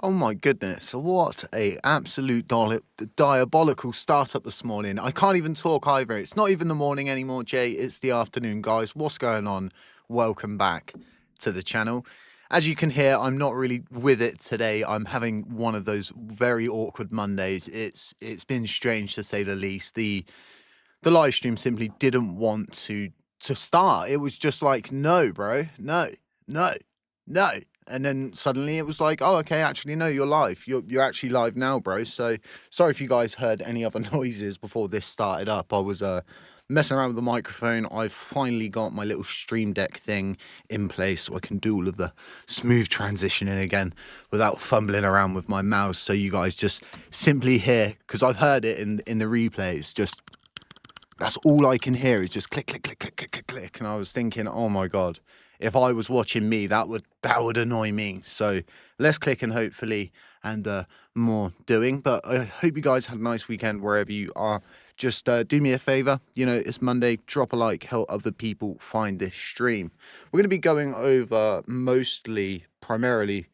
Oh my goodness, what a absolute diabolical startup this morning. I can't even talk either. It's not even the morning anymore, Jay. It's the afternoon, guys. What's going on? Welcome back to the channel. As you can hear, I'm not really with it today. I'm having one of those very awkward Mondays. It's been strange to say the least. The live stream simply didn't want to start. It was just like, no, bro, no, no, no. And then suddenly it was like, oh, okay, actually, no, you're live. You're actually live now, bro. So sorry if you guys heard any other noises before this started up. I was messing around with the microphone. I've finally got my little stream deck thing in place so I can do all of the smooth transitioning again without fumbling around with my mouse. So you guys just simply hear, because I've heard it in the replays, just that's all I can hear is just click, click, click, click, click, click, click. And I was thinking, oh my God, if I was watching me, that would annoy me. So less clicking, hopefully, and more doing. But I hope you guys had a nice weekend wherever you are. Just do me a favor. You know, it's Monday. Drop a like, help other people find this stream. We're going to be going over primarily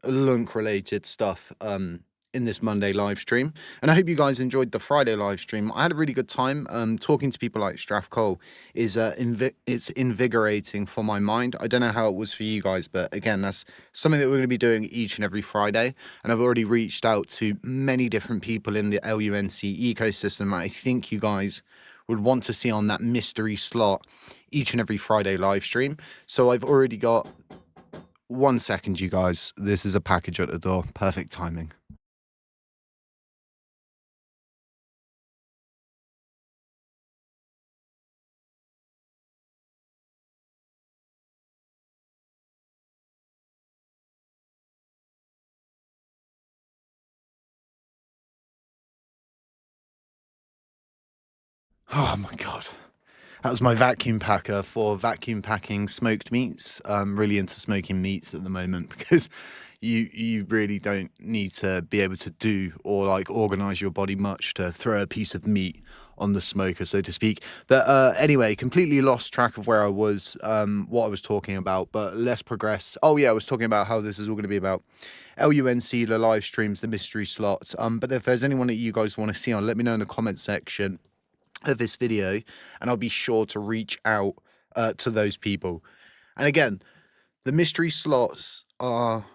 lunk related stuff in this Monday live stream, and I hope you guys enjoyed the Friday live stream. I had a really good time talking to people like Straff Cole. It's invigorating for my mind. I don't know how it was for you guys, but again, that's something that we're going to be doing each and every Friday, and I've already reached out to many different people in the LUNC ecosystem. I think you guys would want to see on that mystery slot each and every Friday live stream. So I've already got 1 second, you guys. This is a package at the door. Perfect timing. Oh my God. That was my vacuum packer for vacuum packing smoked meats. I'm really into smoking meats at the moment because you really don't need to be able to do or like organize your body much to throw a piece of meat on the smoker, so to speak. But anyway, completely lost track of where I was, what I was talking about, but let's progress. Oh yeah, I was talking about how this is all going to be about LUNC, the live streams, the mystery slots. But if there's anyone that you guys want to see on, let me know in the comment section of this video, and I'll be sure to reach out to those people. And again, the mystery slots are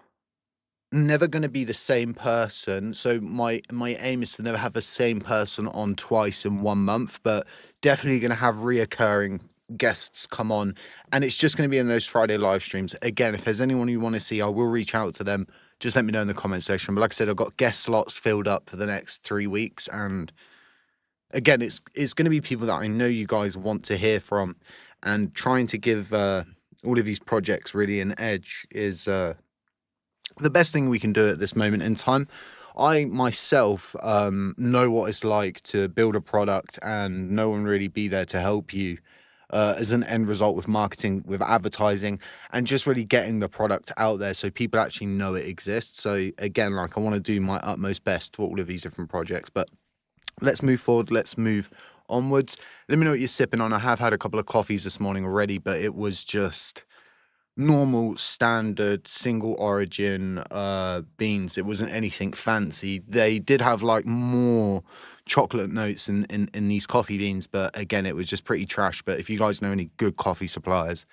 never going to be the same person, so my aim is to never have the same person on twice in 1 month, but definitely going to have reoccurring guests come on, and it's just going to be in those Friday live streams. Again, if there's anyone you want to see, I will reach out to them. Just let me know in the comment section. But like I said, I've got guest slots filled up for the next 3 weeks, and again, it's going to be people that I know you guys want to hear from, and trying to give all of these projects really an edge is the best thing we can do at this moment in time. I myself know what it's like to build a product and no one really be there to help you as an end result with marketing, with advertising, and just really getting the product out there so people actually know it exists. So again, like, I want to do my utmost best for all of these different projects, but let's move forward. Let's move onwards. Let me know what you're sipping on. I have had a couple of coffees this morning already, but it was just normal, standard, single origin beans. It wasn't anything fancy. They did have like more chocolate notes in these coffee beans, but again, it was just pretty trash. But if you guys know any good coffee suppliers,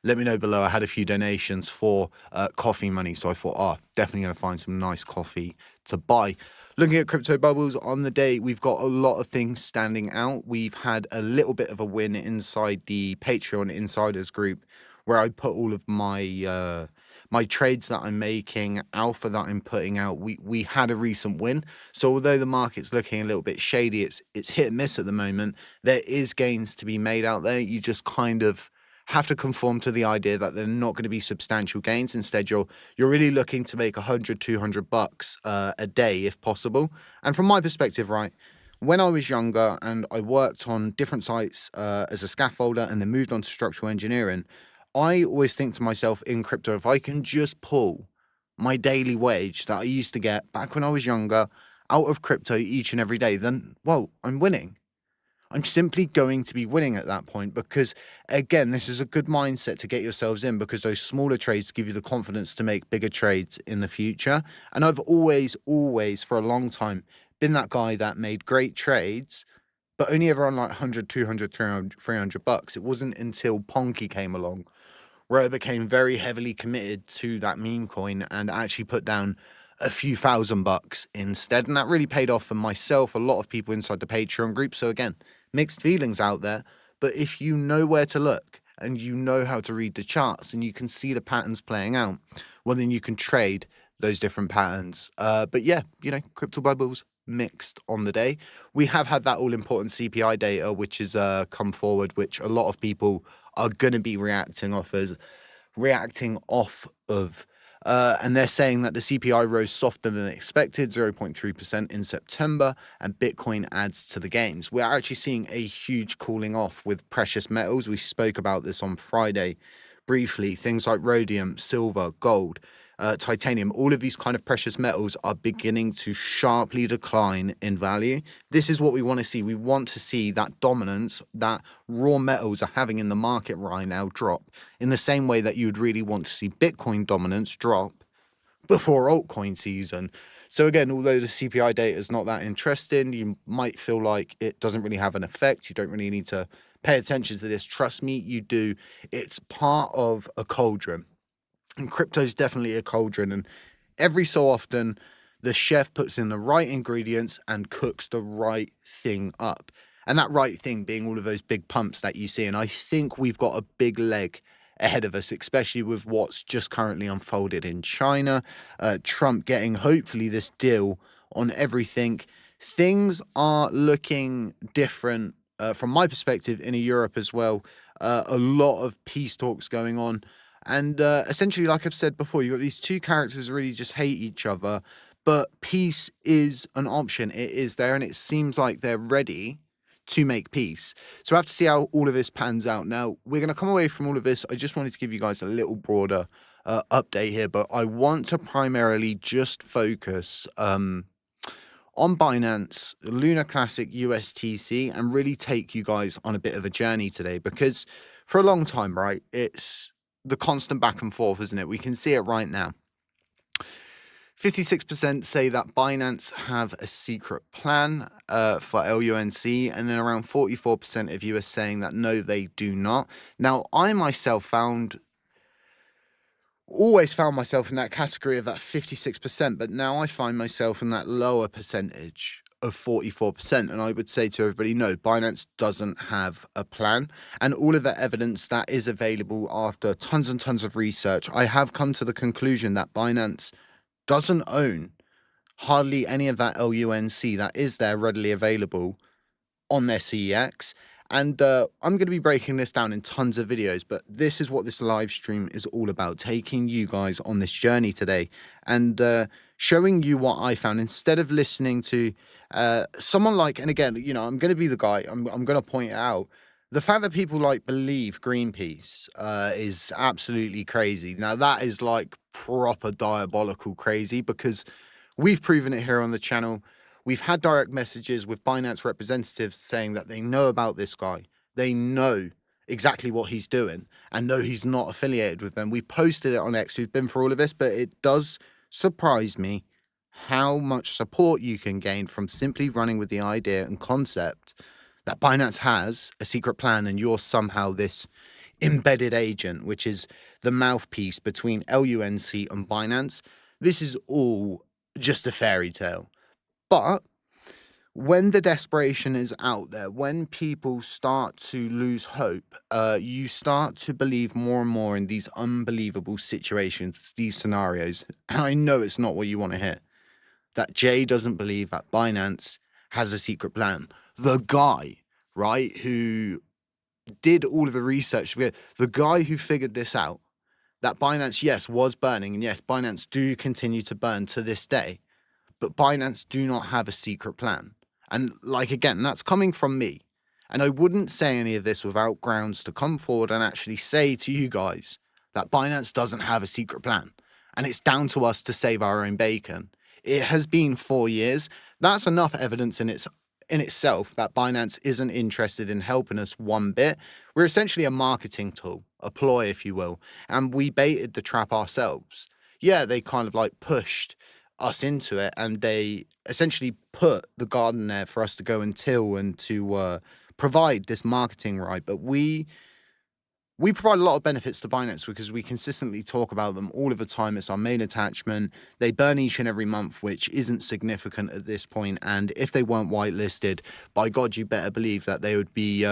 let me know below. I had a few donations for coffee money, so I thought, definitely going to find some nice coffee to buy. Looking at crypto bubbles on the day, we've got a lot of things standing out. We've had a little bit of a win inside the Patreon insiders group, where I put all of my my trades that I'm making, alpha that I'm putting out. We had a recent win, so although the market's looking a little bit shady, it's hit and miss at the moment. There is gains to be made out there. You just kind of have to conform to the idea that they're not going to be substantial gains. Instead, you're really looking to make 100, 200 bucks a day if possible. And from my perspective, right, when I was younger and I worked on different sites as a scaffolder and then moved on to structural engineering, I always think to myself in crypto, if I can just pull my daily wage that I used to get back when I was younger out of crypto each and every day, then, well, I'm winning. I'm simply going to be winning at that point because, again, this is a good mindset to get yourselves in because those smaller trades give you the confidence to make bigger trades in the future. And I've always, for a long time, been that guy that made great trades, but only ever on like 100, 200, 300 bucks. It wasn't until Ponky came along where I became very heavily committed to that meme coin and actually put down a few $1,000 instead. And that really paid off for myself, a lot of people inside the Patreon group. So again, mixed feelings out there. But if you know where to look and you know how to read the charts and you can see the patterns playing out, well, then you can trade those different patterns. But yeah, you know, crypto bubbles mixed on the day. We have had that all important CPI data, which has come forward, which a lot of people are going to be reacting off of. And they're saying that the CPI rose softer than expected, 0.3% in September, and Bitcoin adds to the gains. We're actually seeing a huge cooling off with precious metals. We spoke about this on Friday briefly. Things like rhodium, silver, gold, titanium, all of these kind of precious metals are beginning to sharply decline in value. This is what we want to see. We want to see that dominance that raw metals are having in the market right now drop in the same way that you would really want to see Bitcoin dominance drop before altcoin season. So again, although the CPI data is not that interesting, you might feel like it doesn't really have an effect. You don't really need to pay attention to this. Trust me, you do. It's part of a cauldron. And crypto is definitely a cauldron. And every so often, the chef puts in the right ingredients and cooks the right thing up. And that right thing being all of those big pumps that you see. And I think we've got a big leg ahead of us, especially with what's just currently unfolded in China. Trump getting, hopefully, this deal on everything. Things are looking different from my perspective in Europe as well. A lot of peace talks going on. And essentially, like I've said before, you've got these two characters who really just hate each other. But peace is an option. It is there. And it seems like they're ready to make peace. So we have to see how all of this pans out. Now, we're going to come away from all of this. I just wanted to give you guys a little broader update here. But I want to primarily just focus on Binance, Luna Classic, USTC, and really take you guys on a bit of a journey today. Because for a long time, right, it's the constant back and forth, isn't it? We can see it right now. 56% say that Binance have a secret plan for LUNC, and then around 44% of you are saying that no, they do not. Now, I myself always found myself in that category of that 56%, but now I find myself in that lower percentage of 44%. And I would say to everybody, no, Binance doesn't have a plan. And all of the evidence that is available after tons and tons of research, I have come to the conclusion that Binance doesn't own hardly any of that LUNC that is there readily available on their CEX. And I'm going to be breaking this down in tons of videos, but this is what this live stream is all about, taking you guys on this journey today and showing you what I found instead of listening to someone like, and again, you know, I'm going to be the guy, I'm going to point it out. The fact that people like believe Greenpeace is absolutely crazy. Now, that is like proper diabolical crazy because we've proven it here on the channel. We've had direct messages with Binance representatives saying that they know about this guy. They know exactly what he's doing and know he's not affiliated with them. We posted it on X, who've been for all of this, but it does surprise me how much support you can gain from simply running with the idea and concept that Binance has a secret plan and you're somehow this embedded agent, which is the mouthpiece between LUNC and Binance. This is all just a fairy tale. But when the desperation is out there, when people start to lose hope, you start to believe more and more in these unbelievable situations, these scenarios. And I know it's not what you want to hear. That Jay doesn't believe that Binance has a secret plan. The guy, right, who did all of the research, the guy who figured this out, that Binance, yes, was burning. And yes, Binance do continue to burn to this day. But Binance do not have a secret plan. And like, again, that's coming from me. And I wouldn't say any of this without grounds to come forward and actually say to you guys that Binance doesn't have a secret plan. And it's down to us to save our own bacon. It has been 4 years. That's enough evidence in in itself that Binance isn't interested in helping us one bit. We're essentially a marketing tool, a ploy, if you will, and we baited the trap ourselves. Yeah, they kind of like pushed us into it, and they essentially put the garden there for us to go and till and to provide this marketing, right? But we provide a lot of benefits to Binance because we consistently talk about them all of the time. It's our main attachment. They burn each and every month, which isn't significant at this point. And if they weren't whitelisted, by God, you better believe that they would be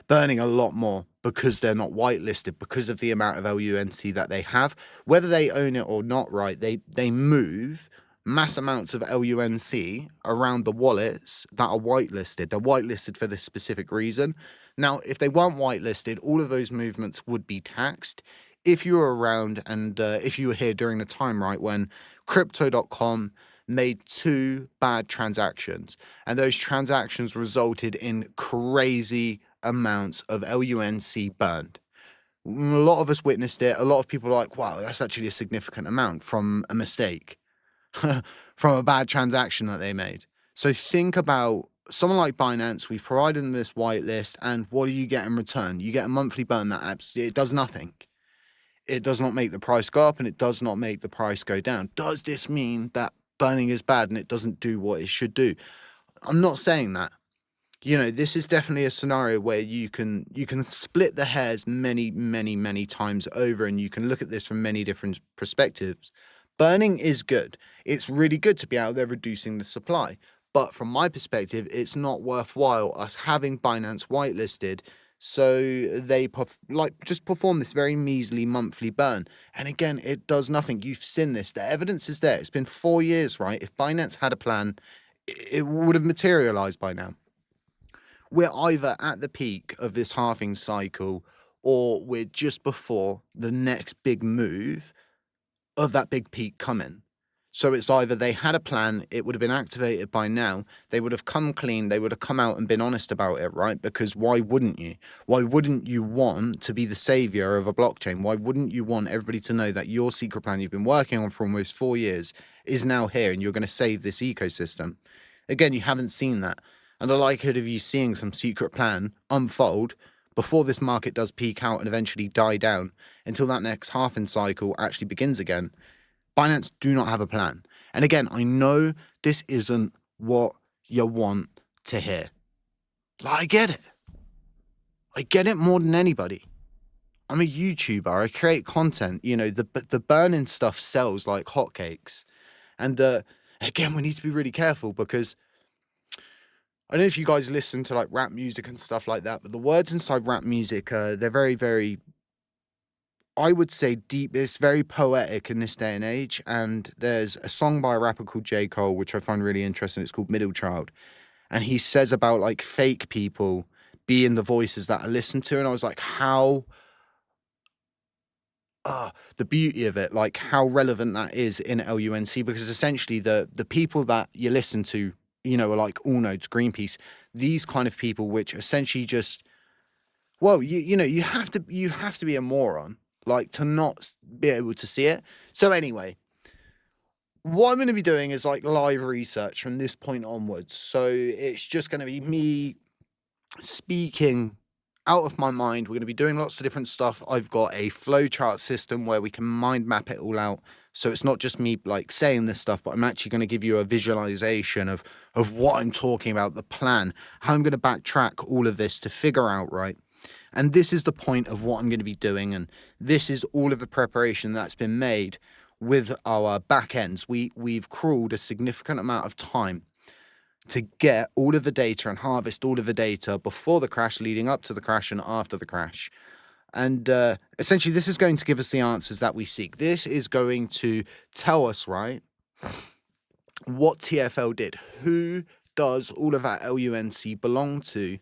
burning a lot more because they're not whitelisted, because of the amount of LUNC that they have. Whether they own it or not, right, they move mass amounts of LUNC around the wallets that are whitelisted. They're whitelisted for this specific reason. Now, if they weren't whitelisted, all of those movements would be taxed. If you were around and if you were here during the time, right, when crypto.com made 2 bad transactions, and those transactions resulted in crazy amounts of LUNC burned. A lot of us witnessed it. A lot of people are like, wow, that's actually a significant amount from a mistake, from a bad transaction that they made. So think about someone like Binance. We've provided them this whitelist, and what do you get in return? You get a monthly burn that it does nothing. It does not make the price go up, and it does not make the price go down. Does this mean that burning is bad and it doesn't do what it should do? I'm not saying that. You know, this is definitely a scenario where you can split the hairs many times over, and you can look at this from many different perspectives. Burning is good. It's really good to be out there reducing the supply. But from my perspective, it's not worthwhile us having Binance whitelisted, so they just perform this very measly monthly burn. And again, it does nothing. You've seen this. The evidence is there. It's been 4 years, right? If Binance had a plan, it would have materialized by now. We're either at the peak of this halving cycle, or we're just before the next big move of that big peak coming. So it's either they had a plan, it would have been activated by now, they would have come clean, they would have come out and been honest about it, right? Because why wouldn't you? Why wouldn't you want to be the savior of a blockchain? Why wouldn't you want everybody to know that your secret plan you've been working on for almost 4 years is now here and you're going to save this ecosystem? Again, you haven't seen that. And the likelihood of you seeing some secret plan unfold before this market does peak out and eventually die down until that next halving cycle actually begins again. Binance do not have a plan. And again, I know this isn't what you want to hear. Like, I get it. I get it more than anybody. I'm a YouTuber. I create content. You know, the burning stuff sells like hotcakes. And again, we need to be really careful because I don't know if you guys listen to like rap music and stuff like that, but the words inside rap music, they're very, I would say deep. It's very poetic in this day and age. And there's a song by a rapper called J. Cole, which I find really interesting. It's called Middle Child. And he says about like fake people being the voices that I listen to. And I was like, how, the beauty of it, like how relevant that is in LUNC, because essentially the people that you listen to, you know, are like All Nodes, Greenpeace, these kind of people, which essentially just, well, you know, you have to be a moron, like, to not be able to see it. So anyway, what I'm going to be doing is like live research from this point onwards. So it's just going to be me speaking out of my mind. We're going to be doing lots of different stuff. I've got a flowchart system where we can mind map it all out. So it's not just me like saying this stuff, but I'm actually going to give you a visualization of what I'm talking about, the plan, how I'm going to backtrack all of this to figure out, right? And this is the point of what I'm going to be doing. And this is all of the preparation that's been made with our back ends. We've crawled a significant amount of time to get all of the data and harvest all of the data before the crash, leading up to the crash, and after the crash. And essentially, this is going to give us the answers that we seek. This is going to tell us, right, what TFL did. Who does all of that LUNC belong to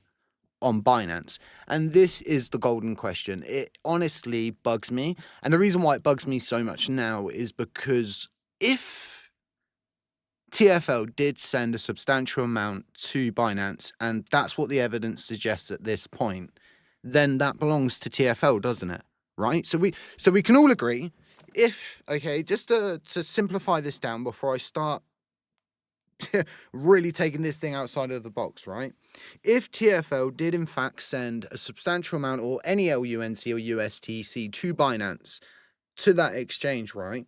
on Binance? And this is the golden question. It honestly bugs me. And the reason why it bugs me so much now is because if TFL did send a substantial amount to Binance, and that's what the evidence suggests at this point, then that belongs to TFL, doesn't it? Right? So we can all agree, if, okay, just to simplify this down before I start really taking this thing outside of the box, right? If TFL did in fact send a substantial amount or any LUNC or USTC to Binance, to that exchange, right?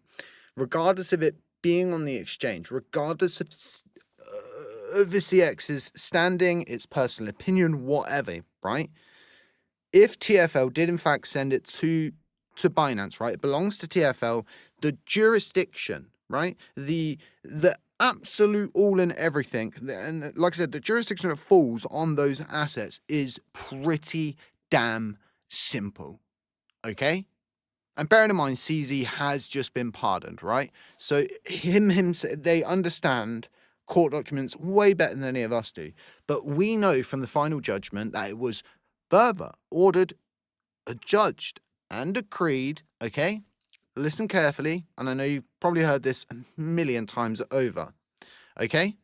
Regardless of it being on the exchange, regardless of the CX's standing, its personal opinion, whatever, right? If TFL did in fact send it to Binance, right, it belongs to TFL. The jurisdiction, right, the absolute all and everything, and like I said, the jurisdiction that falls on those assets is pretty damn simple. Okay. And bearing in mind, CZ has just been pardoned, right? So they understand court documents way better than any of us do. But we know from the final judgment that it was further ordered, adjudged, and decreed, okay? Listen carefully, and I know you've probably heard this a million times over, okay?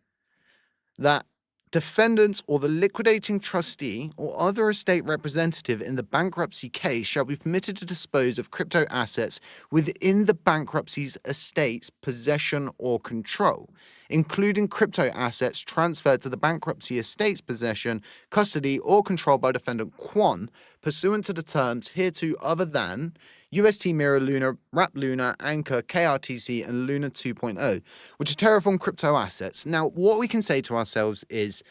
That defendants or the liquidating trustee or other estate representative in the bankruptcy case shall be permitted to dispose of crypto assets within the bankruptcy's estate's possession or control, including crypto assets transferred to the bankruptcy estate's possession, custody, or control by defendant Quan, pursuant to the terms hereto other than UST Mirror, Luna, Wrap Luna, Anchor, KRTC, and Luna 2.0, which are Terraform crypto assets. Now, what we can say to ourselves is,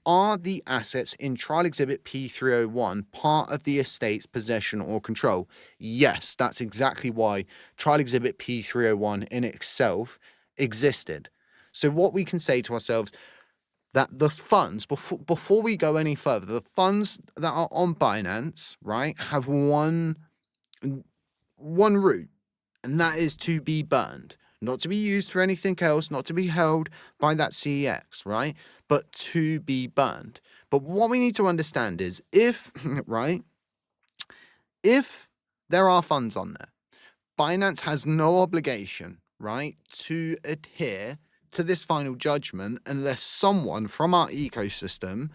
are the assets in Trial Exhibit P301 part of the estate's possession or control? Yes, that's exactly why Trial Exhibit P301 in itself existed. So what we can say to ourselves, that the funds, before we go any further, the funds that are on Binance, right, have one route, and that is to be burned, not to be used for anything else, not to be held by that CEX, right, but to be burned. But what we need to understand is, if right, if there are funds on there, Binance has no obligation, right, to adhere to this final judgment unless someone from our ecosystem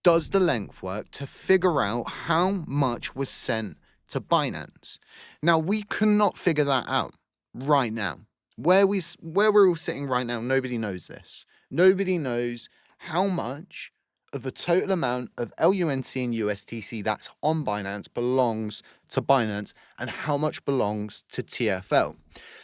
does the length work to figure out how much was sent to Binance. Now, we cannot figure that out right now. Where we're all sitting right now, nobody knows this. Nobody knows how much of the total amount of LUNC and USTC that's on Binance belongs to Binance and how much belongs to TFL.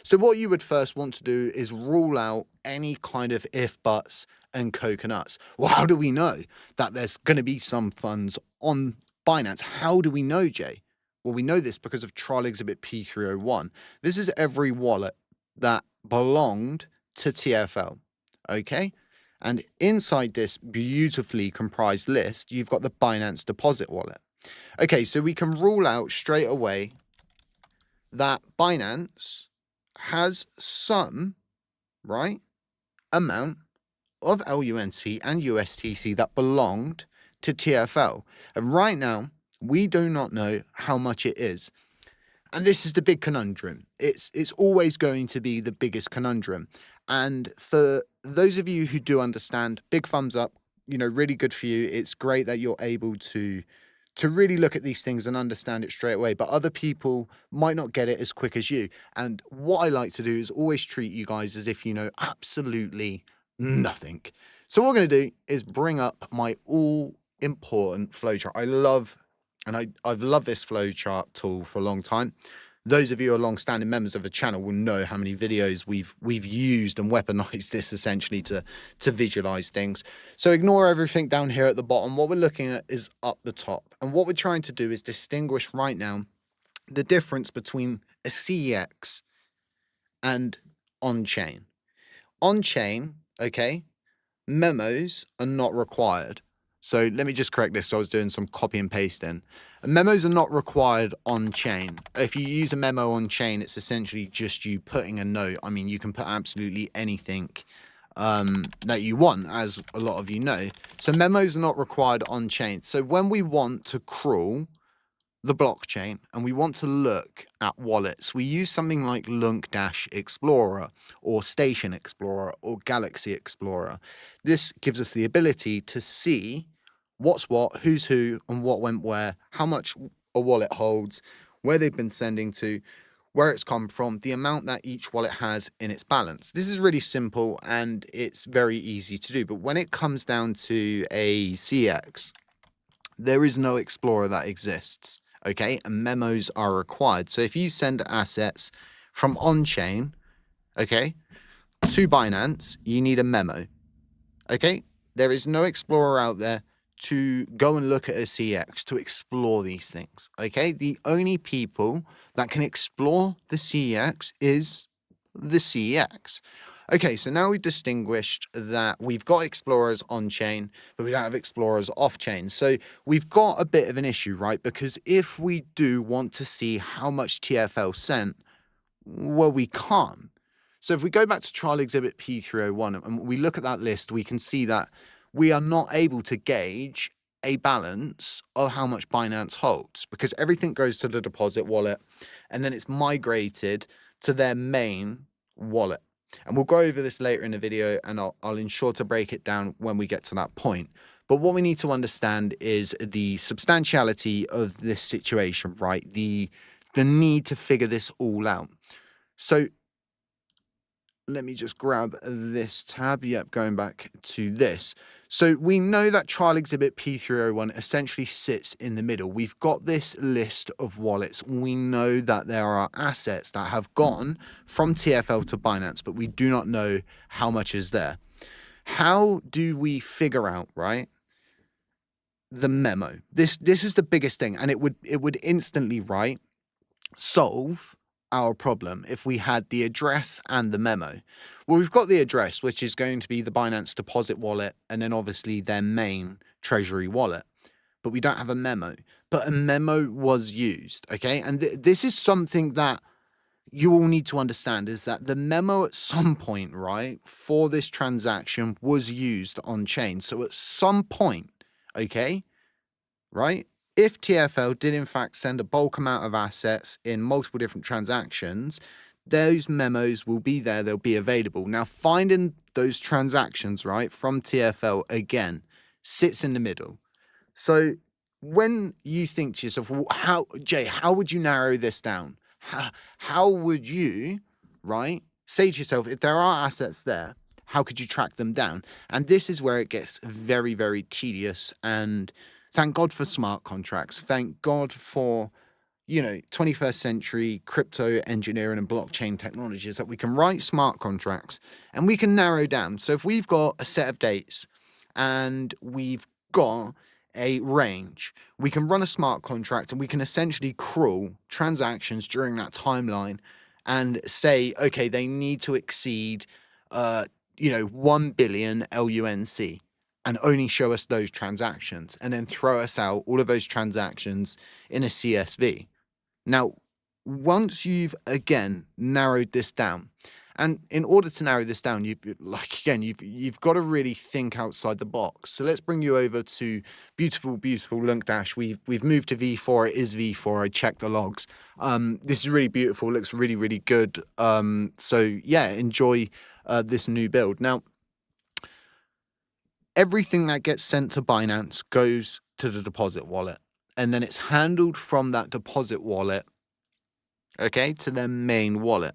So what you would first want to do is rule out any kind of if, buts, and coconuts. Well, how do we know that there's going to be some funds on Binance? How do we know, Jay? Well, we know this because of Trial Exhibit P301. This is every wallet that belonged to TFL, okay? And inside this beautifully comprised list, you've got the Binance deposit wallet. Okay, so we can rule out straight away that Binance has some, right, amount of LUNC and USTC that belonged to TFL. And right now, we do not know how much it is. And this is the big conundrum. It's always going to be the biggest conundrum. And for those of you who do understand, big thumbs up, really good for you. It's great that you're able to really look at these things and understand it straight away. But other people might not get it as quick as you. And what I like to do is always treat you guys as if you know absolutely nothing. So what we're going to do is bring up my all-important flowchart. I've loved this flowchart tool for a long time. Those of you who are long-standing members of the channel will know how many videos we've used and weaponized this essentially to visualize things. So ignore everything down here at the bottom. What we're looking at is up the top. And what we're trying to do is distinguish right now the difference between a CEX and on-chain. On-chain, okay, memos are not required. So let me just correct this. So I was doing some copy and pasting. Memos are not required on chain. If you use a memo on chain, it's essentially just you putting a note. I mean, you can put absolutely anything that you want, as a lot of you know. So memos are not required on chain. So when we want to crawl the blockchain and we want to look at wallets, we use something like Lunk-Explorer or Station Explorer or Galaxy Explorer. This gives us the ability to see what's what, who's who, and what went where, how much a wallet holds, where they've been sending to, where it's come from, the amount that each wallet has in its balance. This is really simple and it's very easy to do. But when it comes down to a CX, there is no explorer that exists, okay? And memos are required. So if you send assets from on-chain, okay, to Binance, you need a memo, okay? There is no explorer out there to go and look at a CX to explore these things, okay? The only people that can explore the CX is the CX. Okay, so now we've distinguished that we've got explorers on chain, but we don't have explorers off chain. So we've got a bit of an issue, right? Because if we do want to see how much TFL sent, well, we can't. So if we go back to trial exhibit P301 and we look at that list, we can see that we are not able to gauge a balance of how much Binance holds, because everything goes to the deposit wallet and then it's migrated to their main wallet. And we'll go over this later in the video and I'll ensure to break it down when we get to that point. But what we need to understand is the substantiality of this situation, right? The need to figure this all out. So let me just grab this tab. Yep, going back to this. So we know that trial exhibit P301 essentially sits in the middle. We've got this list of wallets. We know that there are assets that have gone from TFL to Binance, but we do not know how much is there. How do we figure out, right, the memo? This is the biggest thing, and it would instantly, right, solve our problem if we had the address and the memo. Well, we've got the address, which is going to be the Binance deposit wallet and then obviously their main treasury wallet, but we don't have a memo. But a memo was used, okay? And this is something that you all need to understand, is that the memo at some point, right, for this transaction was used on chain. So at some point, okay, right, if TFL did in fact send a bulk amount of assets in multiple different transactions, those memos will be there, they'll be available. Now, finding those transactions, right, from TFL, again, sits in the middle. So when you think to yourself, well, how would you narrow this down? How would you, right, say to yourself, if there are assets there, how could you track them down? And this is where it gets very, very tedious. And thank God for smart contracts. Thank God for, 21st century crypto engineering and blockchain technologies, that we can write smart contracts and we can narrow down. So if we've got a set of dates and we've got a range, we can run a smart contract and we can essentially crawl transactions during that timeline and say, okay, they need to exceed, 1 billion LUNC, and only show us those transactions, and then throw us out all of those transactions in a CSV. Now, once you've again narrowed this down, and in order to narrow this down, you've got to really think outside the box. So let's bring you over to beautiful Lunk Dash. We've moved to V4. It is V4. I checked the logs. This is really beautiful. Looks really, really good. So yeah, enjoy this new build. Now, everything that gets sent to Binance goes to the deposit wallet, and then it's handled from that deposit wallet, okay, to their main wallet.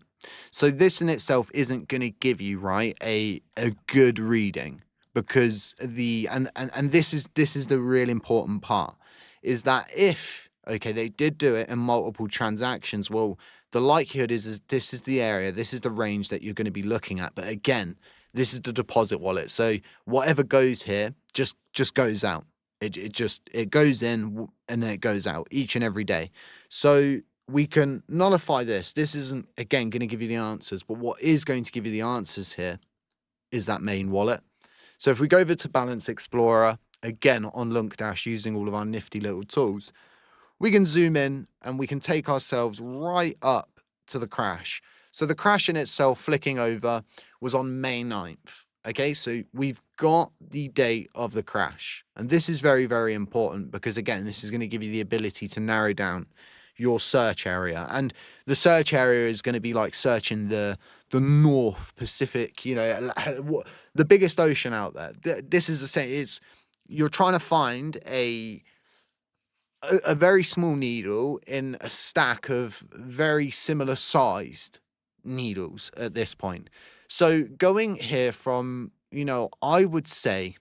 So this in itself isn't going to give you, right, a good reading, because and this is the real important part, is that if, okay, they did do it in multiple transactions, well, the likelihood is this is the area, this is the range that you're going to be looking at. But again, this is the deposit wallet, so whatever goes here just goes out. It goes in and then it goes out each and every day. So we can nullify this. This isn't, again, going to give you the answers, but what is going to give you the answers here is that main wallet. So if we go over to Balance Explorer, again on Lunk Dash, using all of our nifty little tools, we can zoom in and we can take ourselves right up to the crash. So the crash in itself, flicking over, was on May 9th. Okay, so we've got the date of the crash. And this is very, very important, because again, this is going to give you the ability to narrow down your search area. And the search area is going to be like searching the North Pacific, the biggest ocean out there. This is the same. You're trying to find a a very small needle in a stack of very similar sized needles at this point. So going here from, I would say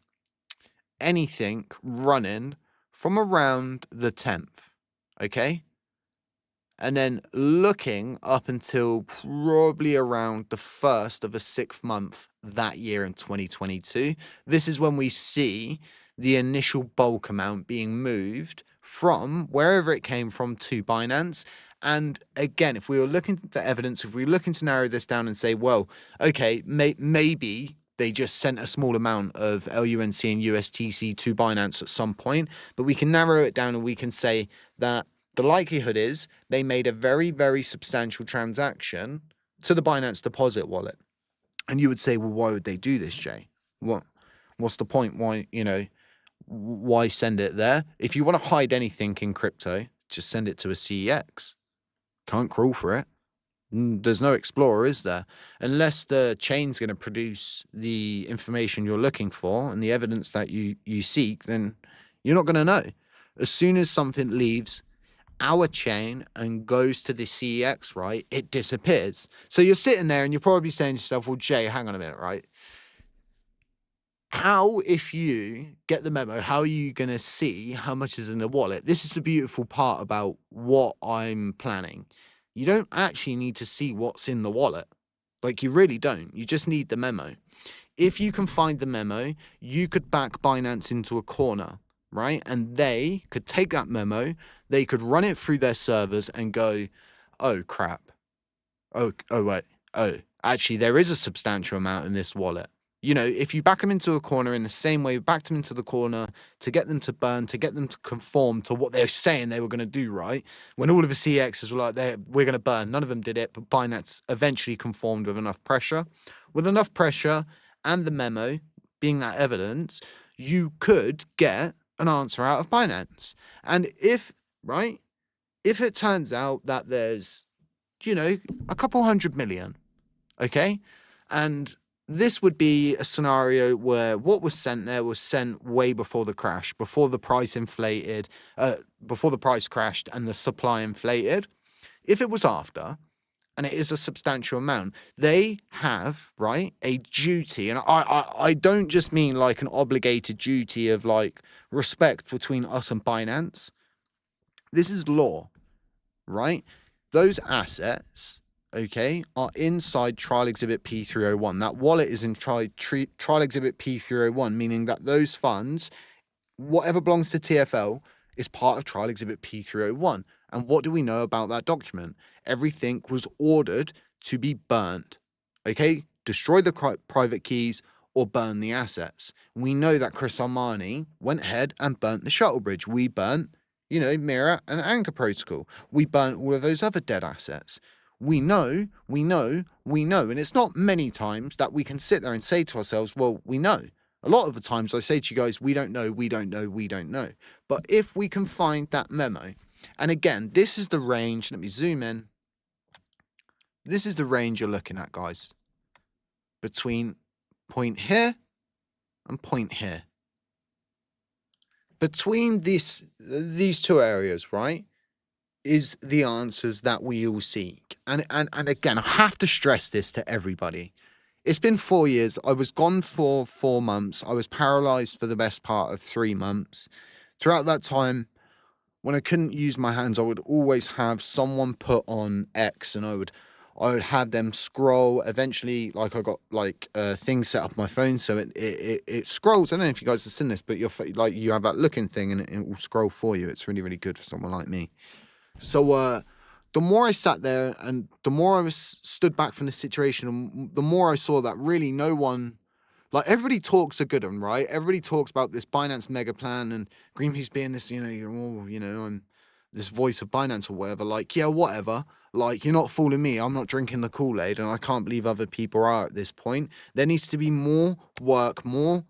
anything running from around the 10th, okay? And then looking up until probably around the first of the 6th month that year in 2022. This is when we see the initial bulk amount being moved from wherever it came from to Binance. And again, if we were looking for evidence, if we were looking to narrow this down and say, well, okay, maybe they just sent a small amount of LUNC and USTC to Binance at some point, but we can narrow it down and we can say that the likelihood is they made a very, very substantial transaction to the Binance deposit wallet. And you would say, well, why would they do this, Jay? What's the point? Why send it there? If you want to hide anything in crypto, just send it to a CEX. Can't crawl for it. There's no explorer, is there? Unless the chain's going to produce the information you're looking for and the evidence that you seek, then you're not going to know. As soon as something leaves our chain and goes to the CEX, right, it disappears. So you're sitting there and you're probably saying to yourself, well, Jay, hang on a minute, right? How, if you get the memo, how are you going to see how much is in the wallet? This is the beautiful part about what I'm planning. You don't actually need to see what's in the wallet. Like, you really don't. You just need the memo. If you can find the memo, you could back Binance into a corner, right? And they could take that memo, they could run it through their servers and go, oh, crap. Oh, wait. Oh, actually, there is a substantial amount in this wallet. If you back them into a corner in the same way you backed them into the corner to get them to burn, to get them to conform to what they're saying they were going to do, right? When all of the CXs were like, we're going to burn. None of them did it, but Binance eventually conformed with enough pressure. With enough pressure and the memo being that evidence, you could get an answer out of Binance. And if it turns out that there's, a couple 100 million, okay? And this would be a scenario where what was sent there was sent way before the crash, before the price inflated, before the price crashed and the supply inflated. If it was after, and it is a substantial amount, they have, right, a duty. And I don't just mean like an obligated duty of like respect between us and Binance. This is law, right? Those assets, okay, are inside Trial Exhibit P301. That wallet is in Trial Exhibit P301, meaning that those funds, whatever belongs to TFL, is part of Trial Exhibit P301. And what do we know about that document? Everything was ordered to be burned, okay? Destroy the private keys or burn the assets. We know that Chris Armani went ahead and burnt the shuttle bridge. We burnt, Mira and Anchor Protocol. We burnt all of those other dead assets. We know, and it's not many times that we can sit there and say to ourselves, well, we know. A lot of the times I say to you guys, we don't know. But if we can find that memo, and again, this is the range, let me zoom in. This is the range you're looking at, guys, between point here and point here. Between these two areas, right, is the answers that we all seek. And again, I have to stress this to everybody. It's been 4 years. I was gone for 4 months. I was paralyzed for the best part of 3 months. Throughout that time, when I couldn't use my hands, I would always have someone put on X and I would have them scroll. Eventually, like I got like things set up on my phone so it scrolls. I don't know if you guys have seen this, but you have that looking thing and it will scroll for you. It's really, really good for someone like me. So the more I sat there and the more I was stood back from the situation, the more I saw that really no one, like everybody talks a good one, right? Everybody talks about this Binance mega plan and Greenpeace being this, I'm this voice of Binance or whatever. Like, yeah, whatever. Like, you're not fooling me. I'm not drinking the Kool-Aid and I can't believe other people are at this point. There needs to be more work, more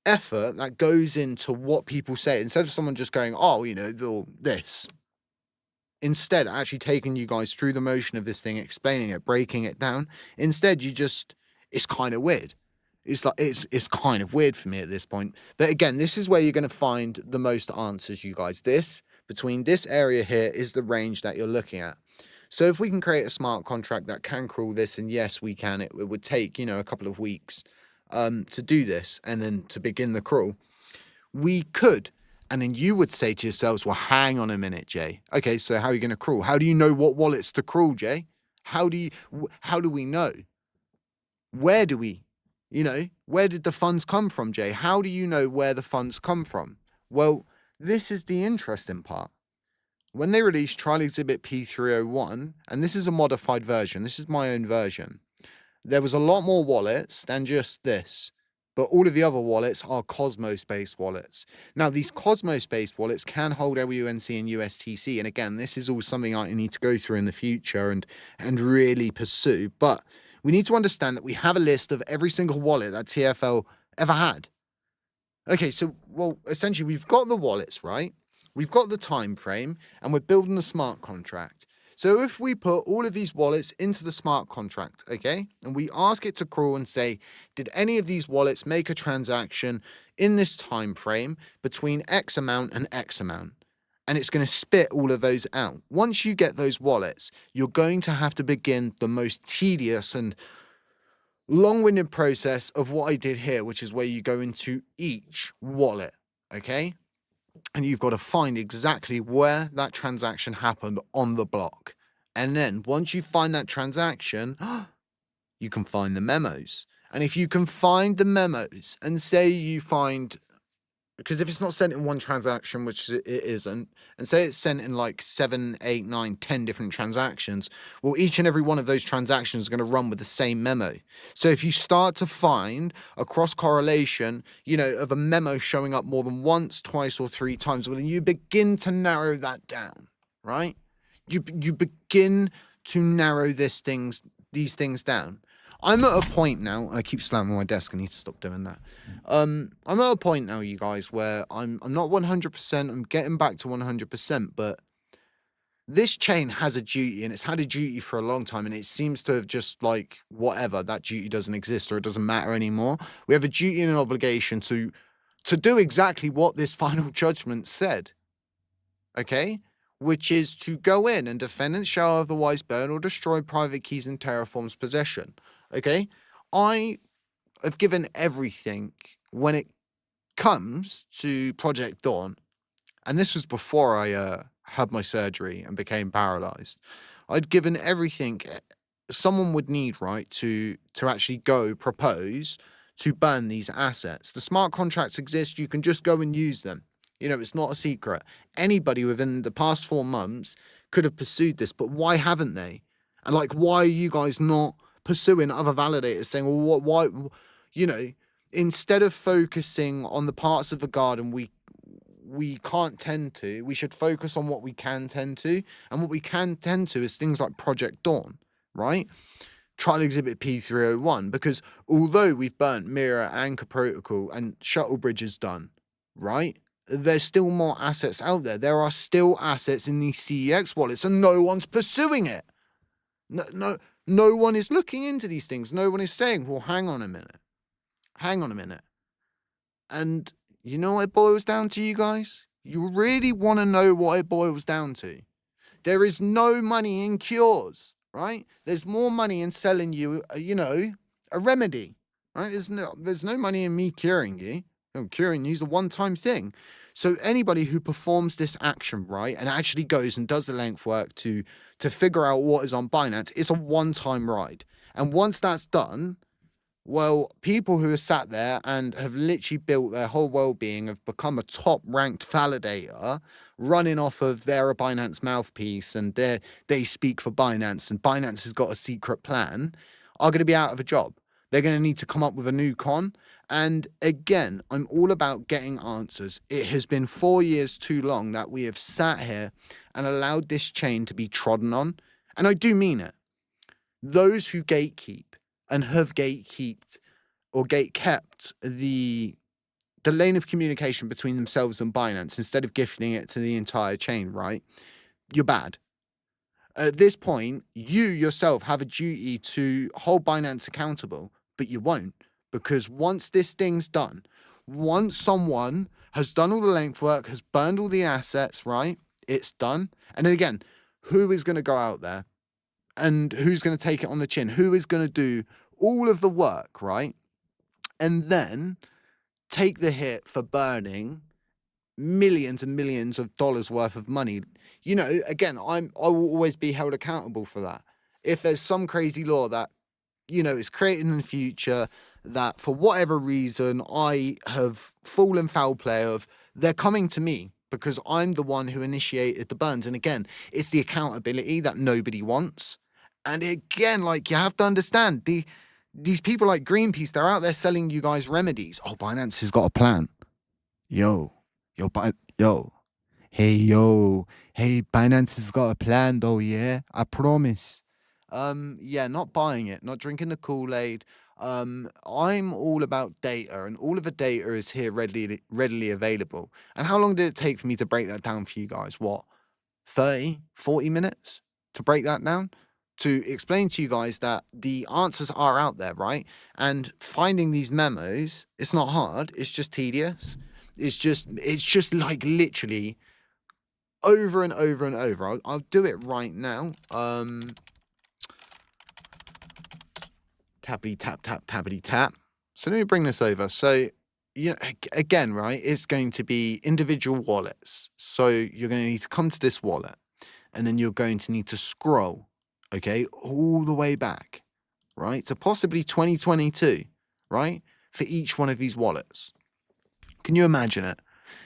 effort that goes into what people say instead of someone just going, oh, this. Instead, actually taking you guys through the motion of this thing, explaining it, breaking it down. Instead, it's kind of weird. It's kind of weird for me at this point. But again, this is where you're going to find the most answers, you guys. This between this area here is the range that you're looking at. So if we can create a smart contract that can crawl this, and yes, we can, it would take, you know, a couple of weeks to do this and then to begin the crawl. We could. And then you would say to yourselves, well, hang on a minute, Jay. Okay, so how are you going to crawl? How do you know what wallets to crawl, Jay? How do we know? Where do we, you know, where did the funds come from, Jay? How do you know where the funds come from? Well, this is the interesting part. When they released Trial Exhibit P301, and this is a modified version, this is my own version, there was a lot more wallets than just this, but all of the other wallets are Cosmos-based wallets. Now, these Cosmos-based wallets can hold LUNC and USTC, and again, this is all something I need to go through in the future and really pursue, but we need to understand that we have a list of every single wallet that TFL ever had. Okay, so, well, essentially, we've got the wallets, right? We've got the time frame, and we're building the smart contract. So if we put all of these wallets into the smart contract, okay, and we ask it to crawl and say, did any of these wallets make a transaction in this time frame between X amount and X amount? And it's going to spit all of those out. Once you get those wallets, you're going to have to begin the most tedious and long-winded process of what I did here, which is where you go into each wallet, okay? And you've got to find exactly where that transaction happened on the block. And then once you find that transaction, you can find the memos. And if you can find the memos and say you find, because if it's not sent in one transaction, which it isn't, and say it's sent in like 7, 8, 9, 10 different transactions, well, each and every one of those transactions is going to run with the same memo. So if you start to find a cross correlation, you know, of a memo showing up more than once, twice, or 3 times, well, then you begin to narrow that down, right? You begin to narrow these things down. I'm at a point now, I keep slamming my desk, I need to stop doing that. I'm at a point now, you guys, where I'm not 100%, I'm getting back to 100%, but this chain has a duty, and it's had a duty for a long time, and it seems to have just, like, whatever, that duty doesn't exist, or it doesn't matter anymore. We have a duty and an obligation to do exactly what this final judgment said, okay? Which is to go in and defendants shall otherwise burn or destroy private keys in Terraform's possession. Okay, I have given everything when it comes to Project Dawn, and this was before I had my surgery and became paralyzed. I'd given everything someone would need, right, to actually go propose to burn these assets. The smart contracts exist, you can just go and use them. You know, it's not a secret. Anybody within the past 4 months could have pursued this, but why haven't they? And like, why are you guys not pursuing other validators saying, well, why, you know, instead of focusing on the parts of the garden we can't tend to, we should focus on what we can tend to. And what we can tend to is things like Project Dawn, right? Trial Exhibit P301, because although we've burnt Mirror, Anchor Protocol, and Shuttle Bridges done, right? There's still more assets out there. There are still assets in these CEX wallets, and no one's pursuing it. No one is looking into these things. No one is saying, well, hang on a minute. And you know what it boils down to, you guys? You really want to know what it boils down to? There is no money in cures, right? There's more money in selling you, you know, a remedy, right? There's no money in me curing you. Curing you is a one-time thing. So anybody who performs this action, right, and actually goes and does the length work to figure out what is on Binance, it's a one-time ride. And once that's done, well, people who are sat there and have literally built their whole well-being, have become a top-ranked validator, running off of they're a Binance mouthpiece and they speak for Binance and Binance has got a secret plan, are going to be out of a job. They're going to need to come up with a new con. And again, I'm all about getting answers. It has been 4 years too long that we have sat here and allowed this chain to be trodden on. And I do mean it. Those who gatekeep and have gatekept or gatekept the lane of communication between themselves and Binance instead of gifting it to the entire chain, right? You're bad. At this point, you yourself have a duty to hold Binance accountable, but you won't. Because once this thing's done, once someone has done all the length work, has burned all the assets, right? it's done. And then again, who is going to go out there and who's going to take it on the chin? Who is going to do all of the work, right? And then take the hit for burning millions and millions of dollars worth of money. You know, again, I will always be held accountable for that. If there's some crazy law that, you know, is created in the future that for whatever reason I have fallen foul play of, they're coming to me because I'm the one who initiated the burns. And again, it's the accountability that nobody wants. And again, like, you have to understand, these people like Greenpeace, they're out there selling you guys remedies. Oh, Binance has got a plan. Yo, yo, hey, Binance has got a plan though, yeah, I promise. Yeah, not buying it, not drinking the Kool-Aid. I'm all about data, and all of the data is here readily available. And how long did it take for me to break that down for you guys? What, 30, 40 minutes to break that down? To explain to you guys that the answers are out there, right? And finding these memos, it's not hard, it's just tedious. It's just like literally over and over and over. I'll do it right now. Tappity tap tap tappity tap. So let me bring this over. So, you know, again, right, it's going to be individual wallets. So you're going to need to come to this wallet, and then you're going to need to scroll, okay, all the way back, right, to possibly 2022, right, for each one of these wallets. Can you imagine it?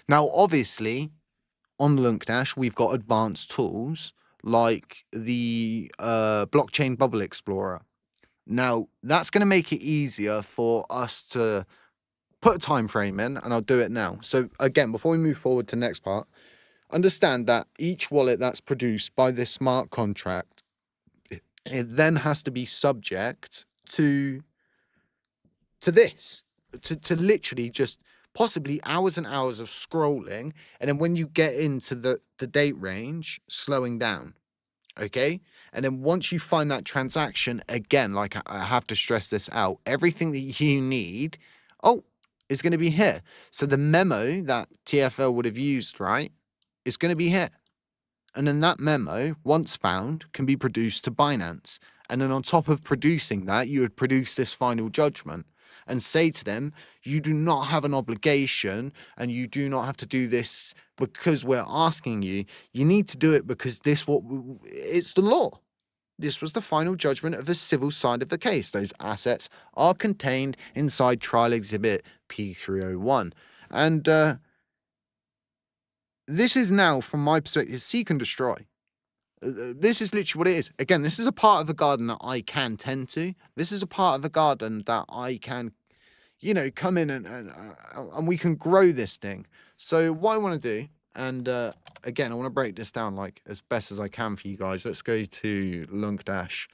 Now, obviously, on Lunkdash, we've got advanced tools like the blockchain bubble explorer. Now, that's going to make it easier for us to put a time frame in, and I'll do it now. So again, before we move forward to the next part, understand that each wallet that's produced by this smart contract, it then has to be subject to this, to literally just possibly hours and hours of scrolling, and then when you get into the date range, slowing down. Okay. And then once you find that transaction, again, like I have to stress this out, everything that you need, is going to be here. So the memo that TFL would have used, right, is going to be here. And then that memo, once found, can be produced to Binance. And then on top of producing that, you would produce this final judgment and say to them, you do not have an obligation, and you do not have to do this because we're asking you. You need to do it because it's the law. This was the final judgment of the civil side of the case. Those assets are contained inside trial exhibit P301. And this is now, from my perspective, seek and destroy. This is literally what it is. Again, this is a part of the garden that I can tend to. This is a part of the garden that I can, you know, come in and we can grow this thing. So what I want to do, and again, I want to break this down like as best as I can for you guys. Let's go to Lunkdash.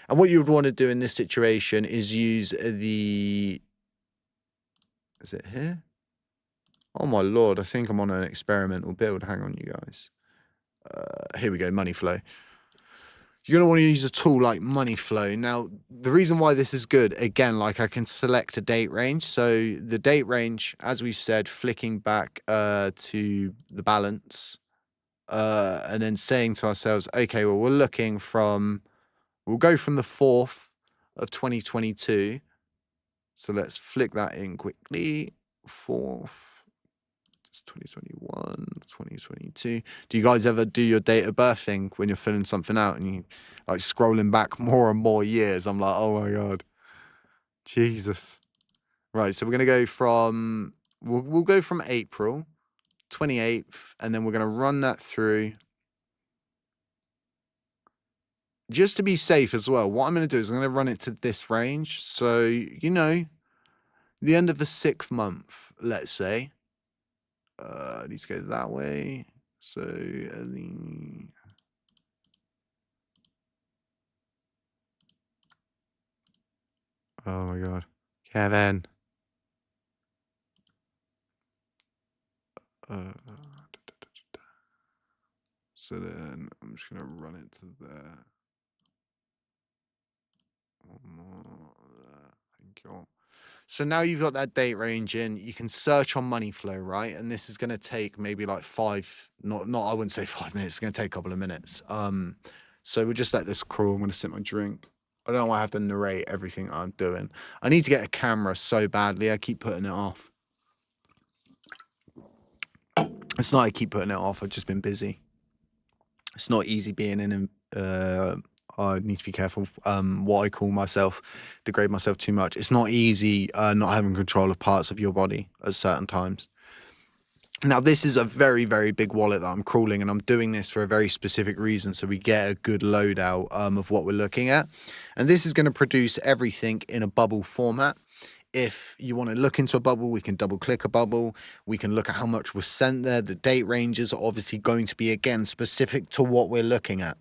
And what you would want to do in this situation is use is it here? Oh my Lord, I think I'm on an experimental build. Hang on, you guys. Here we go, money flow. You're going to want to use a tool like money flow. Now, the reason why this is good, again, like I can select a date range. So the date range, as we've said, flicking back to the balance and then saying to ourselves, okay, well, we'll go from the 4th of 2022. So let's flick that in quickly. 4th. 2021, 2022. Do you guys ever do your date of birth thing when you're filling something out and you like scrolling back more and more years? I'm like, oh my God, Jesus. Right. So we're going to go from, we'll go from April 28th, and then we're going to run that through just to be safe as well. What I'm going to do is I'm going to run it to this range. So, you know, the end of the 6th month, let's say. It needs to go that way. So oh my God, Kevin. So then I'm just gonna run it to there. One more there. Thank you. So now you've got that date range in, you can search on money flow, right? And this is going to take maybe like I wouldn't say 5 minutes. It's going to take a couple of minutes. So we'll just let this crawl. I'm going to sip my drink. I don't want to have to narrate everything I'm doing. I need to get a camera so badly. I keep putting it off. It's not I keep putting it off. I've just been busy. It's not easy being in I need to be careful what I call myself, degrade myself too much. It's not easy not having control of parts of your body at certain times. Now, this is a very, very big wallet that I'm crawling, and I'm doing this for a very specific reason, so we get a good loadout of what we're looking at. And this is going to produce everything in a bubble format. If you want to look into a bubble, we can double click a bubble. We can look at how much was sent there. The date ranges are obviously going to be, again, specific to what we're looking at.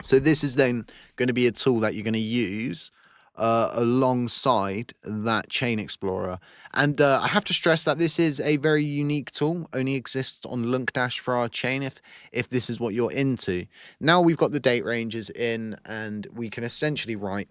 So this is then going to be a tool that you're going to use alongside that chain explorer. And I have to stress that this is a very unique tool, only exists on Lunkdash for our chain if this is what you're into. Now we've got the date ranges in, and we can essentially write,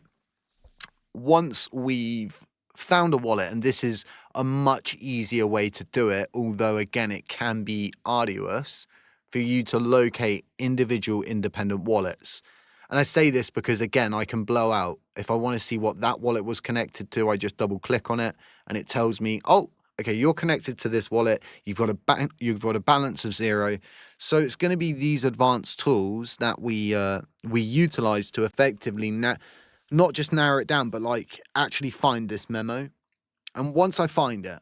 once we've found a wallet, and this is a much easier way to do it, although again it can be arduous for you to locate individual independent wallets. And I say this because, again, I can blow out. If I want to see what that wallet was connected to, I just double click on it and it tells me, oh, okay, you're connected to this wallet. You've got a balance of 0. So it's going to be these advanced tools that we utilize to effectively not just narrow it down, but like actually find this memo. And once I find it,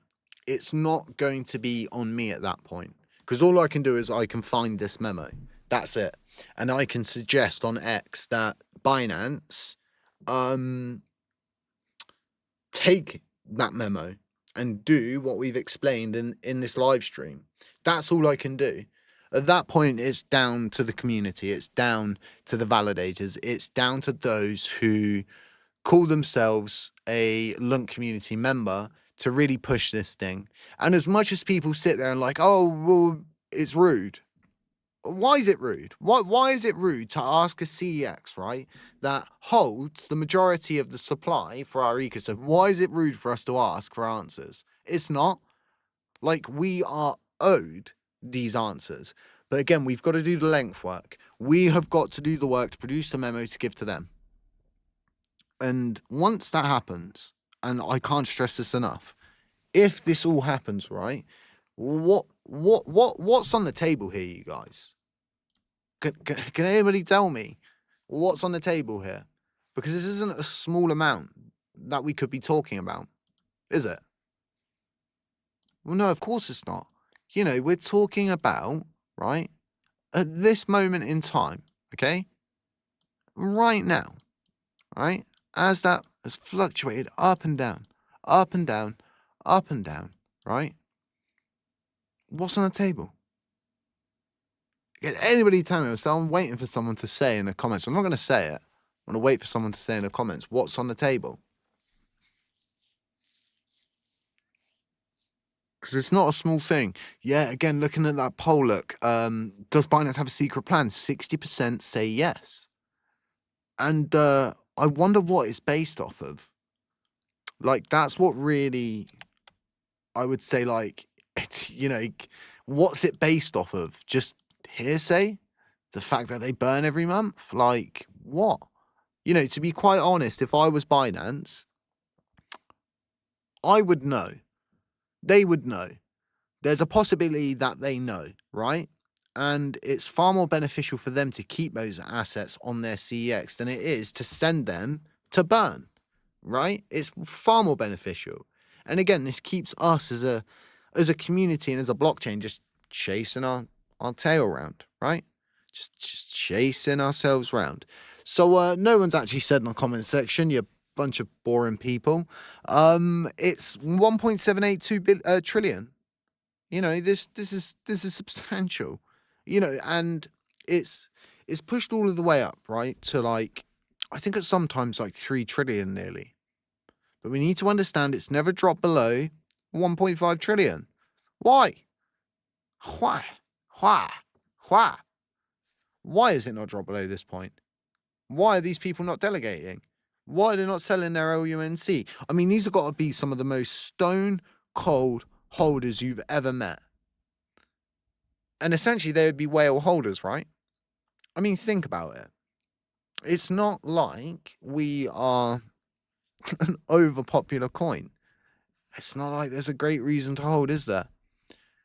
it's not going to be on me at that point, because all I can do is I can find this memo. That's it. And I can suggest on X that Binance take that memo and do what we've explained in this live stream. That's all I can do. At that point, it's down to the community. It's down to the validators. It's down to those who call themselves a Lunk community member to really push this thing. And as much as people sit there and like, oh, well, it's rude. Why is it rude? Why is it rude to ask a CEX, right, that holds the majority of the supply for our ecosystem? Why is it rude for us to ask for answers? It's not. Like, we are owed these answers. But again, we've got to do the length work. We have got to do the work to produce the memo to give to them. And once that happens, and I can't stress this enough, if this all happens, right, what's on the table here, you guys? Can anybody tell me what's on the table here? Because this isn't a small amount that we could be talking about, is it? Well, no, of course it's not. You know, we're talking about, right, at this moment in time, okay, right now, right, as that has fluctuated up and down, up and down, up and down, right? What's on the table? Can anybody tell me? So I'm waiting for someone to say in the comments. I'm not going to say it. I'm going to wait for someone to say in the comments what's on the table. Because it's not a small thing. Yeah, again, looking at that poll, look, does Binance have a secret plan? 60% say yes. And I wonder what it's based off of. Like, that's what really, I would say, like, it's, you know, what's it based off of? Just hearsay? The fact that they burn every month? Like, what? You know, to be quite honest, if I was Binance, I would know. They would know. There's a possibility that they know, right? And it's far more beneficial for them to keep those assets on their CEX than it is to send them to burn, right? It's far more beneficial. And again, this keeps us as a community and as a blockchain just chasing our tail around, right? Just chasing ourselves around. So no one's actually said in the comment section, you bunch of boring people. It's 1.782 trillion. You know, this is substantial. You know, and it's pushed all of the way up, right, to like, I think it's sometimes like 3 trillion nearly. But we need to understand it's never dropped below 1.5 trillion. Why? Why? Why? Why? Why is it not dropped below this point? Why are these people not delegating? Why are they not selling their LUNC? I mean, these have got to be some of the most stone cold holders you've ever met. And essentially, they would be whale holders, right? I mean, think about it. It's not like we are an overpopular coin. It's not like there's a great reason to hold, is there?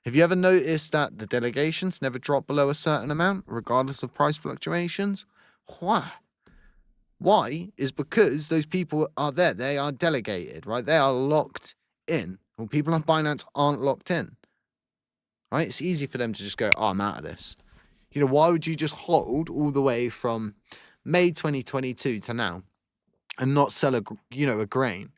Have you ever noticed that the delegations never drop below a certain amount, regardless of price fluctuations? Why? Why is because those people are there. They are delegated, right? They are locked in. Well, people on Binance aren't locked in, right? It's easy for them to just go, oh, I'm out of this. You know, why would you just hold all the way from May 2022 to now and not sell a grain?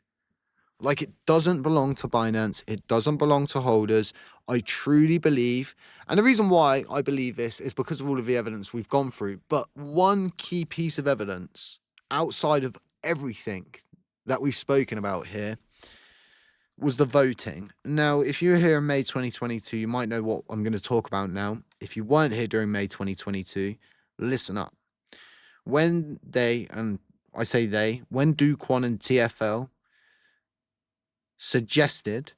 Like, it doesn't belong to Binance. It doesn't belong to holders. I truly believe, and the reason why I believe this is because of all of the evidence we've gone through. But one key piece of evidence outside of everything that we've spoken about here was the voting. Now, if you were here in May 2022, you might know what I'm going to talk about now. If you weren't here during May 2022, listen up. When they, and I say they, when Do Kwon and TFL suggested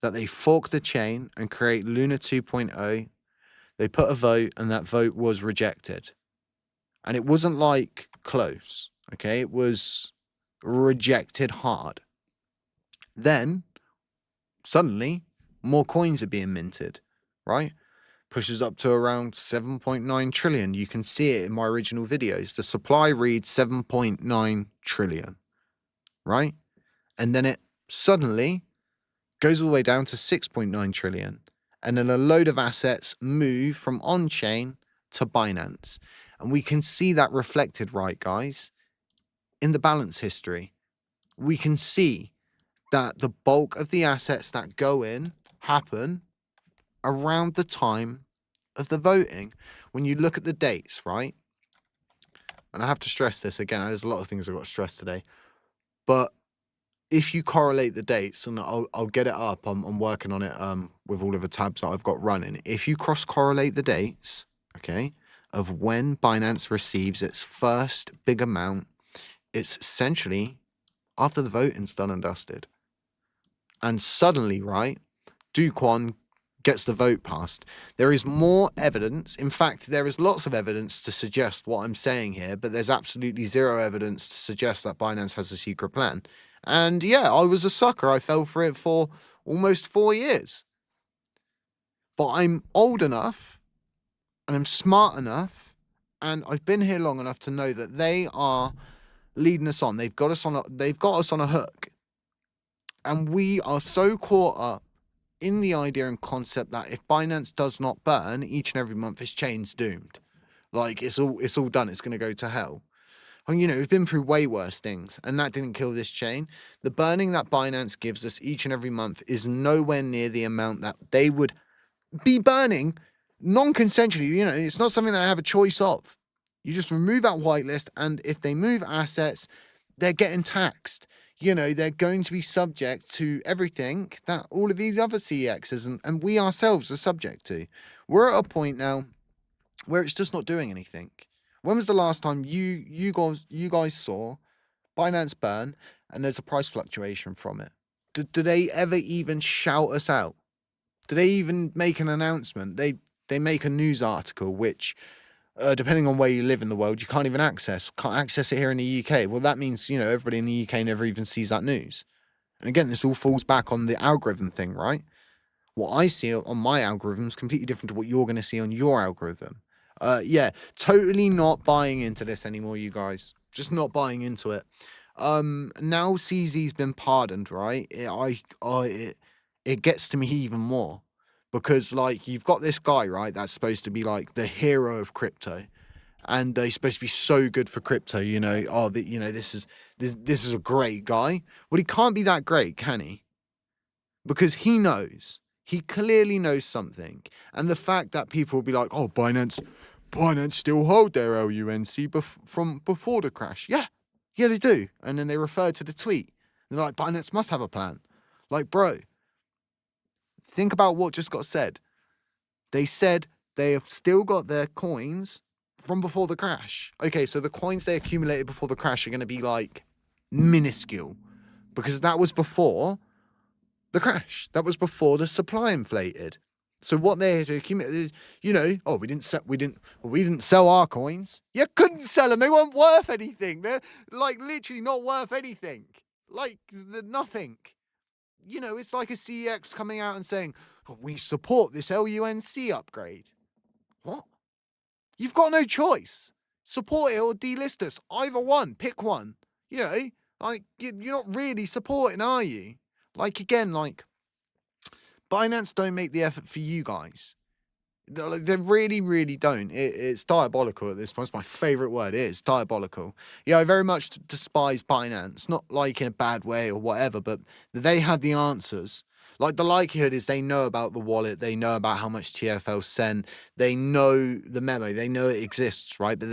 that they fork the chain and create Luna 2.0, they put a vote and that vote was rejected. And it wasn't like close, okay? It was rejected hard. Then, suddenly, more coins are being minted, right? Pushes up to around 7.9 trillion. You can see it in my original videos. The supply reads 7.9 trillion, right? And then it suddenly goes all the way down to 6.9 trillion. And then a load of assets move from on-chain to Binance. And we can see that reflected, right, guys, in the balance history. We can see that the bulk of the assets that go in happen around the time of the voting. When you look at the dates, right? And I have to stress this again, there's a lot of things I've got to stress today. But if you correlate the dates, and I'll get it up, I'm working on it with all of the tabs that I've got running. If you cross-correlate the dates, okay, of when Binance receives its first big amount, it's essentially after the voting's done and dusted. And suddenly, right, Do Kwon gets the vote passed. There is more evidence. In fact, there is lots of evidence to suggest what I'm saying here, but there's absolutely zero evidence to suggest that Binance has a secret plan. And yeah, I was a sucker. I fell for it for almost 4 years. But I'm old enough and I'm smart enough and I've been here long enough to know that they are leading us on. They've got us on a hook. And we are so caught up in the idea and concept that if Binance does not burn each and every month, this chain's doomed. Like, it's all done. It's going to go to hell. And, you know, we've been through way worse things, and that didn't kill this chain. The burning that Binance gives us each and every month is nowhere near the amount that they would be burning non-consensually. You know, it's not something that I have a choice of. You just remove that whitelist, and if they move assets, they're getting taxed. You know, they're going to be subject to everything that all of these other CEXs and we ourselves are subject to. We're at a point now where it's just not doing anything. When was the last time you guys saw Binance burn and there's a price fluctuation from it? Do they ever even shout us out? Do they even make an announcement? They make a news article which, depending on where you live in the world, you can't even access. Can't access it here in the UK. Well, that means, you know, everybody in the UK never even sees that news. And again, this all falls back on the algorithm thing, right? What I see on my algorithm is completely different to what you're going to see on your algorithm. Yeah, totally not buying into this anymore, you guys. Just not buying into it. Now CZ's been pardoned, right? It gets to me even more. Because, like, you've got this guy, right, that's supposed to be, like, the hero of crypto. And he's supposed to be so good for crypto, you know. Oh, you know, this is a great guy. Well, he can't be that great, can he? Because he knows. He clearly knows something. And the fact that people will be like, oh, Binance still hold their LUNC from before the crash. Yeah, they do. And then they refer to the tweet. They're like, Binance must have a plan. Like, bro, think about what just got said. They said they have still got their coins from before the crash. Okay, so the coins they accumulated before the crash are going to be like minuscule, because that was before the crash. That was before the supply inflated. So what they had to accumulate, oh, we didn't sell our coins. You couldn't sell them. They weren't worth anything. They're like literally not worth anything. Like nothing. It's like a CEX coming out and saying, oh, we support this LUNC upgrade. What? You've got no choice. Support it or delist us. Either one. Pick one. Like you're not really supporting, are you? Like, again, like, Binance don't make the effort for you guys. They really, really don't. It's diabolical at this point. It's my favourite word. It is diabolical. I very much despise Binance. Not like in a bad way or whatever, but they have the answers. Like, the likelihood is they know about the wallet. They know about how much TFL sent. They know the memo. They know it exists, right? But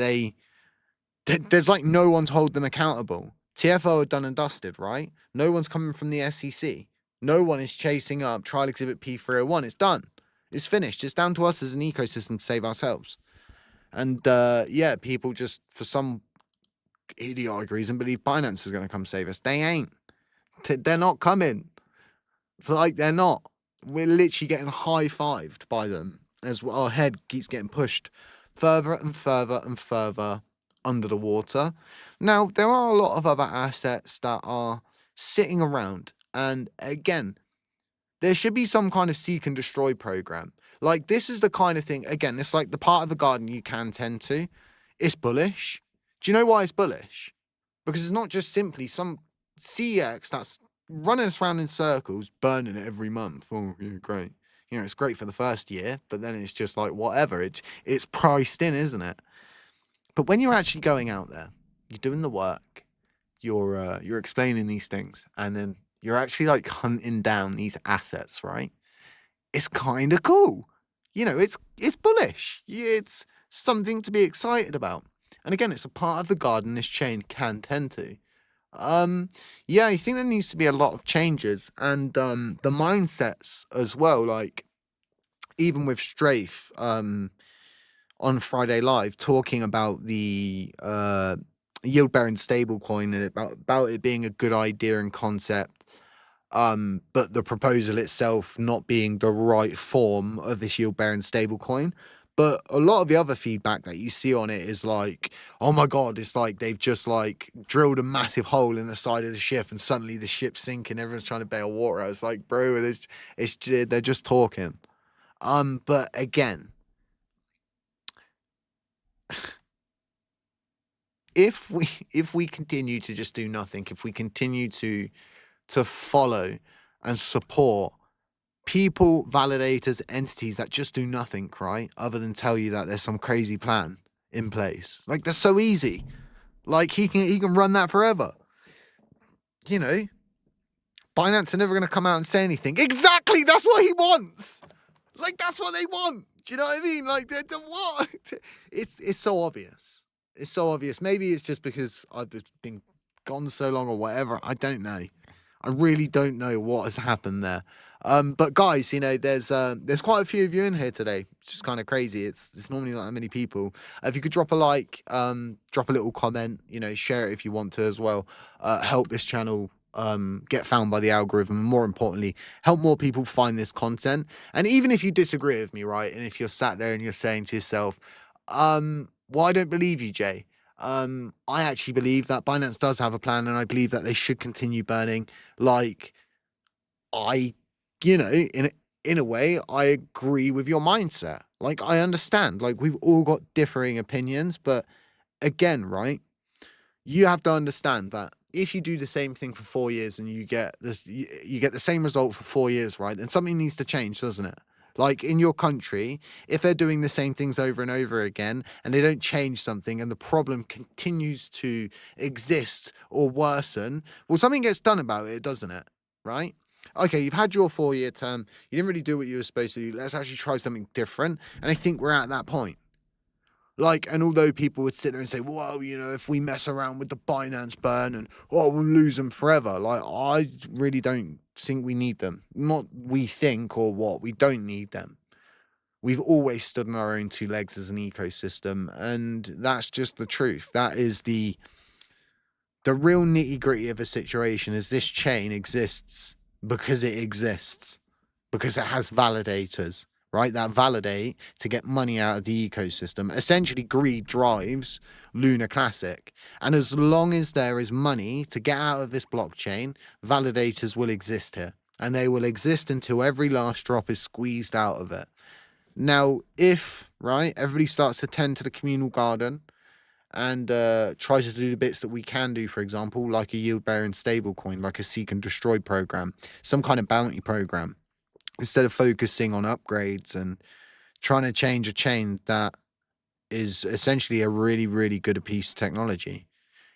there's like no one to hold them accountable. TFL are done and dusted, right? No one's coming from the SEC. No one is chasing up trial exhibit P301. It's done. It's finished. It's down to us as an ecosystem to save ourselves. And people just, for some idiotic reason, believe Binance is going to come save us. They ain't. They're not coming. It's like they're not. We're literally getting high-fived by them as our head keeps getting pushed further and further and further under the water. Now, there are a lot of other assets that are sitting around. And again, there should be some kind of seek and destroy program. Like, this is the kind of thing, again, it's like the part of the garden you can tend to. It's bullish. Do you know why it's bullish? Because it's not just simply some CX that's running us around in circles, burning it every month. Oh, yeah, great. It's great for the first year, but then it's just like, whatever. It's priced in, isn't it? But when you're actually going out there, you're doing the work, you're explaining these things, and then you're actually like hunting down these assets, right? It's kind of cool. It's bullish. It's something to be excited about. And again, it's a part of the garden this chain can tend to. I think there needs to be a lot of changes, and the mindsets as well. Like, even with Strafe on Friday Live talking about the yield bearing stablecoin and about it being a good idea and concept, but the proposal itself not being the right form of this yield bearing stablecoin. But a lot of the other feedback that you see on it is like, oh my God, it's like they've just like drilled a massive hole in the side of the ship and suddenly the ship's sinking. Everyone's trying to bail water out. It's like, bro, they're just talking. But again, if we continue to just do nothing, if we continue to follow and support people, validators, entities that just do nothing, right? Other than tell you that there's some crazy plan in place. Like, they're so easy. Like, he can run that forever. Binance are never going to come out and say anything. Exactly, that's what he wants. Like, that's what they want. Do you know what I mean? Like, what? It's so obvious. It's so obvious. Maybe it's just because I've been gone so long or whatever. I don't know. I really don't know what has happened there. But guys, there's quite a few of you in here today, which is kind of crazy. It's normally not that many people. If you could drop a like, drop a little comment, share it if you want to as well. Help this channel get found by the algorithm. More importantly, help more people find this content. And even if you disagree with me, right, and if you're sat there and you're saying to yourself, well, I don't believe you, Jay. I actually believe that Binance does have a plan, and I believe that they should continue burning. Like, in a way, I agree with your mindset. Like, I understand. Like, we've all got differing opinions, but again, right, you have to understand that if you do the same thing for 4 years and you get this, you get the same result for 4 years, right, then something needs to change, doesn't it? Like, in your country, if they're doing the same things over and over again and they don't change something and the problem continues to exist or worsen, well, something gets done about it, doesn't it? Right? Okay, you've had your 4-year term. You didn't really do what you were supposed to do. Let's actually try something different. And I think we're at that point. Like, and although people would sit there and say, well, if we mess around with the Binance burn and, we'll lose them forever. Like, I really don't think we need them. Not we think or what, we don't need them. We've always stood on our own 2 legs as an ecosystem, and that's just the truth. That is the The real nitty gritty of a situation is this chain exists because it exists, because it has validators, right? That validate to get money out of the ecosystem. Essentially, greed drives Lunar Classic. And as long as there is money to get out of this blockchain, validators will exist here. And they will exist until every last drop is squeezed out of it. Now, if, right, everybody starts to tend to the communal garden and tries to do the bits that we can do, for example, like a yield-bearing stablecoin, like a seek and destroy program, some kind of bounty program, instead of focusing on upgrades and trying to change a chain that is essentially a really, really good piece of technology.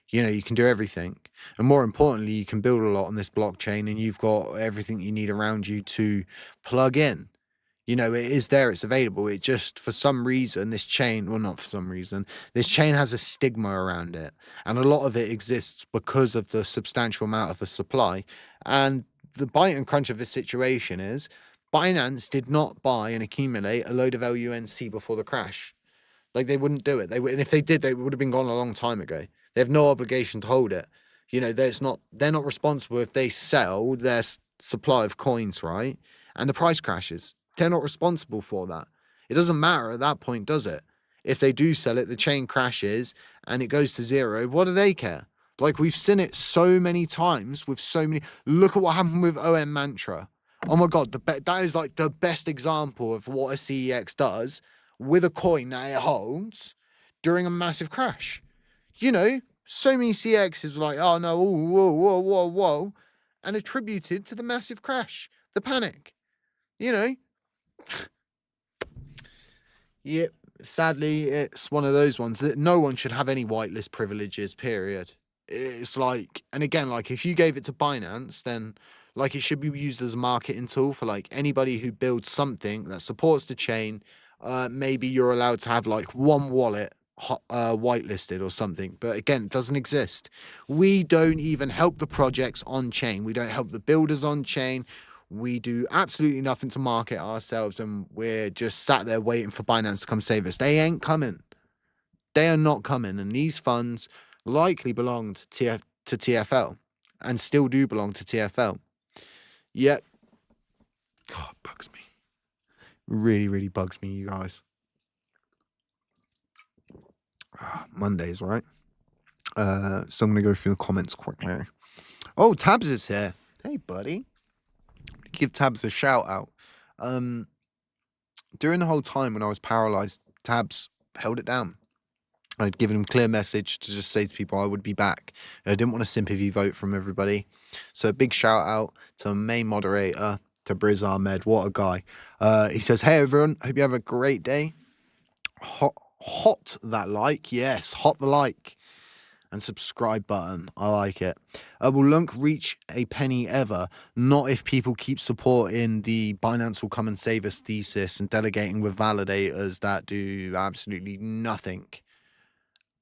You know, you can do everything. And more importantly, you can build a lot on this blockchain and you've got everything you need around you to plug in. You know, it is there, it's available. It just, for some reason, this chain, well, not for some reason, this chain has a stigma around it. And a lot of it exists because of the substantial amount of the supply. And the bite and crunch of this situation is Binance did not buy and accumulate a load of LUNC before the crash. Like, they wouldn't do it. They would, and if they did, they would have been gone a long time ago. They have no obligation to hold it. You know, they're not responsible if they sell their supply of coins, right? And the price crashes. They're not responsible for that. It doesn't matter at that point, does it? If they do sell it, the chain crashes and it goes to zero. What do they care? Like, we've seen it so many times with so many. Look at what happened with OM Mantra. Oh my God, that is like the best example of what a CEX does with a coin that it holds during a massive crash. You know, so many CXs were like, oh no, whoa, and attributed to the massive crash, the panic. You know, yeah, sadly, it's one of those ones that no one should have any whitelist privileges, period. It's like, and again, like if you gave it to Binance, then like it should be used as a marketing tool for like anybody who builds something that supports the chain. Maybe you're allowed to have like one wallet whitelisted or something, but again, it doesn't exist. We don't even help the projects on chain. We don't help the builders on chain. We do absolutely nothing to market ourselves, and we're just sat there waiting for Binance to come save us. They ain't coming. They are not coming, and these funds likely belong to TFL, and still do belong to TFL. Yet, oh, it bugs me. Really, really bugs me, you guys. Mondays, right? So I'm going to go through the comments quickly. Oh, Tabs is here. Hey, buddy. Give Tabs a shout out. During the whole time when I was paralyzed, Tabs held it down. I'd given him clear message to just say to people I would be back. I didn't want a sympathy vote from everybody. So a big shout out to the main moderator, to Briz Ahmed. What a guy. He says, hey everyone, hope you have a great day. Hot that like. Yes, hot the like. And subscribe button. I like it. Will Lunk reach a penny ever? Not if people keep supporting the Binance will come and save us thesis and delegating with validators that do absolutely nothing.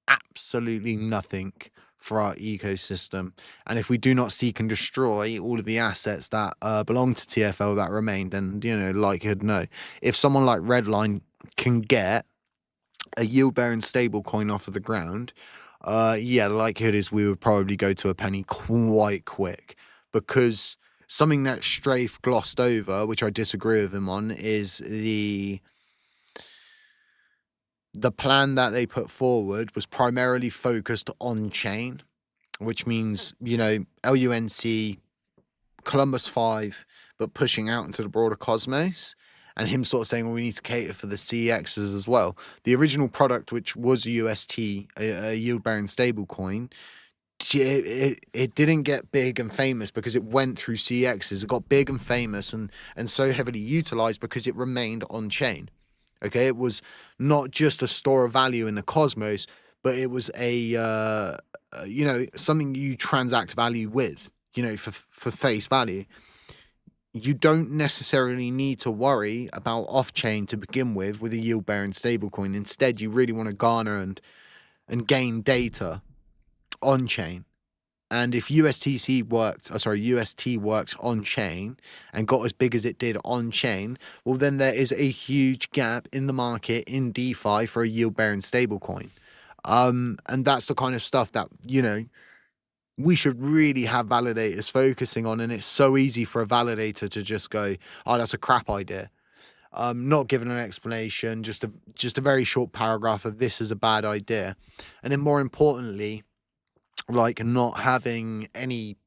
Absolutely nothing for our ecosystem. And if we do not seek and destroy all of the assets that belong to TFL that remain, then, you know, likelihood no. If someone like Redline can get a yield-bearing stable coin off of the ground, yeah, the likelihood is we would probably go to a penny quite quick, because something that Strafe glossed over, which I disagree with him on, is the plan that they put forward was primarily focused on chain, which means, you know, LUNC, Columbus 5, but pushing out into the broader cosmos. And him sort of saying, well, we need to cater for the CEXs as well. The original product, which was a UST, a yield-bearing stablecoin, it didn't get big and famous because it went through CEXs. It got big and famous and so heavily utilized because it remained on-chain. Okay, it was not just a store of value in the cosmos, but it was a, you know, something you transact value with, you know, for face value. You don't necessarily need to worry about off-chain to begin with a yield-bearing stablecoin. Instead, you really want to garner and gain data on-chain. And if UST works on-chain and got as big as it did on-chain, well, then there is a huge gap in the market in DeFi for a yield-bearing stablecoin. And that's the kind of stuff that, you know, we should really have validators focusing on. And it's so easy for a validator to just go, oh, that's a crap idea. Not giving an explanation, just a very short paragraph of this is a bad idea. And then more importantly, like not having anything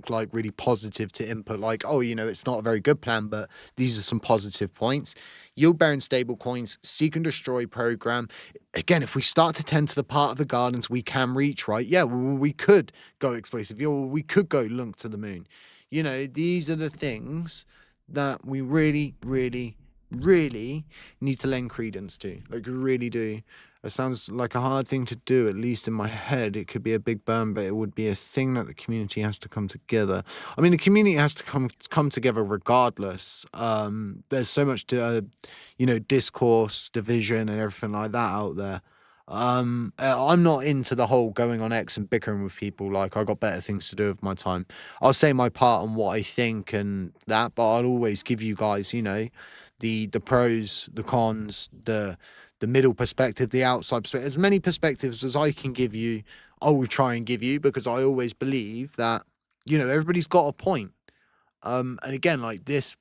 like really positive to input, like, oh, it's not a very good plan, but these are some positive points. Yield bearing stable coins, seek and destroy program. Again, if we start to tend to the part of the gardens we can reach, right? Yeah, we could go explosive, or we could go lunk to the moon. These are the things that we really, really, really need to lend credence to. Like, we really do. It sounds like a hard thing to do, at least in my head. It could be a big burn, but it would be a thing that the community has to come together. I mean, the community has to come together regardless. There's so much, discourse, division, and everything like that out there. I'm not into the whole going on X and bickering with people. Like, I got better things to do with my time. I'll say my part on what I think and that, but I'll always give you guys, the pros, the cons, the middle perspective, the outside perspective, as many perspectives as I can give you, I will try and give you, because I always believe that, everybody's got a point. And again, like this,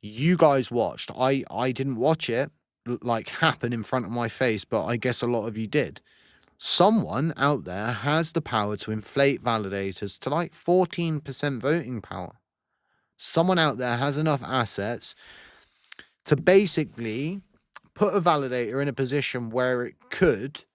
you guys watched. I didn't watch it like happen in front of my face, but I guess a lot of you did. Someone out there has the power to inflate validators to like 14% voting power. Someone out there has enough assets to basically put a validator in a position where it could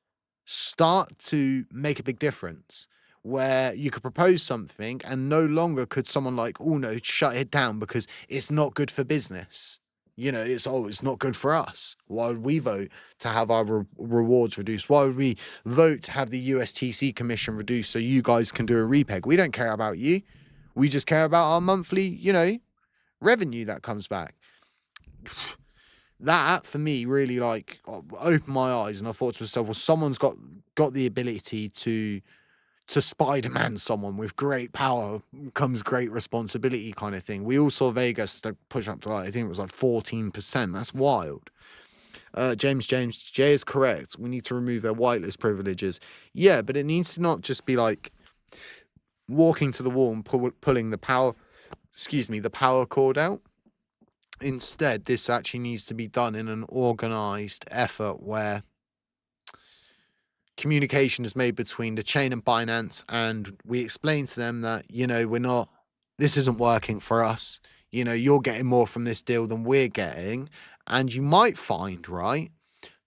start to make a big difference, where you could propose something and no longer could someone like, oh no, shut it down because it's not good for business. It's not good for us. Why would we vote to have our rewards reduced? Why would we vote to have the USTC commission reduced so you guys can do a repeg? We don't care about you. We just care about our monthly, revenue that comes back. That for me really like opened my eyes, and I thought to myself, well, someone's got the ability to Spider-Man someone. With great power comes great responsibility, kind of thing. We all saw Vegas to push up to I think it was like 14%. That's wild. James J is correct. We need to remove their whitelist privileges. Yeah, but it needs to not just be like walking to the wall and pulling the power cord out. Instead, this actually needs to be done in an organized effort where communication is made between the chain and Binance, and we explain to them that, this isn't working for us. You're getting more from this deal than we're getting. And you might find, right,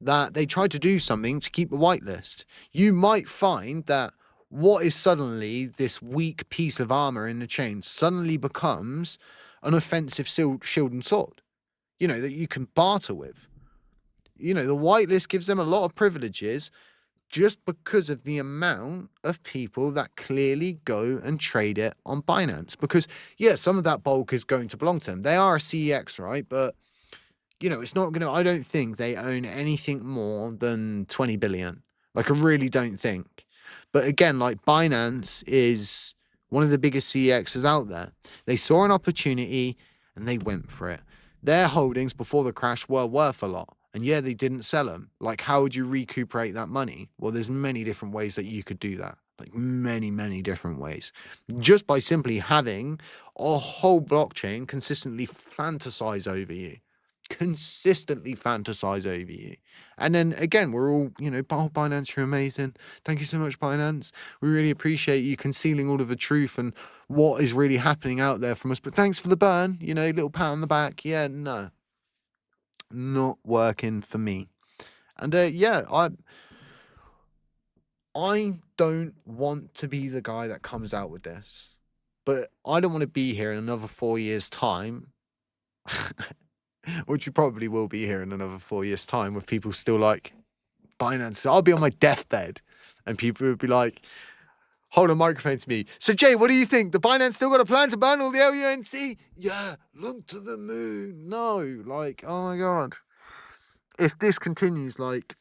that they try to do something to keep the whitelist. You might find that what is suddenly this weak piece of armor in the chain suddenly becomes an offensive shield and sword, that you can barter with. The whitelist gives them a lot of privileges just because of the amount of people that clearly go and trade it on Binance. Because, yeah, some of that bulk is going to belong to them. They are a CEX, right? But, it's not going to, I don't think they own anything more than 20 billion. Like, I really don't think. But again, like, Binance is one of the biggest CEXs out there. They saw an opportunity and they went for it. Their holdings before the crash were worth a lot. And yeah, they didn't sell them. Like, how would you recuperate that money? Well, there's many different ways that you could do that. Like, many, many different ways. Just by simply having a whole blockchain consistently fantasize over you. And then again, we're all, Binance, you're amazing. Thank you so much, Binance. We really appreciate you concealing all of the truth and what is really happening out there from us. But thanks for the burn, little pat on the back. Yeah, no, not working for me. And yeah, I don't want to be the guy that comes out with this, but I don't want to be here in another 4 years' time. Which you probably will be here in another 4 years' time, with people still like Binance. So I'll be on my deathbed and people would be like, hold a microphone to me. So Jay, what do you think? The Binance still got a plan to ban all the LUNC? Yeah, look to the moon. No, like, oh my God. If this continues, like,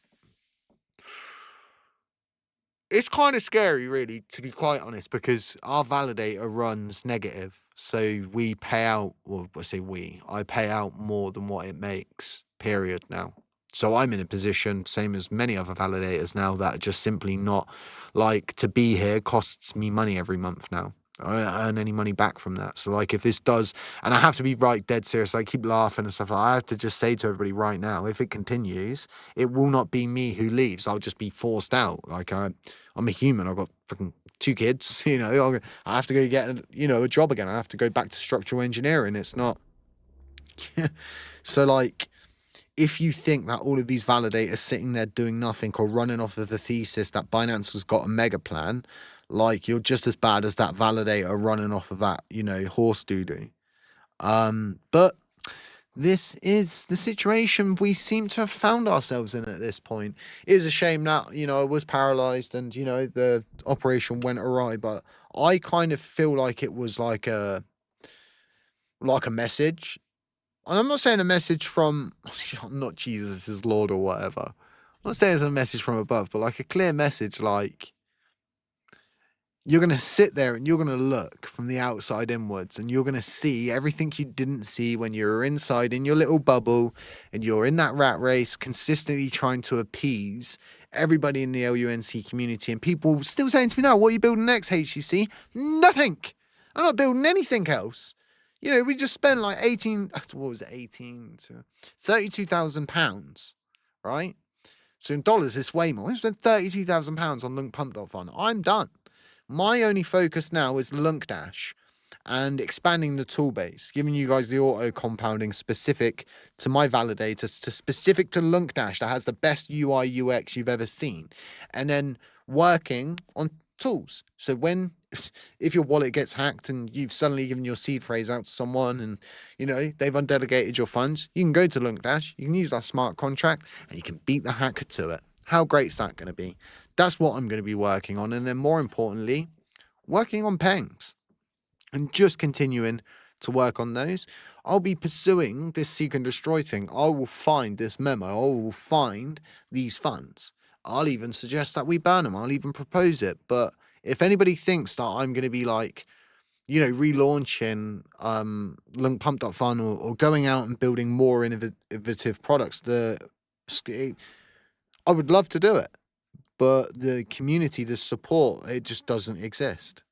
it's kind of scary, really, to be quite honest, because our validator runs negative. So we pay out, well, I say I pay out more than what it makes, period, now. So I'm in a position, same as many other validators now, that are just simply not, like, to be here costs me money every month now. I don't earn any money back from that. So like, if this does, and I have to be right dead serious, I keep laughing and stuff, I have to just say to everybody right now, if it continues, it will not be me who leaves. I'll just be forced out. Like, I'm a human. I've got fucking 2 kids, you know. I have to go get a job again. I have to go back to structural engineering. It's not so like, if you think that all of these validators sitting there doing nothing or running off of the thesis that Binance has got a mega plan, like, you're just as bad as that validator running off of that, horse doo-doo. But this is the situation we seem to have found ourselves in at this point. It is a shame that, I was paralyzed and, the operation went awry, but I kind of feel like it was like a message. And I'm not saying a message from, I'm not Jesus is Lord or whatever. I'm not saying it's a message from above, but like a clear message, like, you're going to sit there and you're going to look from the outside inwards and you're going to see everything you didn't see when you were inside in your little bubble and you're in that rat race, consistently trying to appease everybody in the LUNC community, and people still saying to me now, what are you building next, HCC? Nothing. I'm not building anything else. We just spent like 32,000 pounds, right? So in dollars, it's way more. I spent 32,000 pounds on LunkPump.fun. I'm done. My only focus now is LunkDash and expanding the tool base, giving you guys the auto compounding specific to my validators, specific to LunkDash that has the best UI UX you've ever seen, and then working on tools. So if your wallet gets hacked and you've suddenly given your seed phrase out to someone and they've undelegated your funds, you can go to LunkDash, you can use that smart contract, and you can beat the hacker to it. How great is that going to be? That's what I'm going to be working on, and then more importantly, working on pangs and just continuing to work on those. I'll be pursuing this seek and destroy thing. I will find this memo. I will find these funds. I'll even suggest that we burn them. I'll even propose it. But if anybody thinks that I'm going to be like, relaunching LunkPump.fun or going out and building more innovative products, I would love to do it. But the community, the support, it just doesn't exist.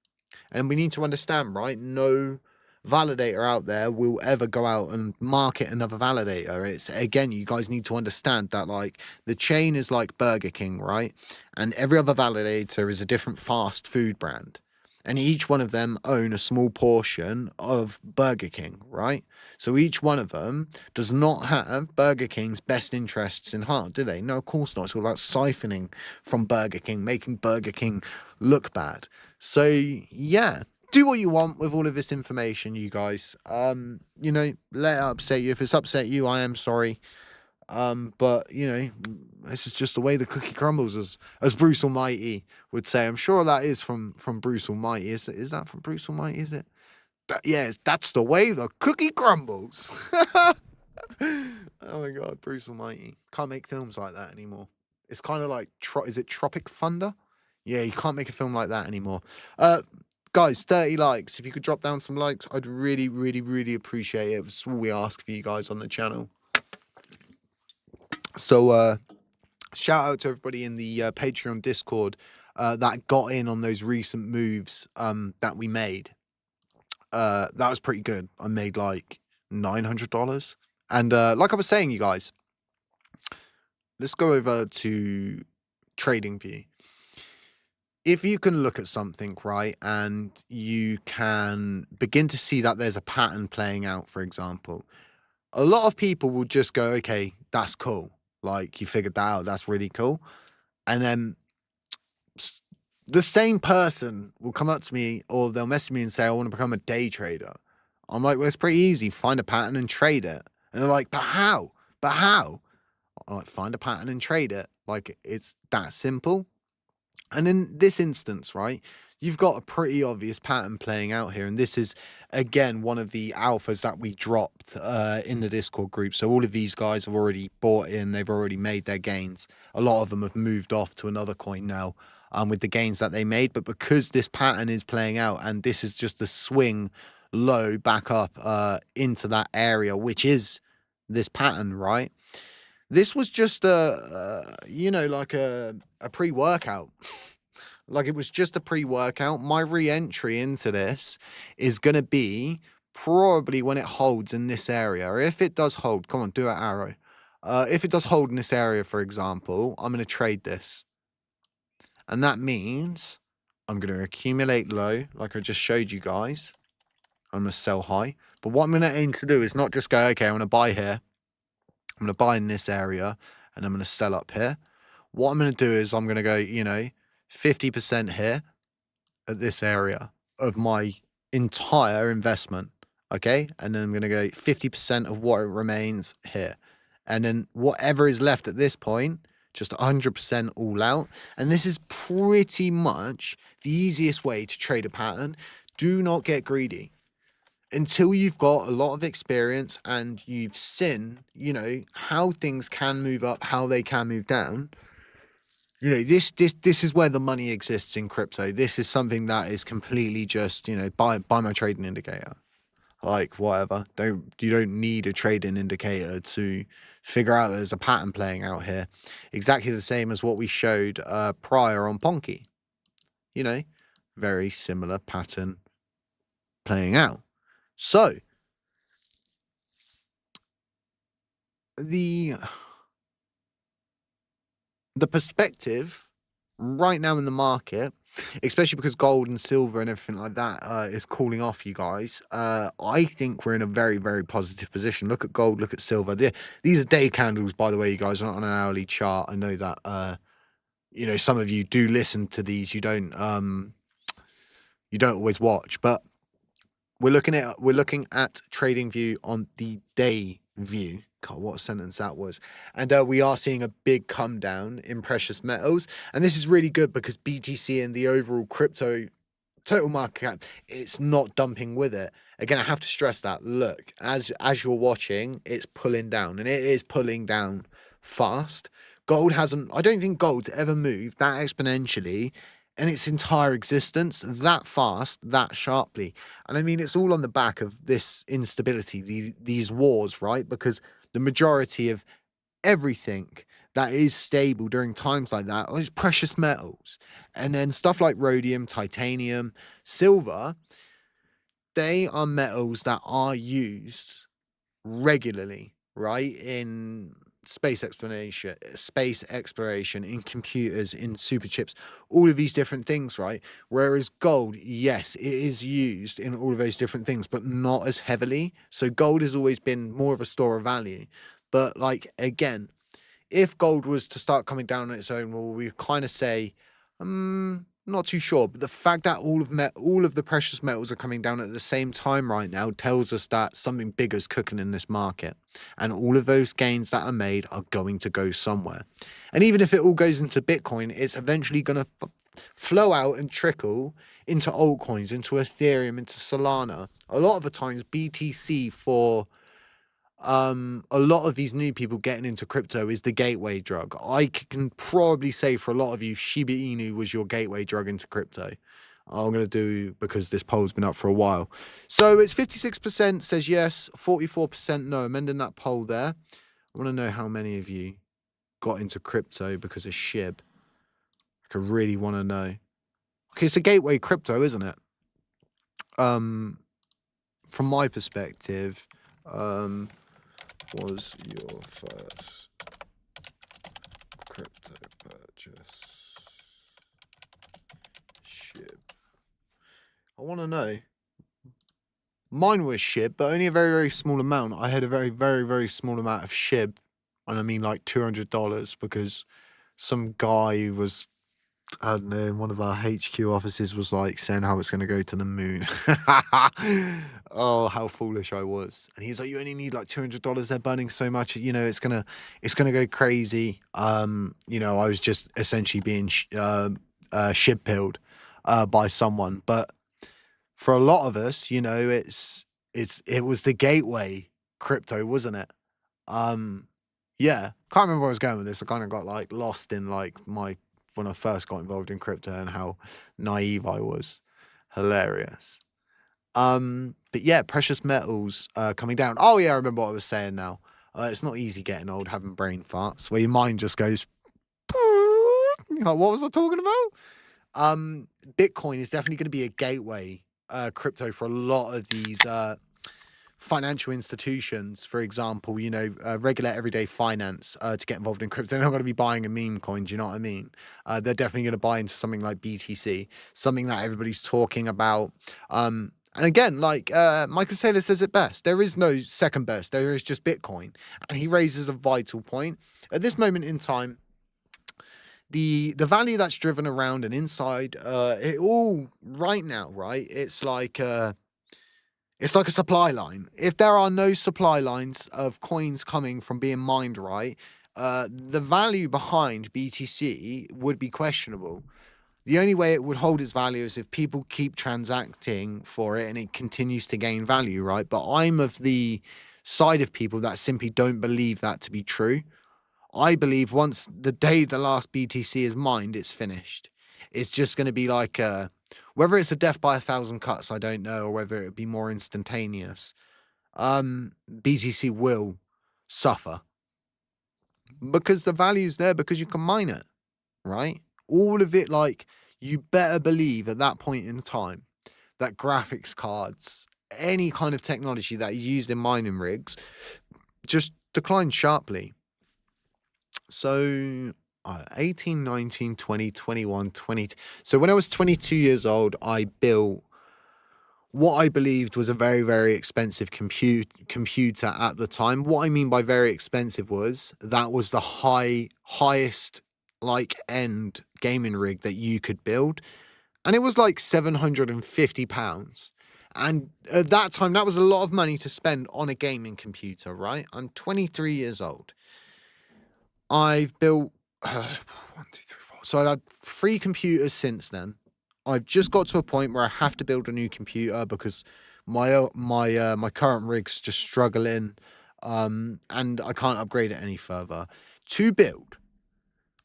And we need to understand, right? No validator out there will ever go out and market another validator. It's, again, you guys need to understand that, like, the chain is like Burger King, right? And every other validator is a different fast food brand. And each one of them own a small portion of Burger King, right? So each one of them does not have Burger King's best interests in heart, do they? No, of course not. It's all about siphoning from Burger King, making Burger King look bad. So, yeah, do what you want with all of this information, you guys. Let it upset you. If it's upset you, I am sorry. But this is just the way the cookie crumbles, as Bruce Almighty would say. I'm sure that is from Bruce Almighty. Is that from Bruce Almighty? Is it? Yes, that's the way the cookie crumbles. Oh my God, Bruce Almighty can't make films like that anymore. It's kind of like is it Tropic Thunder? Yeah, you can't make a film like that anymore. Guys, 30 likes. If you could drop down some likes, I'd really, really, really appreciate it. That's all we ask for you guys on the channel. So shout out to everybody in the Patreon Discord that got in on those recent moves that we made. That was pretty good. I made like $900. And like I was saying, you guys, let's go over to TradingView. If you can look at something, right, and you can begin to see that there's a pattern playing out, for example, a lot of people will just go, okay, that's cool. Like, you figured that out. That's really cool. And then the same person will come up to me, or they'll message me and say, I want to become a day trader. I'm like, well, it's pretty easy. Find a pattern and trade it. And they're like, but how? But how? I'm like, find a pattern and trade it. Like, it's that simple. And in this instance, right, you've got a pretty obvious pattern playing out here. And this is, again, one of the alphas that we dropped in the Discord group. So all of these guys have already bought in. They've already made their gains. A lot of them have moved off to another coin now with the gains that they made. But because this pattern is playing out, and this is just a swing low back up into that area, which is this pattern, right? This was just you know, like a pre-workout. Like it was just a pre-workout. My re-entry into this is going to be probably when it holds in this area. Or if it does hold, come on, do an arrow. If it does hold in this area, for example, I'm going to trade this. And that means I'm going to accumulate low, like I just showed you guys. I'm going to sell high. But what I'm going to aim to do is not just go, okay, I'm going to buy here. I'm going to buy in this area and I'm going to sell up here. What I'm going to do is I'm going to go, you know, 50% here at this area of my entire investment. Okay. And then I'm going to go 50% of what remains here. And then whatever is left at this point, just 100% all out. And this is pretty much the easiest way to trade a pattern. Do not get greedy. Until you've got a lot of experience and you've seen, you know, how things can move up, how they can move down. You know, this is where the money exists in crypto. This is something that is completely just, you know, buy my trading indicator. Like whatever. You don't need a trading indicator to figure out there's a pattern playing out here. Exactly the same as what we showed prior on Ponky. You know, very similar pattern playing out. So the perspective right now in the market, especially because gold and silver and everything like that is cooling off, you guys, I think we're in a very, very positive position. Look at gold, look at silver. These are day candles, by the way, you guys, not on an hourly chart. I know that you know, some of you do listen to these. You don't always watch, but we're looking at trading view on the day view. God, what a sentence that was. And we are seeing a big come down in precious metals. And this is really good because BTC and the overall crypto total market cap, it's not dumping with it. Again, I have to stress that. Look, as you're watching, it's pulling down, and it is pulling down fast. Gold hasn't, I don't think gold's ever moved that exponentially in its entire existence that fast, that sharply. And I mean, it's all on the back of this instability, these wars, right? Because the majority of everything that is stable during times like that is precious metals. And then stuff like rhodium, titanium, silver, they are metals that are used regularly, right? In space exploration, in computers, in super chips, all of these different things, right? Whereas gold, yes, it is used in all of those different things, but not as heavily. So gold has always been more of a store of value. But like, again, if gold was to start coming down on its own, well, we kind of say, not too sure. But the fact that all of the precious metals are coming down at the same time right now tells us that something bigger is cooking in this market. And all of those gains that are made are going to go somewhere. And even if it all goes into Bitcoin, it's eventually going to flow out and trickle into altcoins, into Ethereum, into Solana. A lot of the times BTC for a lot of these new people getting into crypto is the gateway drug. I can probably say for a lot of you, Shiba Inu was your gateway drug into crypto. I'm going to do, because this poll's been up for a while. So it's 56% says yes, 44% no. Amending that poll there. I want to know how many of you got into crypto because of SHIB. I really want to know. Okay, it's a gateway crypto, isn't it? From my perspective, was your first crypto purchase? SHIB. I want to know. Mine was SHIB, but only a very, very small amount. I had a very, very, very small amount of SHIB. And I mean like $200 because some guy who was, I don't know, in one of our HQ offices was like saying how it's going to go to the moon. Oh, how foolish I was. And he's like, you only need like $200. They're burning so much, you know, it's gonna go crazy. You know, I was just essentially being shit pilled by someone. But for a lot of us, you know, it was the gateway crypto, wasn't it? Yeah, can't remember where I was going with this. I kind of got like lost in like when I first got involved in crypto and how naive I was. Hilarious. But yeah, precious metals coming down. Oh yeah, I remember what I was saying now. It's not easy getting old, having brain farts where your mind just goes, you're like, what was I talking about? Bitcoin is definitely going to be a gateway crypto for a lot of these financial institutions, for example, regular everyday finance to get involved in crypto. They're not going to be buying a meme coin. Do you know what I mean? They're definitely going to buy into something like BTC, something that everybody's talking about. And again, like Michael Saylor says it best, there is no second best. There is just Bitcoin. And he raises a vital point. At this moment in time, the value that's driven around and inside it all right now, right? It's like a supply line. If there are no supply lines of coins coming from being mined right, the value behind BTC would be questionable. The only way it would hold its value is if people keep transacting for it and it continues to gain value, right? But I'm of the side of people that simply don't believe that to be true. I believe once the day the last BTC is mined, it's finished. It's just going to be like whether it's a death by 1,000 cuts, I don't know, or whether it would be more instantaneous. BTC will suffer because the value's there because you can mine it, right? All of it, like, you better believe at that point in time that graphics cards, any kind of technology that is used in mining rigs, just decline sharply. So 18, 19, 20, 21, 20. So when I was 22 years old, I built what I believed was a very, very expensive computer at the time. What I mean by very expensive was that was the highest like end gaming rig that you could build. And it was like £750. And at that time, that was a lot of money to spend on a gaming computer, right? I'm 23 years old. I've built 1, 2, 3, 4. So I've had 3 computers since then. I've just got to a point where I have to build a new computer because my current rig's just struggling, and I can't upgrade it any further. To build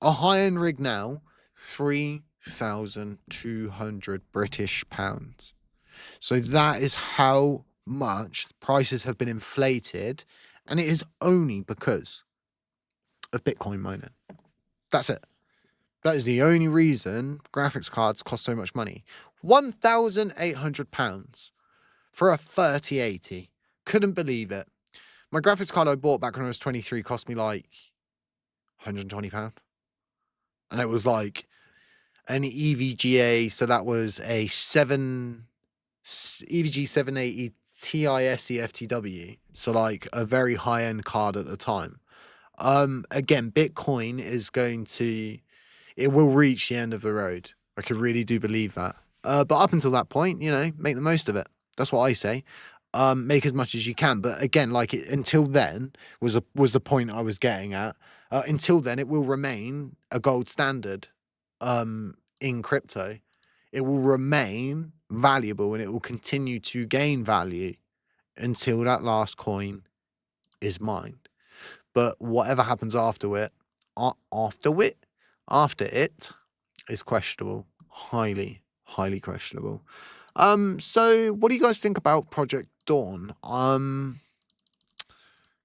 a high-end rig now, £3,200 British pounds. So that is how much prices have been inflated, and it is only because of Bitcoin mining. That's it. That is the only reason graphics cards cost so much money. £1,800 for a 3080. Couldn't believe it. My graphics card I bought back when I was 23 cost me like £120. And it was like an EVGA. So that was a EVG 780 TISE FTW. So like a very high-end card at the time. Again, Bitcoin is it will reach the end of the road. I could really do believe that. But up until that point, make the most of it. That's what I say. Make as much as you can. But again, until then was the point I was getting at. Until then, it will remain a gold standard in crypto. It will remain valuable and it will continue to gain value until that last coin is mined. But whatever happens after it is questionable. Highly, highly questionable. So what do you guys think about Project Dawn?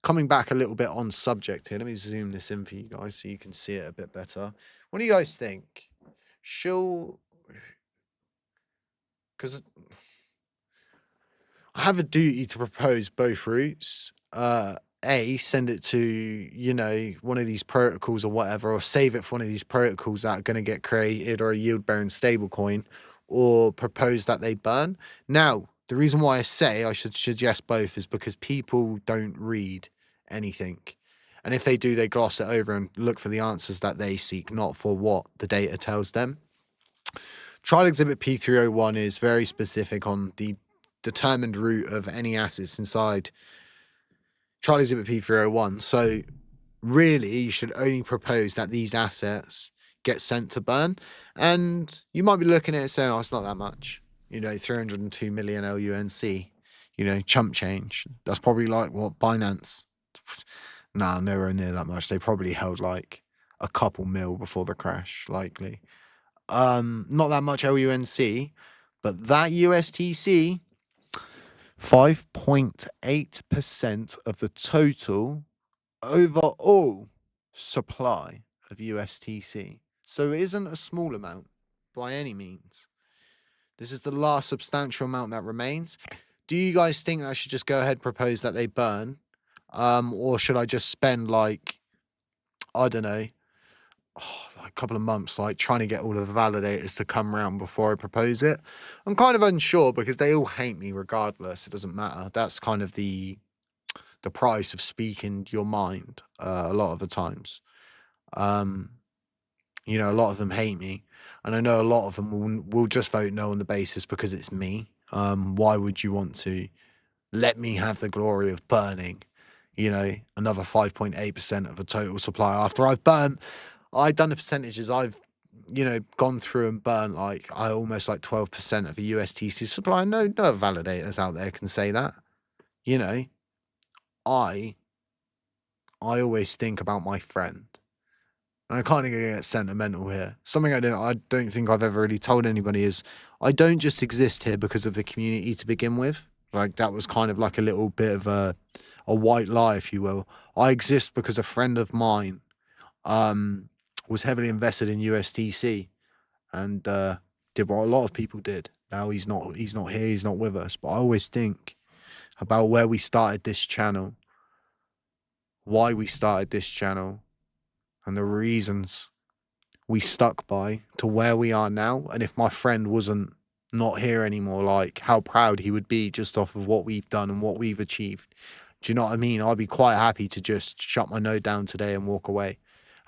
Coming back a little bit on subject here. Let me zoom this in for you guys so you can see it a bit better. What do you guys think? Because I have a duty to propose both routes. Send it to, one of these protocols or whatever, or save it for one of these protocols that are going to get created, or a yield-bearing stablecoin, or propose that they burn. Now, the reason why I say I should suggest both is because people don't read anything. And if they do, they gloss it over and look for the answers that they seek, not for what the data tells them. Trial Exhibit P301 is very specific on the determined route of any assets inside Trial Exhibit P301. So really, you should only propose that these assets get sent to burn. And you might be looking at it saying, oh, it's not that much. 302 million LUNC, chump change. That's probably like what Binance. Nah, nowhere near that much. They probably held like a couple mil before the crash, likely. Not that much LUNC, but that USTC, 5.8% of the total overall supply of USTC. So it isn't a small amount by any means. This is the last substantial amount that remains. Do you guys think I should just go ahead and propose that they burn? Or should I just spend like, I don't know, like a couple of months like trying to get all of the validators to come around before I propose it? I'm kind of unsure because they all hate me regardless. It doesn't matter. That's kind of the price of speaking your mind a lot of the times. You know, a lot of them hate me, and I know a lot of them will just vote no on the basis because it's me. Why would you want to let me have the glory of burning, you know, another 5.8% of a total supply after I've done the percentages. I've, you know, gone through and burnt like almost like 12% of a USTC supply. No validators out there can say that. You know, I always think about my friend. And I kind of get sentimental here. Something I don't think I've ever really told anybody is I don't just exist here because of the community to begin with. Like that was kind of like a little bit of a white lie, if you will. I exist because a friend of mine was heavily invested in USDC and did what a lot of people did. Now he's not here, he's not with us. But I always think about where we started this channel, why we started this channel, and the reasons we stuck by to where we are now. And if my friend wasn't not here anymore, like how proud he would be just off of what we've done and what we've achieved. Do you know what I mean? I'd be quite happy to just shut my nose down today and walk away.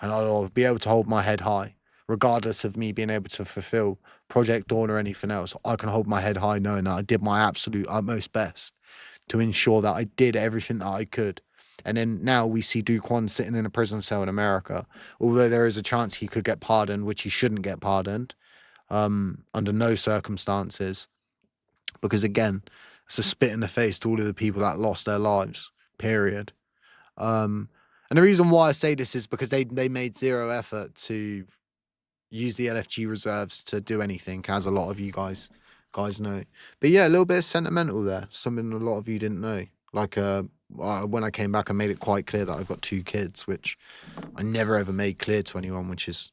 And I'll be able to hold my head high, regardless of me being able to fulfill Project Dawn or anything else. I can hold my head high knowing that I did my absolute utmost best to ensure that I did everything that I could. And then now we see Duquan sitting in a prison cell in America, although there is a chance he could get pardoned, which he shouldn't get pardoned under no circumstances. Because again, it's a spit in the face to all of the people that lost their lives, period. And the reason why I say this is because they made zero effort to use the LFG reserves to do anything, as a lot of you guys know. But yeah, a little bit of sentimental there, something a lot of you didn't know. Like when I came back, I made it quite clear that I've got 2 kids, which I never ever made clear to anyone, which is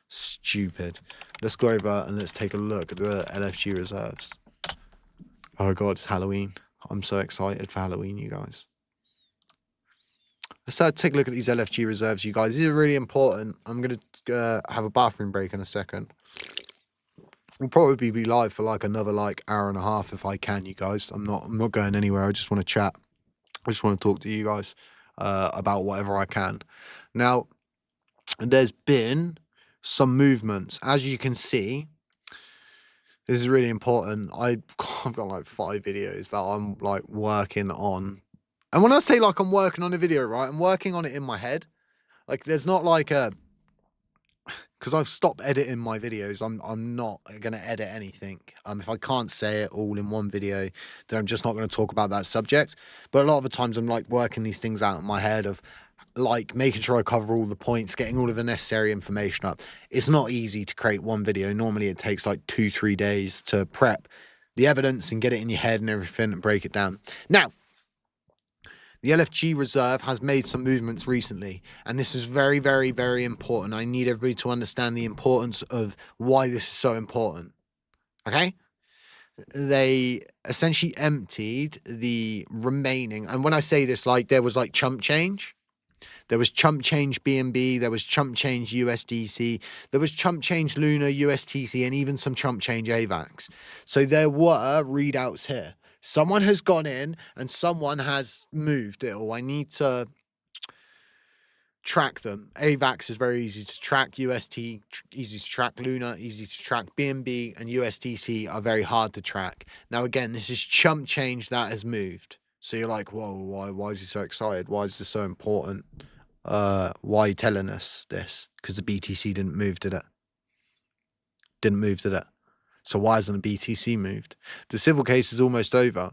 stupid. Let's go over and let's take a look at the LFG reserves. Oh god, it's Halloween. I'm so excited for Halloween, you guys. Let's take a look at these LFG reserves, you guys. These are really important. I'm going to have a bathroom break in a second. We'll probably be live for like another like hour and a half if I can, you guys. I'm not going anywhere. I just want to chat. I just want to talk to you guys about whatever I can. Now, there's been some movements. As you can see, this is really important. I've got like 5 videos that I'm like working on. And when I say like I'm working on a video, right, I'm working on it in my head. Like there's not like a... Because I've stopped editing my videos. I'm not going to edit anything. If I can't say it all in one video, then I'm just not going to talk about that subject. But a lot of the times I'm like working these things out in my head of like making sure I cover all the points, getting all of the necessary information up. It's not easy to create one video. Normally it takes like 2-3 days to prep the evidence and get it in your head and everything and break it down. Now, the LFG reserve has made some movements recently, and this is very, very, very important. I need everybody to understand the importance of why this is so important. Okay? They essentially emptied the remaining, and when I say this, like there was like chump change. There was chump change BNB, there was chump change USDC, there was chump change Luna, USTC, and even some chump change AVAX. So there were readouts here. Someone has gone in and someone has moved it all. I need to track them. AVAX is very easy to track. UST, easy to track. Luna, easy to track. BNB and USDC are very hard to track. Now, again, this is chump change that has moved. So you're like, whoa, why is he so excited? Why is this so important? Why are you telling us this? Because the BTC didn't move, did it? Didn't move, did it? So why hasn't the BTC moved? The civil case is almost over.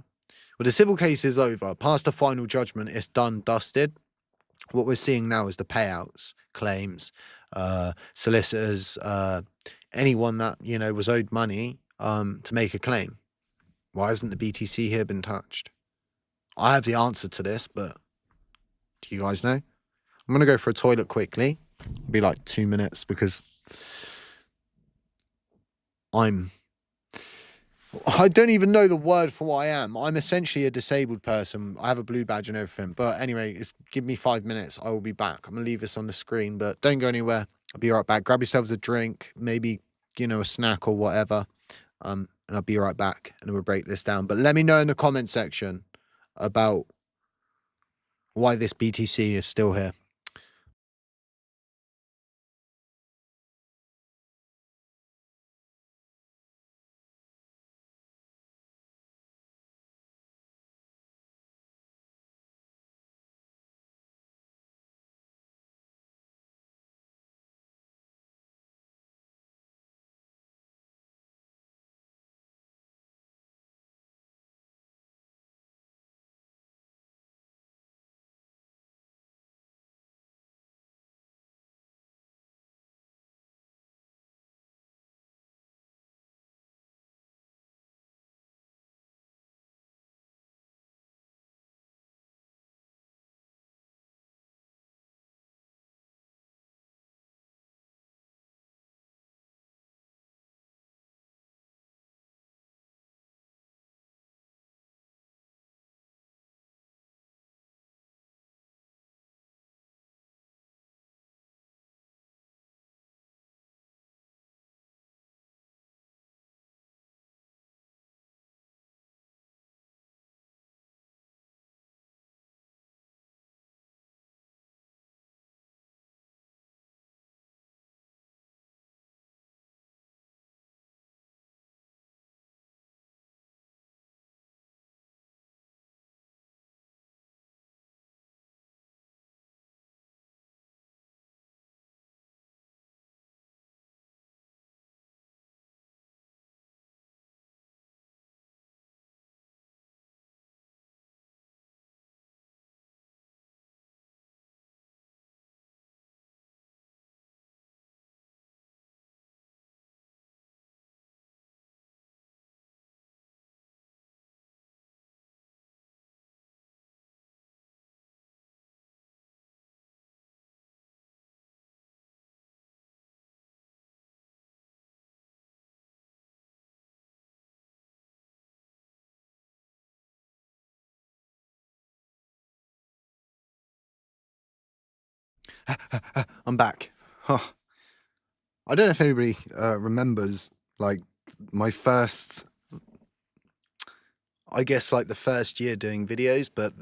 Well, the civil case is over. Past the final judgment, it's done, dusted. What we're seeing now is the payouts, claims, solicitors, anyone that, you know, was owed money to make a claim. Why hasn't the BTC here been touched? I have the answer to this, but do you guys know? I'm going to go for a toilet quickly. It'll be like 2 minutes because I don't even know the word for what I am. I'm essentially a disabled person. I have a blue badge and everything. But anyway, give me 5 minutes. I will be back. I'm going to leave this on the screen, but don't go anywhere. I'll be right back. Grab yourselves a drink, maybe, a snack or whatever. And I'll be right back and we'll break this down. But let me know in the comment section about why this BTC is still here. I'm back. Huh. I don't know if anybody remembers like my first, I guess like the first year doing videos, but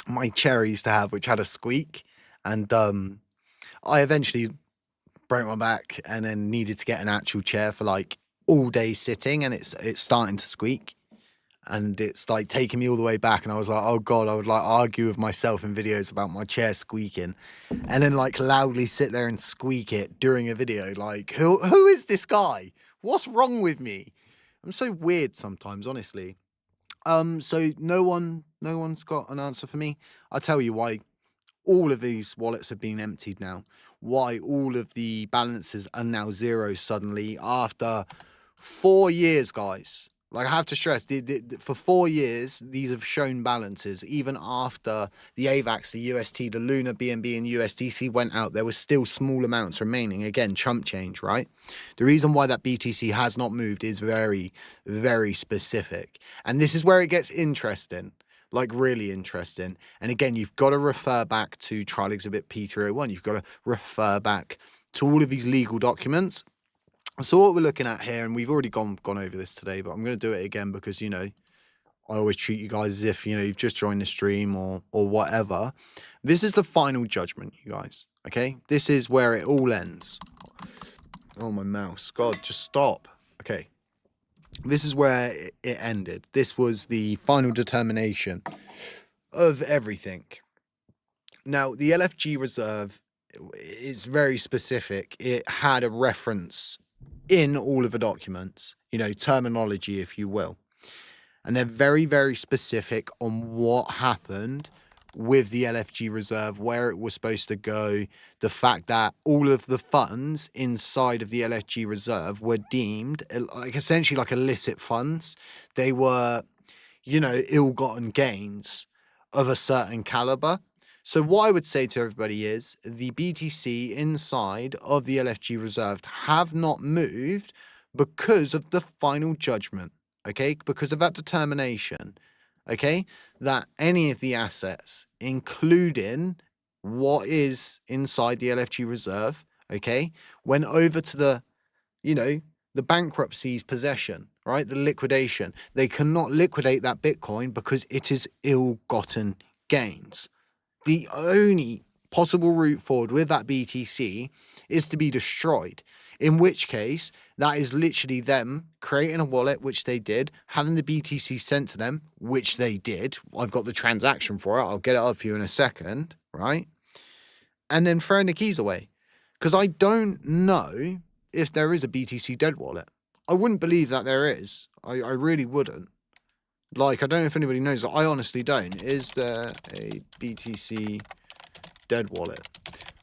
my chair I used to have, which had a squeak, and I eventually broke my back and then needed to get an actual chair for like all day sitting, and it's starting to squeak. And it's like taking me all the way back, and I was like, oh god, I would like argue with myself in videos about my chair squeaking, and then like loudly sit there and squeak it during a video. Like, who is this guy? What's wrong with me? I'm so weird sometimes, honestly. So no one's got an answer for me. I'll tell you why all of these wallets have been emptied now. Why all of the balances are now zero suddenly after 4 years, guys. Like, I have to stress, for 4 years, these have shown balances. Even after the AVAX, the UST, the Luna, BNB, and USDC went out, there was still small amounts remaining. Again, chump change, right? The reason why that BTC has not moved is very, very specific. And this is where it gets interesting, like really interesting. And again, you've got to refer back to Trial Exhibit P301. You've got to refer back to all of these legal documents. So what we're looking at here, and we've already gone over this today, but I'm going to do it again because, I always treat you guys as if, you've just joined the stream or whatever. This is the final judgment, you guys. Okay, this is where it all ends. Oh, my mouse. God, just stop. Okay, this is where it ended. This was the final determination of everything. Now, the LFG reserve is very specific. It had a reference in all of the documents, terminology, if you will. And they're very, very specific on what happened with the LFG reserve, where it was supposed to go, the fact that all of the funds inside of the LFG reserve were deemed like essentially like illicit funds. They were, ill-gotten gains of a certain caliber. So what I would say to everybody is the BTC inside of the LFG reserve have not moved because of the final judgment, okay? Because of that determination, okay? That any of the assets, including what is inside the LFG reserve, okay, went over to the, you know, the bankruptcy's possession, right? The liquidation. They cannot liquidate that Bitcoin because it is ill-gotten gains. The only possible route forward with that BTC is to be destroyed, in which case that is literally them creating a wallet, which they did, having the BTC sent to them, which they did. I've got the transaction for it. I'll get it up for you in a second, right? And then throwing the keys away. Because I don't know if there is a BTC dead wallet. I wouldn't believe that there is. I really wouldn't. Like, I don't know if anybody knows. I honestly don't. Is there a BTC dead wallet?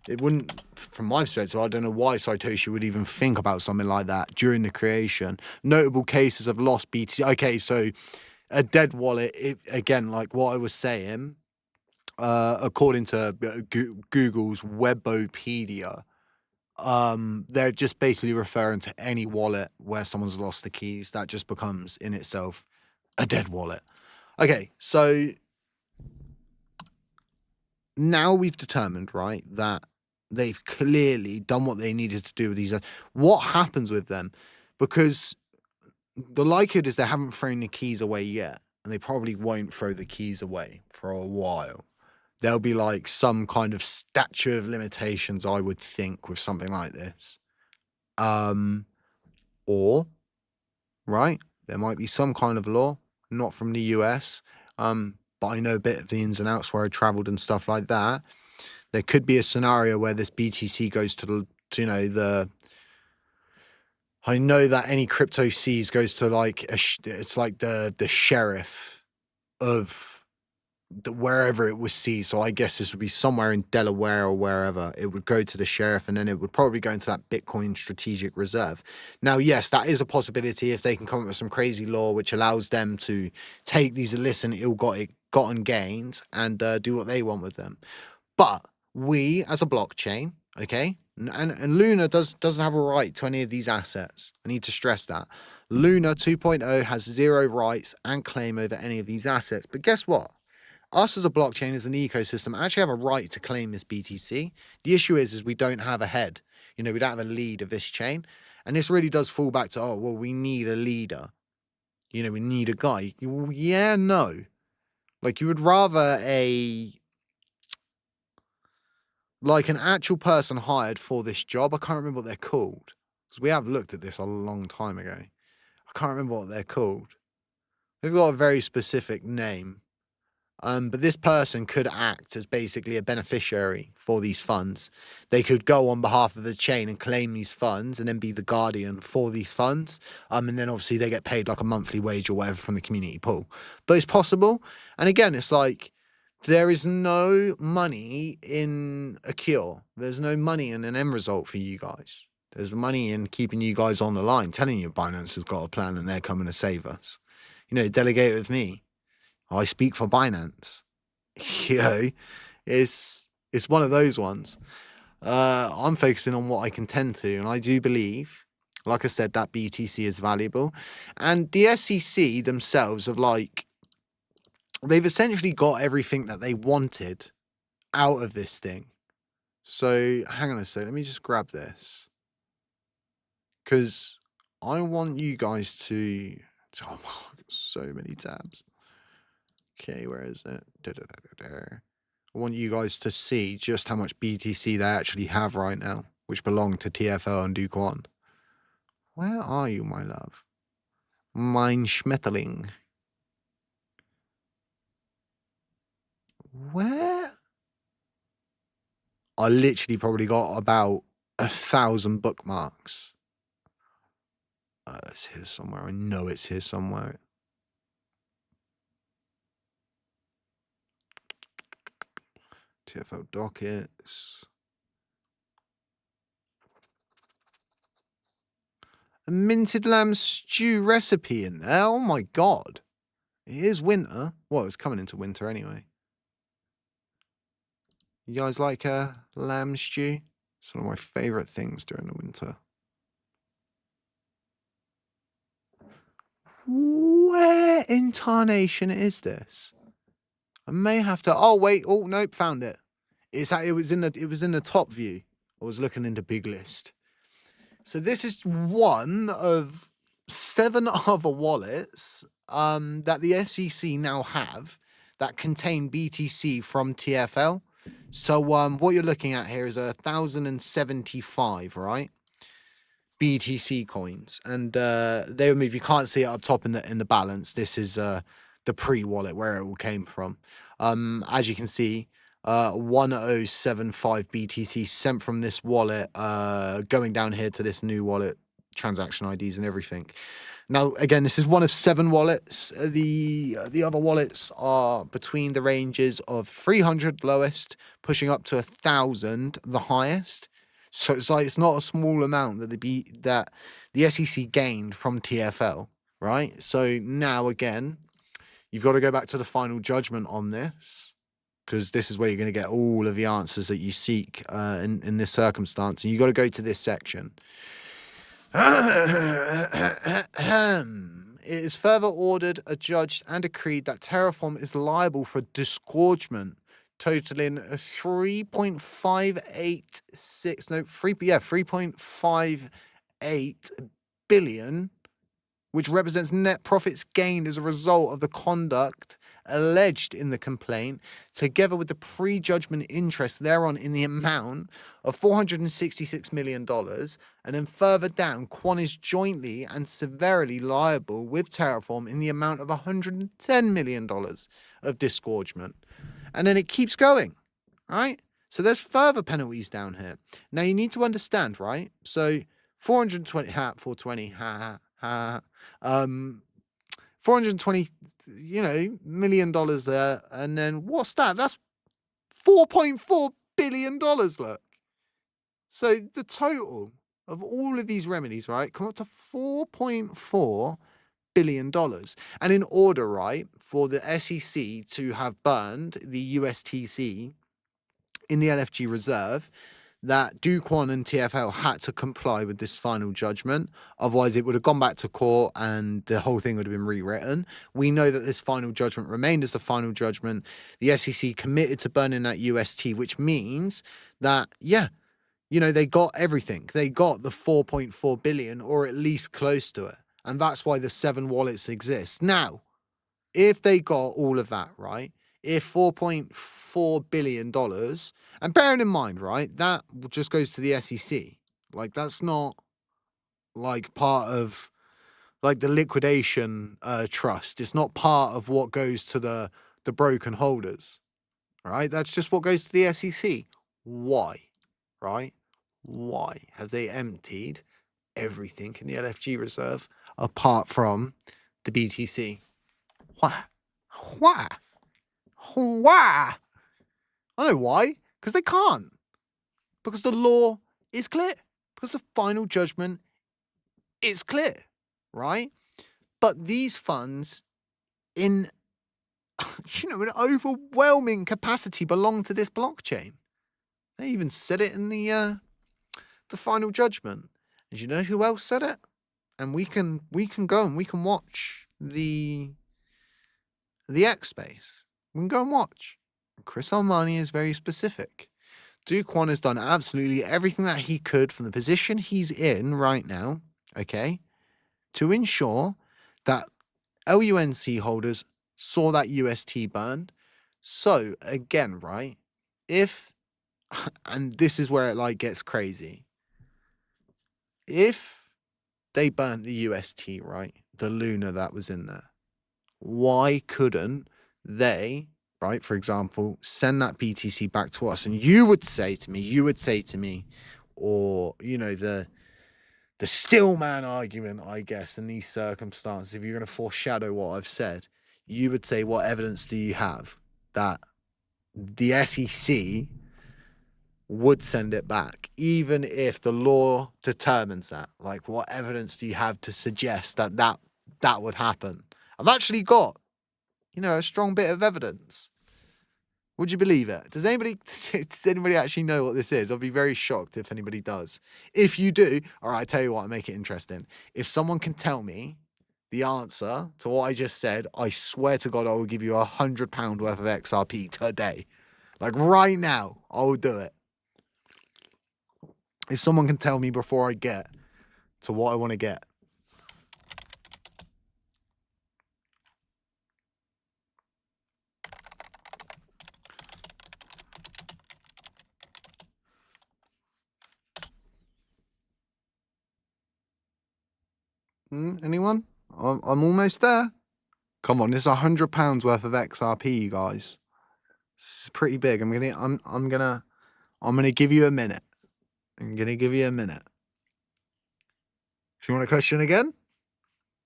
It wouldn't, from my perspective, I don't know why Satoshi would even think about something like that during the creation. Notable cases of lost BTC. Okay, so a dead wallet, again, like what I was saying, according to Google's Webopedia, they're just basically referring to any wallet where someone's lost the keys. That just becomes in itself a dead wallet. Okay, so now we've determined, right, that they've clearly done what they needed to do with these. What happens with them? Because the likelihood is they haven't thrown the keys away yet, and they probably won't throw the keys away for a while. There'll be like some kind of statute of limitations, I would think, with something like this. Or, right, there might be some kind of law, not from the US, but I know a bit of the ins and outs where I traveled and stuff like that. There could be a scenario where this BTC goes to I know that any crypto seized goes to like it's like the sheriff of wherever it was seized. So I guess this would be somewhere in Delaware or wherever. It would go to the sheriff, and then it would probably go into that Bitcoin strategic reserve. Now, yes, that is a possibility if they can come up with some crazy law which allows them to take these illicit ill-gotten gains and do what they want with them. But we, as a blockchain, okay, and Luna doesn't have a right to any of these assets. I need to stress that. Luna 2.0 has zero rights and claim over any of these assets. But guess what? Us as a blockchain, as an ecosystem, actually have a right to claim this BTC. The issue is we don't have a head. You know, we don't have a lead of this chain. And this really does fall back to, oh, well, we need a leader. You know, we need a guy. Well, yeah, no. Like, you would rather like an actual person hired for this job. I can't remember what they're called, because we have looked at this a long time ago. I can't remember what they're called. They've got a very specific name. But this person could act as basically a beneficiary for these funds. They could go on behalf of the chain and claim these funds and then be the guardian for these funds. And then obviously they get paid like a monthly wage or whatever from the community pool. But it's possible. And again, it's like there is no money in a cure. There's no money in an end result for you guys. There's money in keeping you guys on the line, telling you Binance has got a plan and they're coming to save us. You know, delegate with me. I speak for Binance. You know, it's one of those ones. I'm focusing on what I can tend to, and I do believe, like I said, that BTC is valuable. And the SEC themselves have they've essentially got everything that they wanted out of this thing. So hang on a second, let me just grab this, because I want you guys to. Oh, I've got so many tabs. Okay, where is it? I want you guys to see just how much BTC they actually have right now, which belong to TFL and Do Kwon. Where are you, my love? Mein Schmetterling. Where? I literally probably got about 1,000 bookmarks. It's here somewhere. I know it's here somewhere. TFL dockets. A minted lamb stew recipe in there. Oh my god. It is winter. Well, it's coming into winter anyway. You guys like lamb stew? It's one of my favorite things during the winter. Where in tarnation is this? I may have to. Oh wait. Oh nope. Found it. It was in the top view. I was looking into big list. So this is one of 7 other wallets that the SEC now have that contain BTC from TFL. So what you're looking at here is 1,075, right? BTC coins, and they will move. You can't see it up top in the balance. This is the pre-wallet where it all came from. As you can see, 1075 BTC sent from this wallet, going down here to this new wallet, transaction IDs and everything. Now, again, this is one of 7 wallets. The other wallets are between the ranges of 300 lowest, pushing up to 1,000 the highest. So it's like it's not a small amount that the SEC gained from TFL, right? So now again, you've got to go back to the final judgment on this, because this is where you're going to get all of the answers that you seek in this circumstance, and you got to go to this section. It is further ordered, adjudged, and decreed that Terraform is liable for disgorgement totaling 3.58 billion, which represents net profits gained as a result of the conduct alleged in the complaint, together with the prejudgment interest thereon in the amount of $466 million. And then further down, Quan is jointly and severally liable with Terraform in the amount of $110 million of disgorgement. And then it keeps going, right? So there's further penalties down here. Now you need to understand, right? So 420 $420 million there, and then what's that? That's $4.4 billion. Look, so the total of all of these remedies, right, come up to $4.4 billion. And in order, right, for the SEC to have burned the USTC in the LFG reserve, that Do Kwon and TFL had to comply with this final judgment. Otherwise, it would have gone back to court and the whole thing would have been rewritten. We know that this final judgment remained as the final judgment. The SEC committed to burning that UST, which means that, yeah, they got everything. They got the 4.4 billion, or at least close to it. And that's why the 7 wallets exist. Now, if they got all of that, right, if $4.4 billion, and bearing in mind, right, that just goes to the SEC. Like, that's not like part of like the liquidation trust. It's not part of what goes to the broken holders, right? That's just what goes to the SEC. Why, right? Why have they emptied everything in the LFG reserve apart from the BTC? Why? Why? Why? I know why. Because they can't. Because the law is clear. Because the final judgment is clear, right? But these funds, in an overwhelming capacity, belong to this blockchain. They even said it in the final judgment. And you know who else said it? And we can go and we can watch the X space. We can go and watch. Chris Armani is very specific. Do Kwon has done absolutely everything that he could from the position he's in right now, okay, to ensure that LUNC holders saw that UST burn. So again, right, and this is where it gets crazy. If they burnt the UST, right, the Luna that was in there, why couldn't they, right, for example, send that BTC back to us? And you would say to me, or, the stillman argument, I guess, in these circumstances, if you're going to foreshadow what I've said, you would say, what evidence do you have that the SEC would send it back, even if the law determines that? Like, what evidence do you have to suggest that would happen? I've actually got, a strong bit of evidence. Would you believe it? Does anybody actually know what this is? I'll be very shocked if anybody does. If you do, all right, I tell you what, I'll make it interesting. If someone can tell me the answer to what I just said, I swear to God, I will give you £100 worth of XRP today. Like right now, I will do it. If someone can tell me before I get to what I want to get. Anyone? I'm almost there. Come on, it's £100 worth of XRP, you guys. It's pretty big. I'm gonna give you a minute. I'm gonna give you a minute. Do you want a question again?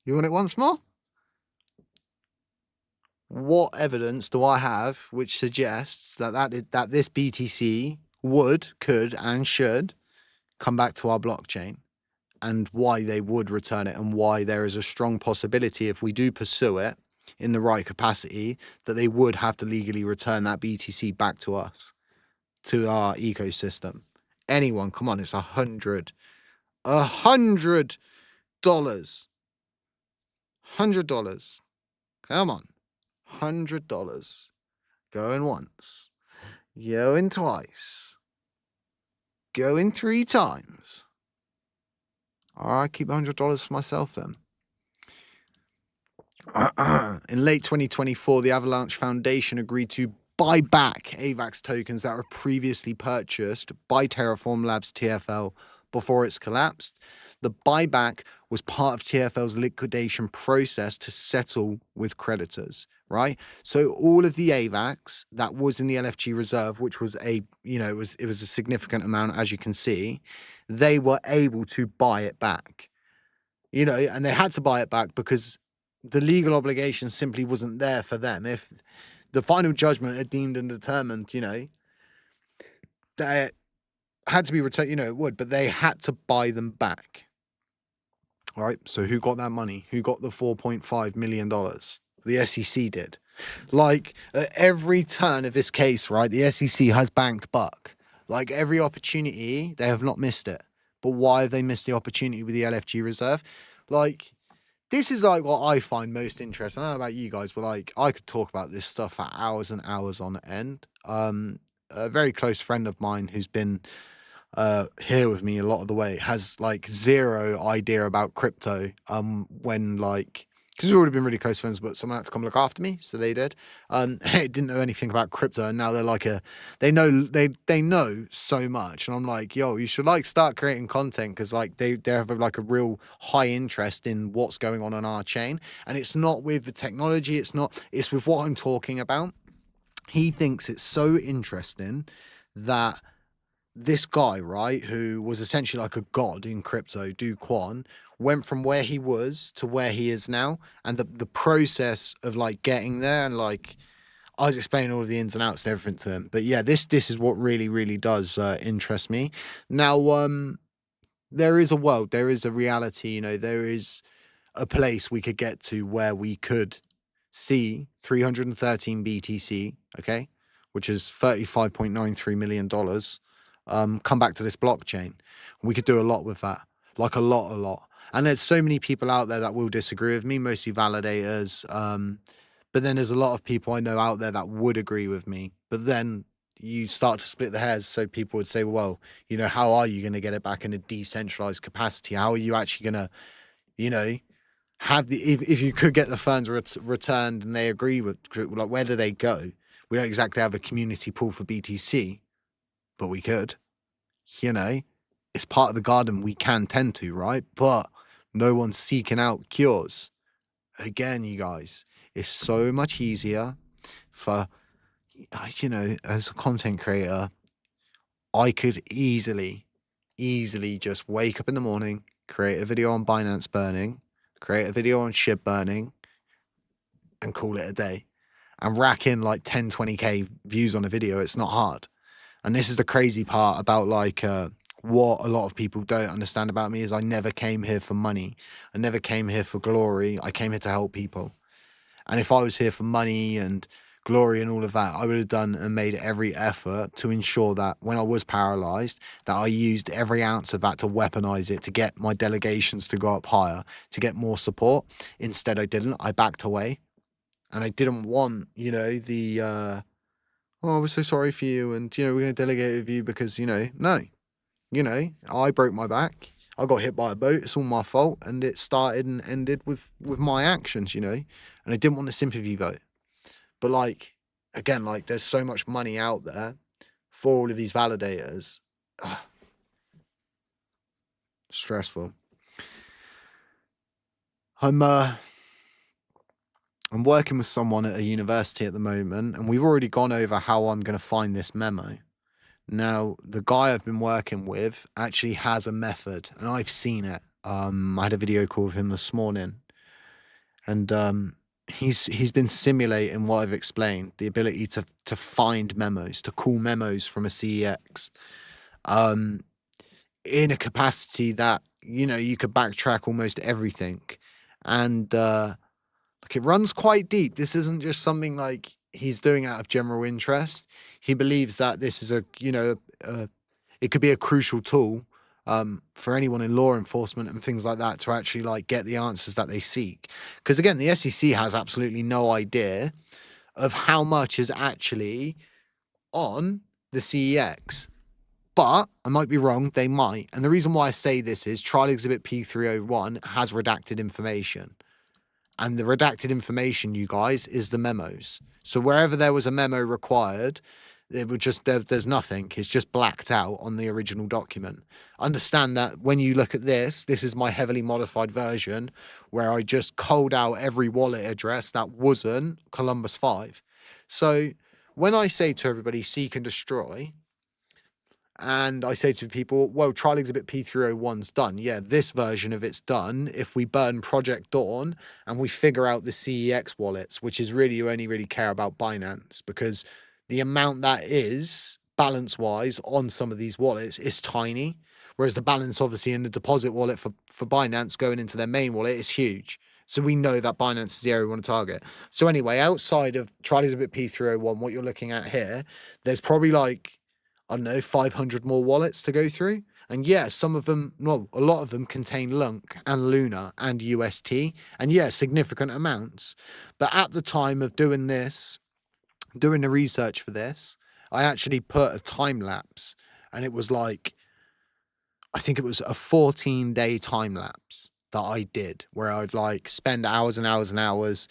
You want it once more? What evidence do I have which suggests that this BTC could, and should come back to our blockchain, and why they would return it, and why there is a strong possibility, if we do pursue it in the right capacity, that they would have to legally return that BTC back to us, to our ecosystem? Anyone? Come on, it's $100. $100. $100. Come on. $100. Going once. Going twice. Going 3 times. All right, keep $100 for myself then. In late 2024, the Avalanche Foundation agreed to buy back AVAX tokens that were previously purchased by Terraform Labs TFL before it's collapsed. The buyback was part of TFL's liquidation process to settle with creditors, right? So all of the AVAX that was in the LFG reserve, which was it was a significant amount, as you can see, they were able to buy it back, and they had to buy it back because the legal obligation simply wasn't there for them. If the final judgment had deemed and determined, that had to be returned, it would, but they had to buy them back. All right. So who got that money? Who got the $4.5 million? The SEC did. Like at every turn of this case, right? The SEC has banked buck. Like every opportunity, they have not missed it. But why have they missed the opportunity with the LFG reserve? Like, this is like what I find most interesting. I don't know about you guys, but like I could talk about this stuff for hours and hours on end. A very close friend of mine who's been here with me a lot of the way has like zero idea about crypto. When like, because we've already been really close friends, but someone had to come look after me, so they did. Didn't know anything about crypto, and now they're like they know so much, and I'm like, yo, you should like start creating content, because like they have like a real high interest in what's going on our chain, and it's not with the technology, it's with what I'm talking about. He thinks it's so interesting that this guy, right, who was essentially like a god in crypto, Do Kwon, went from where he was to where he is now, and the process of like getting there, and like I was explaining all of the ins and outs and everything to him. But yeah, this is what really does interest me. Now, there is a world, there is a reality, there is a place we could get to where we could see 313 BTC, okay, which is $35.93 million, come back to this blockchain. We could do a lot with that, like a lot. And there's so many people out there that will disagree with me, mostly validators. But then there's a lot of people I know out there that would agree with me. But then you start to split the hairs. So people would say, well, how are you going to get it back in a decentralized capacity? How are you actually going to, have if you could get the funds returned and they agree with, like, where do they go? We don't exactly have a community pool for BTC, but we could. It's part of the garden we can tend to, right? But no one's seeking out cures. Again, you guys, it's so much easier for, as a content creator, I could easily just wake up in the morning, create a video on Binance burning, create a video on SHIB burning, and call it a day, and rack in like 10, 20K views on a video. It's not hard. And this is the crazy part about like what a lot of people don't understand about me is I never came here for money. I never came here for glory. I came here to help people. And if I was here for money and glory and all of that, I would have done and made every effort to ensure that when I was paralyzed, that I used every ounce of that to weaponize it, to get my delegations to go up higher, to get more support. Instead, I didn't. I backed away, and I didn't want, you know, the oh, we're so sorry for you, and you know, we're going to delegate with you because, you know, no, you know, I broke my back. I got hit by a boat. It's all my fault, and it started and ended with my actions, you know. And I didn't want the sympathy vote. But like, again, like, there's so much money out there for all of these validators. Ugh. Stressful. I'm working with someone at a university at the moment, and we've already gone over how I'm going to find this memo. Now, the guy I've been working with actually has a method, and I've seen it. I had a video call with him this morning, and he's been simulating what I've explained, the ability to find memos, to call memos from a CEX, in a capacity that, you know, you could backtrack almost everything, and like, it runs quite deep. This isn't just something like he's doing out of general interest. He believes that this is a, you know, it could be a crucial tool for anyone in law enforcement and things like that to actually like get the answers that they seek. Because again, the SEC has absolutely no idea of how much is actually on the CEX. But I might be wrong, they might. And the reason why I say this is trial exhibit P301 has redacted information. And the redacted information, you guys, is the memos. So wherever there was a memo required, it would just, there's nothing. It's just blacked out on the original document. Understand that when you look at this is my heavily modified version where I just culled out every wallet address that wasn't Columbus 5. So when I say to everybody, seek and destroy, and I say to people, well, trial exhibit P301's done. Yeah, this version of it's done. If we burn Project Dawn and we figure out the CEX wallets, which is really, you only really care about Binance, because the amount that is balance-wise on some of these wallets is tiny. Whereas the balance, obviously, in the deposit wallet for Binance going into their main wallet is huge. So we know that Binance is the area we want to target. So anyway, outside of trial exhibit P301, what you're looking at here, there's probably like, I don't know, 500 more wallets to go through. And yeah, some of them, well, a lot of them contain Lunk and Luna and UST. And yeah, significant amounts. But at the time of doing this, doing the research for this, I actually put a time lapse. And it was like, I think it was a 14-day time lapse that I did, where I'd like spend hours and hours and hours,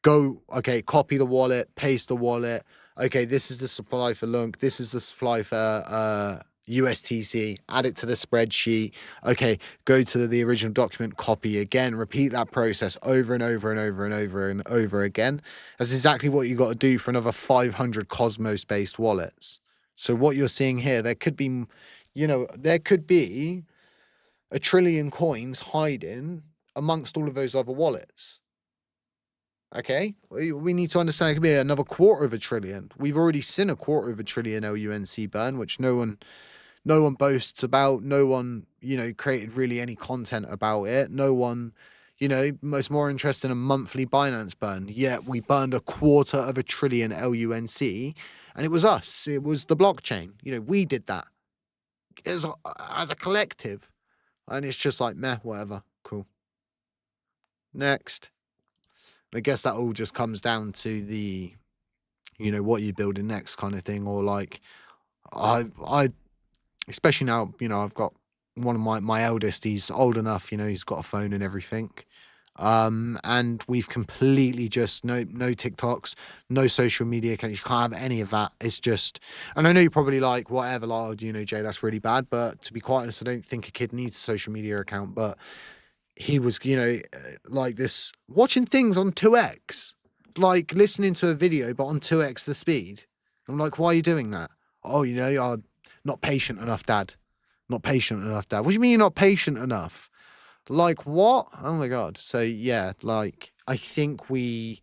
go, okay, copy the wallet, paste the wallet. Okay, this is the supply for Lunk. This is the supply for USTC. Add it to the spreadsheet. Okay, go to the original document, copy again, repeat that process over and over and over and over and over again. That's exactly what you got to do for another 500 Cosmos-based wallets. So what you're seeing here, there could be, you know, there could be 1 trillion coins hiding amongst all of those other wallets. Okay, we need to understand it could be another 250 billion. We've already seen a 250 billion LUNC burn, which no one boasts about. No one, you know, created really any content about it. No one, you know, was more interested in a monthly Binance burn. Yet we burned 250 billion LUNC, and it was us. It was the blockchain. You know, we did that as a collective, and it's just like, meh, whatever, cool. Next. I guess that all just comes down to the, you know, what you're building next kind of thing. Or like, I, especially now, you know, I've got one of my eldest, he's old enough, you know, he's got a phone and everything. And we've completely just no TikToks, no social media accounts. You can't have any of that. It's just, and I know you're probably like, whatever, like, you know, Jay, that's really bad. But to be quite honest, I don't think a kid needs a social media account. But he was, you know, like this, watching things on 2x, like listening to a video, but on 2x the speed. I'm like, why are you doing that? Oh, you know, I'm not patient enough, Dad. Not patient enough, Dad. What do you mean you're not patient enough? Like, what? Oh my God. So yeah, like, I think we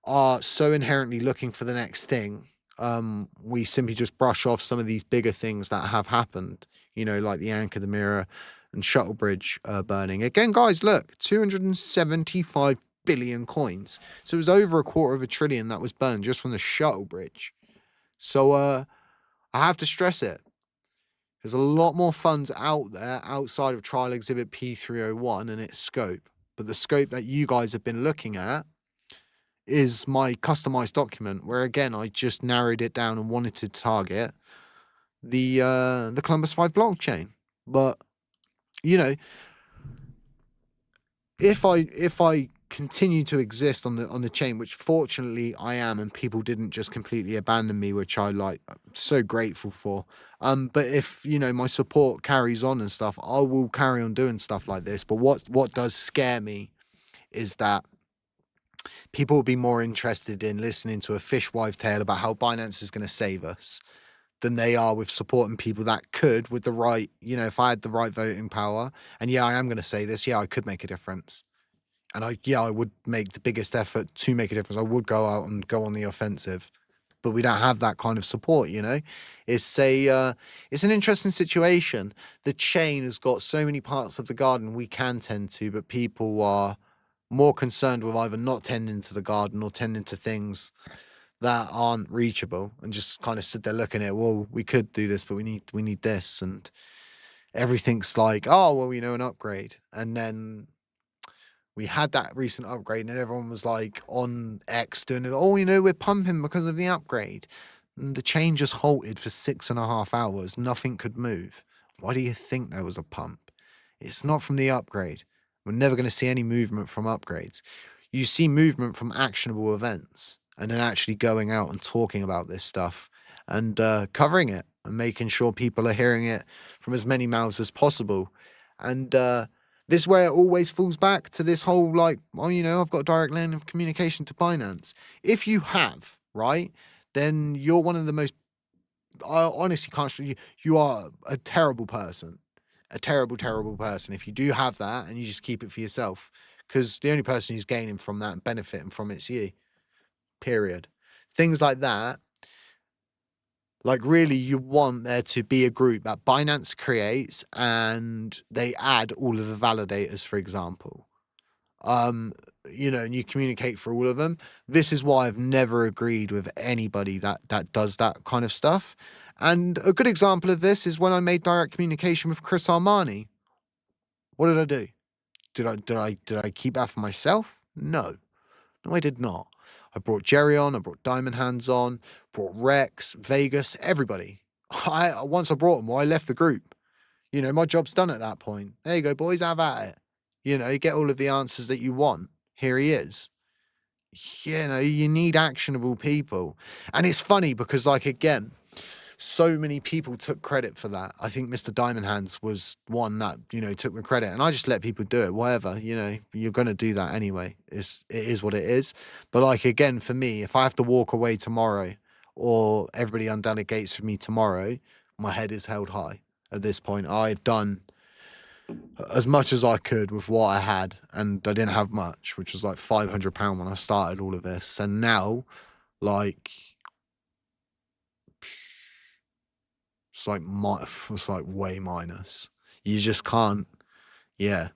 are so inherently looking for the next thing. We simply just brush off some of these bigger things that have happened, you know, like the Anchor, the Mirror, and Shuttle Bridge burning. Again, guys, look, 275 billion coins. So it was over $250 billion that was burned just from the shuttle bridge. So I have to stress it. There's a lot more funds out there outside of Trial Exhibit P301 and its scope. But the scope that you guys have been looking at is my customized document, where again I just narrowed it down and wanted to target the Columbus 5 blockchain. But you know, if I continue to exist on the chain, which fortunately I am, and people didn't just completely abandon me, which I'm so grateful for. But if my support carries on and stuff, I will carry on doing stuff like this. But what does scare me is that people will be more interested in listening to a fishwife tale about how Binance is going to save us than they are with supporting people that could, with the right, if I had the right voting power. And yeah, I am going to say this. Yeah, I could make a difference. And I would make the biggest effort to make a difference. I would go out and go on the offensive, but we don't have that kind of support. It's an interesting situation. The chain has got so many parts of the garden we can tend to, but people are more concerned with either not tending to the garden or tending to things that aren't reachable, and just kind of sit there looking at, well, we could do this, but we need this, and everything's like, oh, well, an upgrade. And then we had that recent upgrade and everyone was like on X doing it. Oh, we're pumping because of the upgrade. And the chain just halted for 6.5 hours. Nothing could move. Why do you think there was a pump? It's not from the upgrade. We're never going to see any movement from upgrades. You see movement from actionable events, and then actually going out and talking about this stuff and covering it and making sure people are hearing it from as many mouths as possible. And this is where it always falls back to this whole I've got a direct line of communication to Binance. If you have, right, then you're one of the most, I honestly can't, you are a terrible person. A terrible, terrible person if you do have that and you just keep it for yourself, because the only person who's gaining from that and benefiting from it's you. Period. Things like that. Really, you want there to be a group that Binance creates and they add all of the validators, for example. And you communicate for all of them. This is why I've never agreed with anybody that does that kind of stuff. And a good example of this is when I made direct communication with Chris Armani. What did I do? Did I keep that for myself? No, I did not. I brought Jerry on, I brought Diamond Hands on, brought Rex, Vegas, everybody. Once I brought them, I left the group. My job's done at that point. There you go, boys, have at it. You get all of the answers that you want. Here he is. You need actionable people. And it's funny because, again, so many people took credit for that. I think Mr. Diamond Hands was one that, took the credit, and I just let people do it. Whatever, you're going to do that anyway. It is what it is. But again, for me, if I have to walk away tomorrow or everybody undelegates for me tomorrow, my head is held high at this point. I've done as much as I could with what I had, and I didn't have much, which was £500 when I started all of this. And now, it's way minus. You just can't, you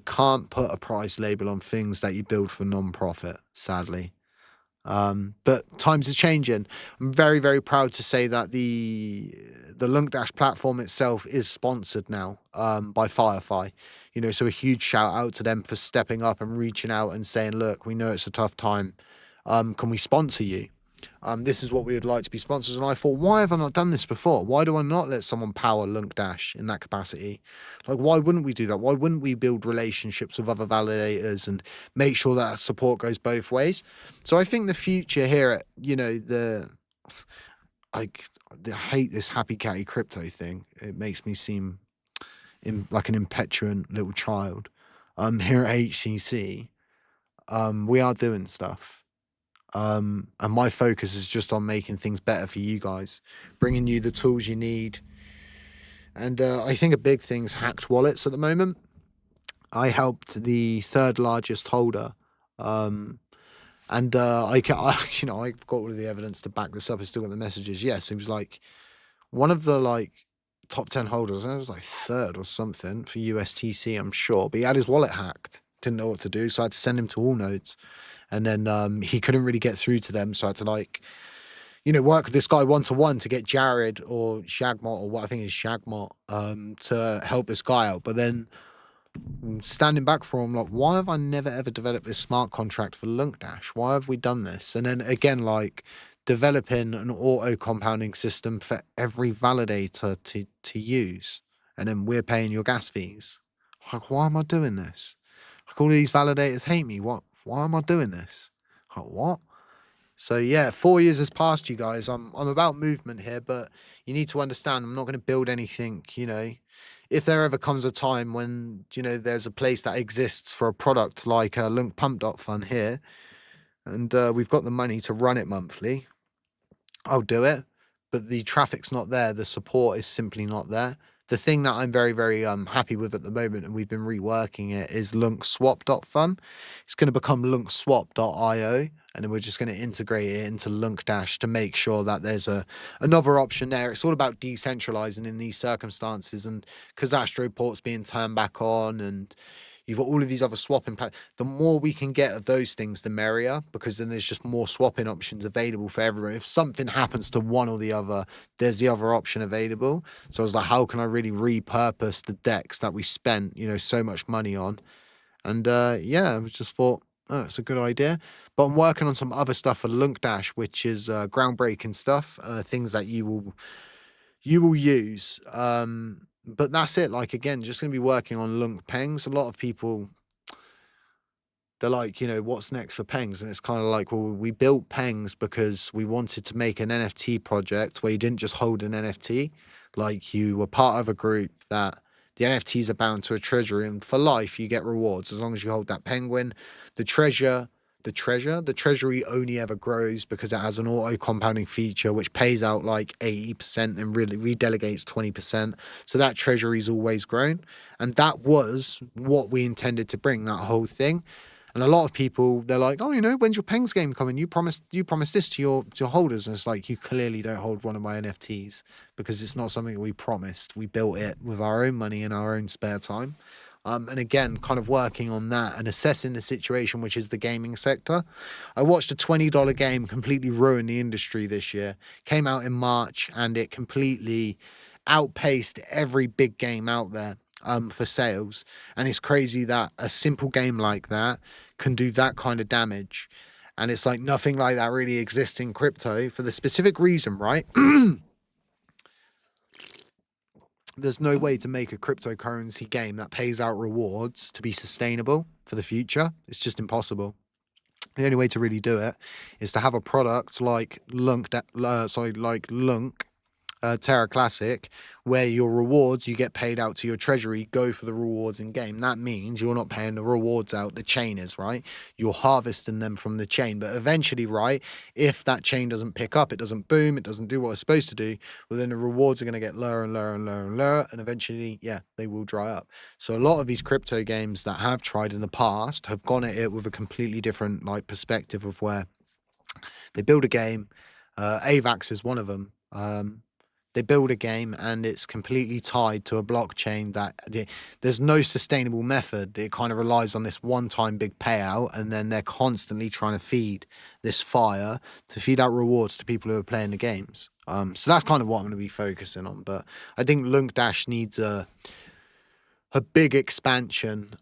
can't put a price label on things that you build for non-profit, sadly. But times are changing. I'm very, very proud to say that the LunkDash platform itself is sponsored now by Firefly. So a huge shout out to them for stepping up and reaching out and saying, look, we know it's a tough time. Can we sponsor you? This is what we would like to be sponsors. And I thought, why have I not done this before? Why do I not let someone power LunkDash in that capacity? Why wouldn't we do that? Why wouldn't we build relationships with other validators and make sure that support goes both ways? So I think the future here at, I hate this HappyCattyCrypto thing. It makes me seem like an impetuous little child. Here at HCC, we are doing stuff. And my focus is just on making things better for you guys, bringing you the tools you need. And I think a big thing is hacked wallets at the moment. I helped the third largest holder, and I've got all of the evidence to back this up. I still got the messages. Yes, it was one of the top 10 holders. I was third or something for USTC, I'm sure, but he had his wallet hacked. didn't know what to do. So I had to send him to all nodes. And then he couldn't really get through to them. So I had to like, you know, work with this guy one-to-one to get Jared or Shagmot, or what I think is Shagmot, to help this guy out. But then standing back from him, like, why have I never ever developed this smart contract for Lunk Dash? Why have we done this? And then again, like developing an auto compounding system for every validator to use, and then we're paying your gas fees. Like, why am I doing this? Like, all these validators hate me. What? Why am I doing this? Like, what? So yeah, 4 years has passed, you guys. I'm about movement here, but you need to understand I'm not going to build anything, you know. If there ever comes a time when, you know, there's a place that exists for a product like Lunk Pump.fun here, and we've got the money to run it monthly, I'll do it. But the traffic's not there. The support is simply not there. The thing that I'm very, very happy with at the moment, and we've been reworking it, is LunkSwap.fun. It's going to become LunkSwap.io, and then we're just going to integrate it into Lunk Dash to make sure that there's another option there. It's all about decentralizing in these circumstances, and because Astroport's being turned back on, and you've got all of these other swapping the more we can get of those things, the merrier, because then there's just more swapping options available for everyone. If something happens to one or the other, there's the other option available. So I was like, how can I really repurpose the decks that we spent, you know, so much money on? And yeah, I just thought, oh, it's a good idea. But I'm working on some other stuff for Lunk Dash, which is groundbreaking stuff, things that you will use. But that's it. Like, again, just going to be working on Lunk Pengs. A lot of people, they're like, you know, what's next for Pengs? And it's kind of like, well, we built Pengs because we wanted to make an NFT project where you didn't just hold an NFT. Like, you were part of a group that the NFTs are bound to a treasury, and for life you get rewards as long as you hold that penguin. The treasury only ever grows because it has an auto compounding feature which pays out like 80% and really redelegates 20%. So that treasury's always grown. And that was what we intended to bring, that whole thing. And a lot of people, they're like, oh, you know, when's your Pengs game coming? You promised this to your holders. And it's like, you clearly don't hold one of my NFTs because it's not something that we promised. We built it with our own money in our own spare time. And again, kind of working on that and assessing the situation, which is the gaming sector. I watched a $20 game completely ruin the industry this year. Came out in March and it completely outpaced every big game out there for sales. And it's crazy that a simple game like that can do that kind of damage. And it's like nothing like that really exists in crypto for the specific reason, right? There's no way to make a cryptocurrency game that pays out rewards to be sustainable for the future. It's just impossible. The only way to really do it is to have a product like Lunk Terra Classic, where your rewards you get paid out to your treasury go for the rewards in game. That means you're not paying the rewards out, the chain is, right? You're harvesting them from the chain. But eventually, right, if that chain doesn't pick up, it doesn't boom, it doesn't do what it's supposed to do, well, then the rewards are going to get lower and lower and lower and lower, and eventually, yeah, they will dry up. So a lot of these crypto games that have tried in the past have gone at it with a completely different like perspective of where they build a game. AVAX is one of them. They build a game and it's completely tied to a blockchain that there's no sustainable method. It kind of relies on this one-time big payout, and then they're constantly trying to feed this fire to feed out rewards to people who are playing the games. So that's kind of what I'm going to be focusing on. But I think Lunk Dash needs a big expansion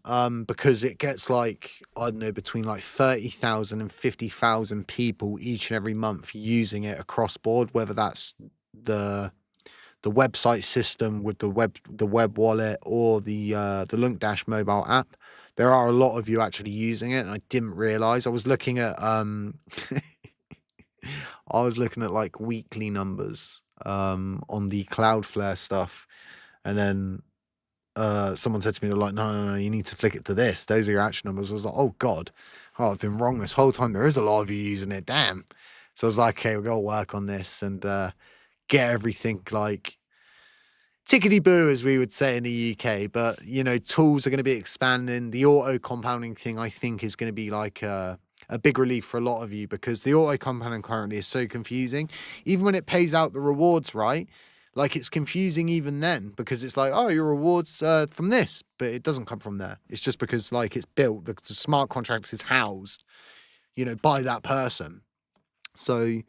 because it gets like, I don't know, between like 30,000 and 50,000 people each and every month using it across board, whether that's the website system with the web wallet or the Lunk Dash mobile app. There are a lot of you actually using it, and I didn't realize. I was looking at like weekly numbers on the Cloudflare stuff, and then someone said to me, they're like, no, you need to flick it to this. Those are your actual numbers. I was like, oh God, I've been wrong this whole time. There is a lot of you using it. Damn. So I was like, okay, we've got to work on this and get everything like tickety boo, as we would say in the UK. But, you know, tools are going to be expanding. The auto compounding thing, I think, is going to be like a big relief for a lot of you, because the auto compounding currently is so confusing. Even when it pays out the rewards, right? Like, it's confusing even then, because it's like, oh, your rewards from this, but it doesn't come from there. It's just because, like, it's built, the smart contract is housed, you know, by that person. So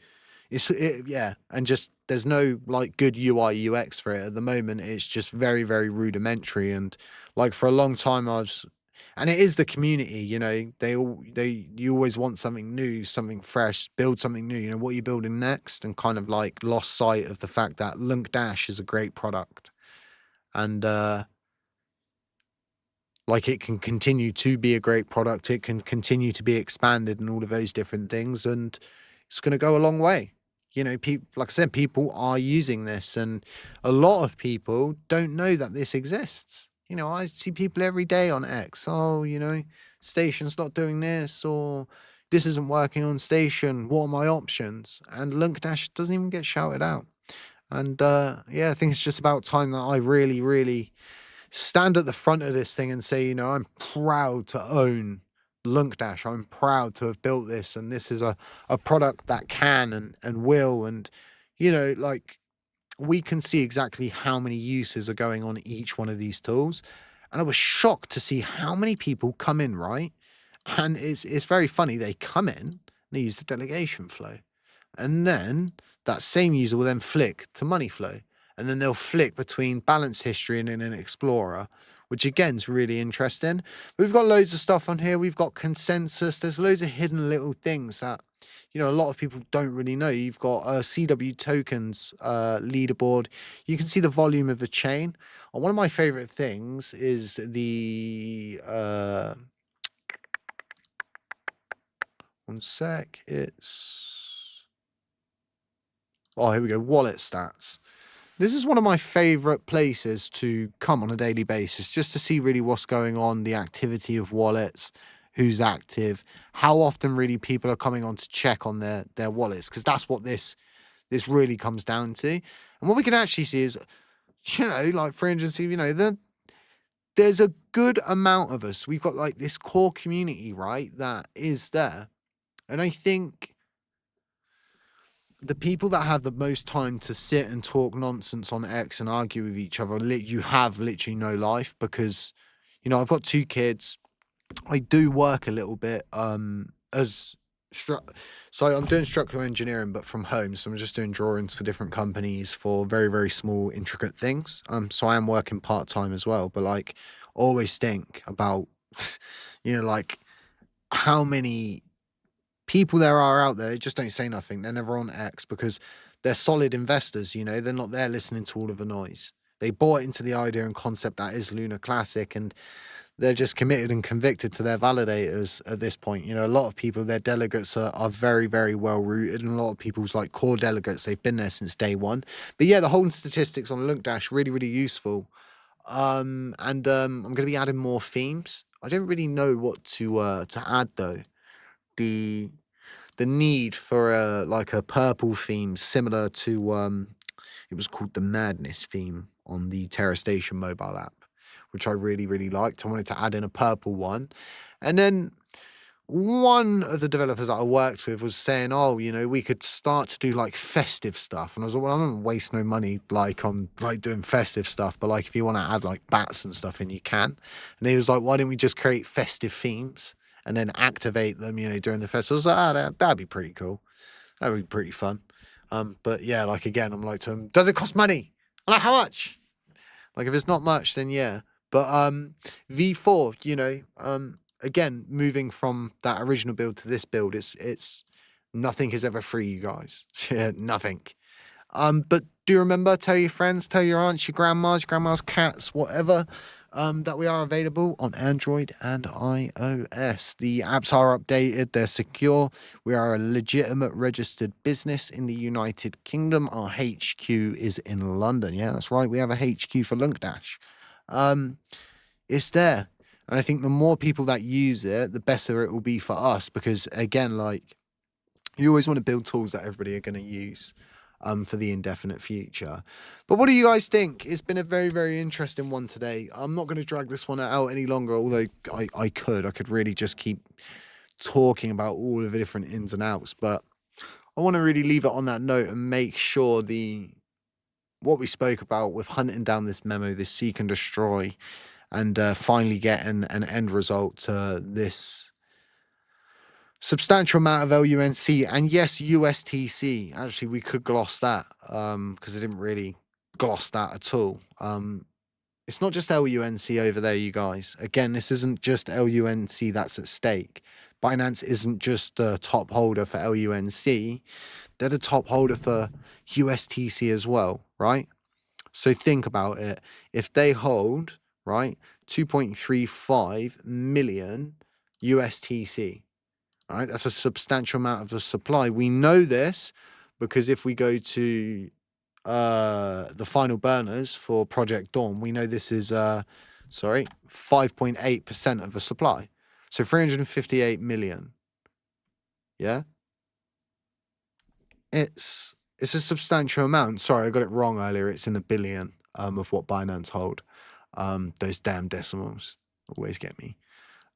yeah, and just there's no like good UI UX for it at the moment. It's just very, very rudimentary. And like for a long time and it is the community, you know, you always want something new, something fresh, build something new, you know, what are you building next? And kind of like lost sight of the fact that Lunk Dash is a great product. And like it can continue to be a great product, it can continue to be expanded and all of those different things, and it's going to go a long way. You know, people, like I said, people are using this, and a lot of people don't know that this exists. You know, I see people every day on X. Oh, you know, station's not doing this, or this isn't working on station. What are my options? And Lunk Dash doesn't even get shouted out. And yeah, I think it's just about time that I really, really stand at the front of this thing and say, you know, I'm proud to own Lunk Dash. I'm proud to have built this, and this is a product that can and will, and you know, like we can see exactly how many uses are going on each one of these tools. And I was shocked to see how many people come in, right? And it's very funny. They come in, they use the delegation flow, and then that same user will then flick to money flow, and then they'll flick between balance history and in an explorer, which again is really interesting. We've got loads of stuff on here. We've got consensus. There's loads of hidden little things that, you know, a lot of people don't really know. You've got CW tokens leaderboard. You can see the volume of the chain. And one of my favorite things is the one sec. Oh, here we go. Wallet stats. This is one of my favorite places to come on a daily basis, just to see really what's going on, the activity of wallets, who's active, how often really people are coming on to check on their wallets, because that's what this really comes down to. And what we can actually see is, you know, like for instance, you know, there's a good amount of us. We've got like this core community, right, that is there. And I think the people that have the most time to sit and talk nonsense on X and argue with each other, you have literally no life, because, you know, I've got 2 kids. I do work a little bit so I'm doing structural engineering, but from home. So I'm just doing drawings for different companies for very, very small, intricate things. So I am working part-time as well, but like always think about, you know, like how many people there are out there. Just don't say nothing. They're never on X because they're solid investors. You know, they're not there listening to all of the noise. They bought into the idea and concept that is Lunar Classic, and they're just committed and convicted to their validators at this point. You know, a lot of people, their delegates are very, very well rooted, and a lot of people's like core delegates, they've been there since day one. But yeah, the holding statistics on Lunk Dash really, really useful. I'm going to be adding more themes. I don't really know what to add though. The need for like a purple theme similar to it was called the Madness theme on the Terra Station mobile app, which I really, really liked. I wanted to add in a purple one. And then one of the developers that I worked with was saying, oh, you know, we could start to do like festive stuff. And I was like, well, I'm not gonna waste no money like on like doing festive stuff, but like if you want to add like bats and stuff in, you can. And he was like, why don't we just create festive themes and then activate them, you know, during the festival? I was like, that'd be pretty cool. That would be pretty fun. But yeah, like again, I'm like to him, does it cost money? I'm like, how much? Like if it's not much, then yeah. But V4, you know, again, moving from that original build to this build, it's nothing is ever free, you guys. Yeah, nothing. But do remember, tell your friends, tell your aunts, your grandmas, cats, whatever, that we are available on Android and iOS. The apps are updated, they're secure. We are a legitimate registered business in the United Kingdom. Our HQ is in London. Yeah, that's right. We have a HQ for Lunk Dash. It's there. And I think the more people that use it, the better it will be for us, because again, like you always want to build tools that everybody are going to use for the indefinite future. But what do you guys think? It's been a very, very interesting one today. I'm not going to drag this one out any longer, although I could really just keep talking about all of the different ins and outs. But I want to really leave it on that note and make sure the what we spoke about with hunting down this memo, this seek and destroy, and finally getting an end result to this substantial amount of LUNC, and yes, USTC. Actually, we could gloss that because I didn't really gloss that at all. It's not just LUNC over there, you guys. Again, this isn't just LUNC that's at stake. Binance isn't just the top holder for LUNC. They're the top holder for USTC as well, right? So think about it. If they hold, right, 2.35 million USTC, all right, that's a substantial amount of the supply. We know this because if we go to the final burners for Project Dawn, we know this is 5.8% of the supply. So 358 million. Yeah. It's a substantial amount. Sorry, I got it wrong earlier. It's in the billion of what Binance hold. Those damn decimals always get me.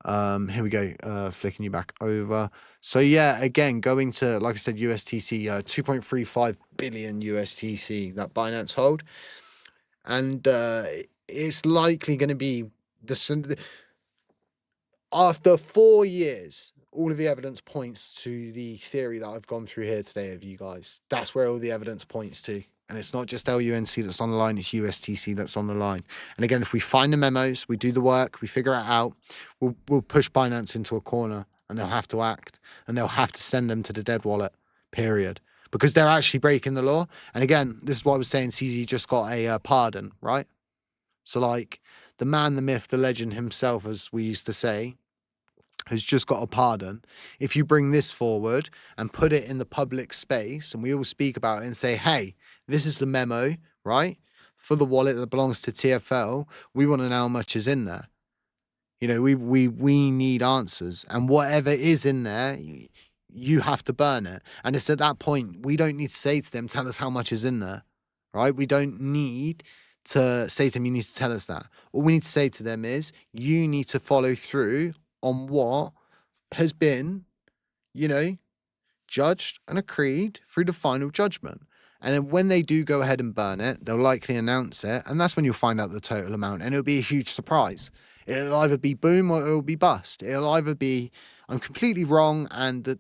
Here we go, flicking you back over. So yeah, again, going to, like I said, USTC, 2.35 billion USTC that Binance hold. And it's likely going to be after 4 years, all of the evidence points to the theory that I've gone through here today of you guys. That's where all the evidence points to. And it's not just LUNC that's on the line, it's USTC that's on the line. And again, if we find the memos, we do the work, we figure it out, we'll push Binance into a corner and they'll have to act and they'll have to send them to the dead wallet, period. Because they're actually breaking the law. And again, this is what I was saying, CZ just got a pardon, right? So like the man, the myth, the legend himself, as we used to say, has just got a pardon. If you bring this forward and put it in the public space and we all speak about it and say, hey, this is the memo, right? For the wallet that belongs to TFL, we want to know how much is in there. You know, we need answers. And whatever is in there, you have to burn it. And it's at that point, we don't need to say to them, tell us how much is in there, right? We don't need to say to them, you need to tell us that. All we need to say to them is, you need to follow through on what has been, you know, judged and agreed through the final judgment. And then when they do go ahead and burn it, they'll likely announce it. And that's when you'll find out the total amount. And it'll be a huge surprise. It'll either be boom or it'll be bust. It'll either be, I'm completely wrong and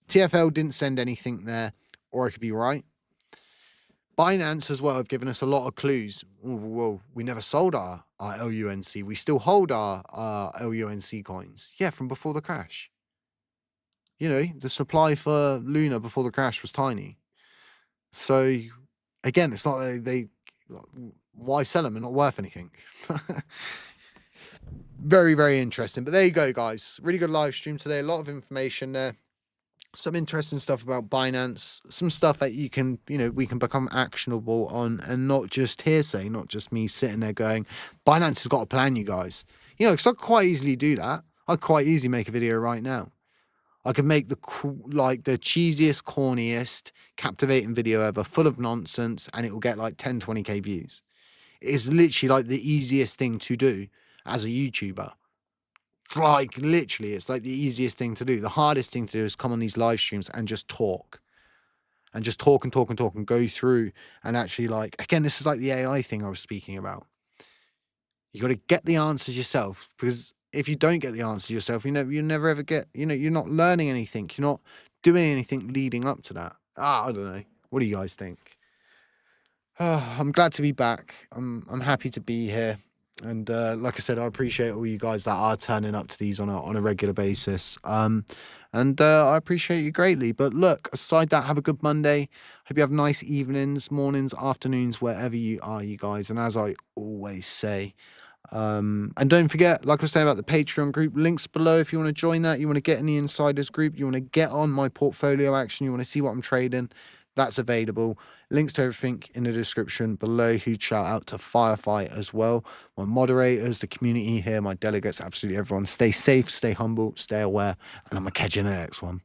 TFL didn't send anything there, or it could be right. Binance as well have given us a lot of clues. Well, we never sold our LUNC. We still hold our LUNC coins. Yeah, from before the crash. You know, the supply for Luna before the crash was tiny. So, again, it's not they why sell them? They're not worth anything. Very, very interesting. But there you go, guys. Really good live stream today. A lot of information there. Some interesting stuff about Binance, some stuff that you can, you know, we can become actionable on, and not just hearsay, not just me sitting there going, Binance has got a plan, you guys. You know, because I could quite easily do that. I could quite easily make a video right now. I could make the cheesiest, corniest, captivating video ever, full of nonsense, and it will get like 10, 20k views. It's literally like the easiest thing to do as a YouTuber. Like literally, it's like the easiest thing to do. The hardest thing to do is come on these live streams and just talk. And just talk and talk and talk and go through and actually, like, again, this is like the AI thing I was speaking about. You got to get the answers yourself, because if you don't get the answers yourself, you never ever get, you know, you're not learning anything. You're not doing anything leading up to that. I don't know. What do you guys think? I'm glad to be back. I'm happy to be here. And like I said, I appreciate all you guys that are turning up to these on a regular basis. And I appreciate you greatly. But look, aside that, have a good Monday. Hope you have nice evenings, mornings, afternoons, wherever you are, you guys. And as I always say, and don't forget, like I was saying about the Patreon group, links below if you want to join that. You want to get in the insiders group. You want to get on my portfolio action. You want to see what I'm trading. That's available. Links to everything in the description below. Huge shout out to Firefight as well. My moderators, the community here, my delegates, absolutely everyone. Stay safe, stay humble, stay aware, and I'm going to catch you in the next one.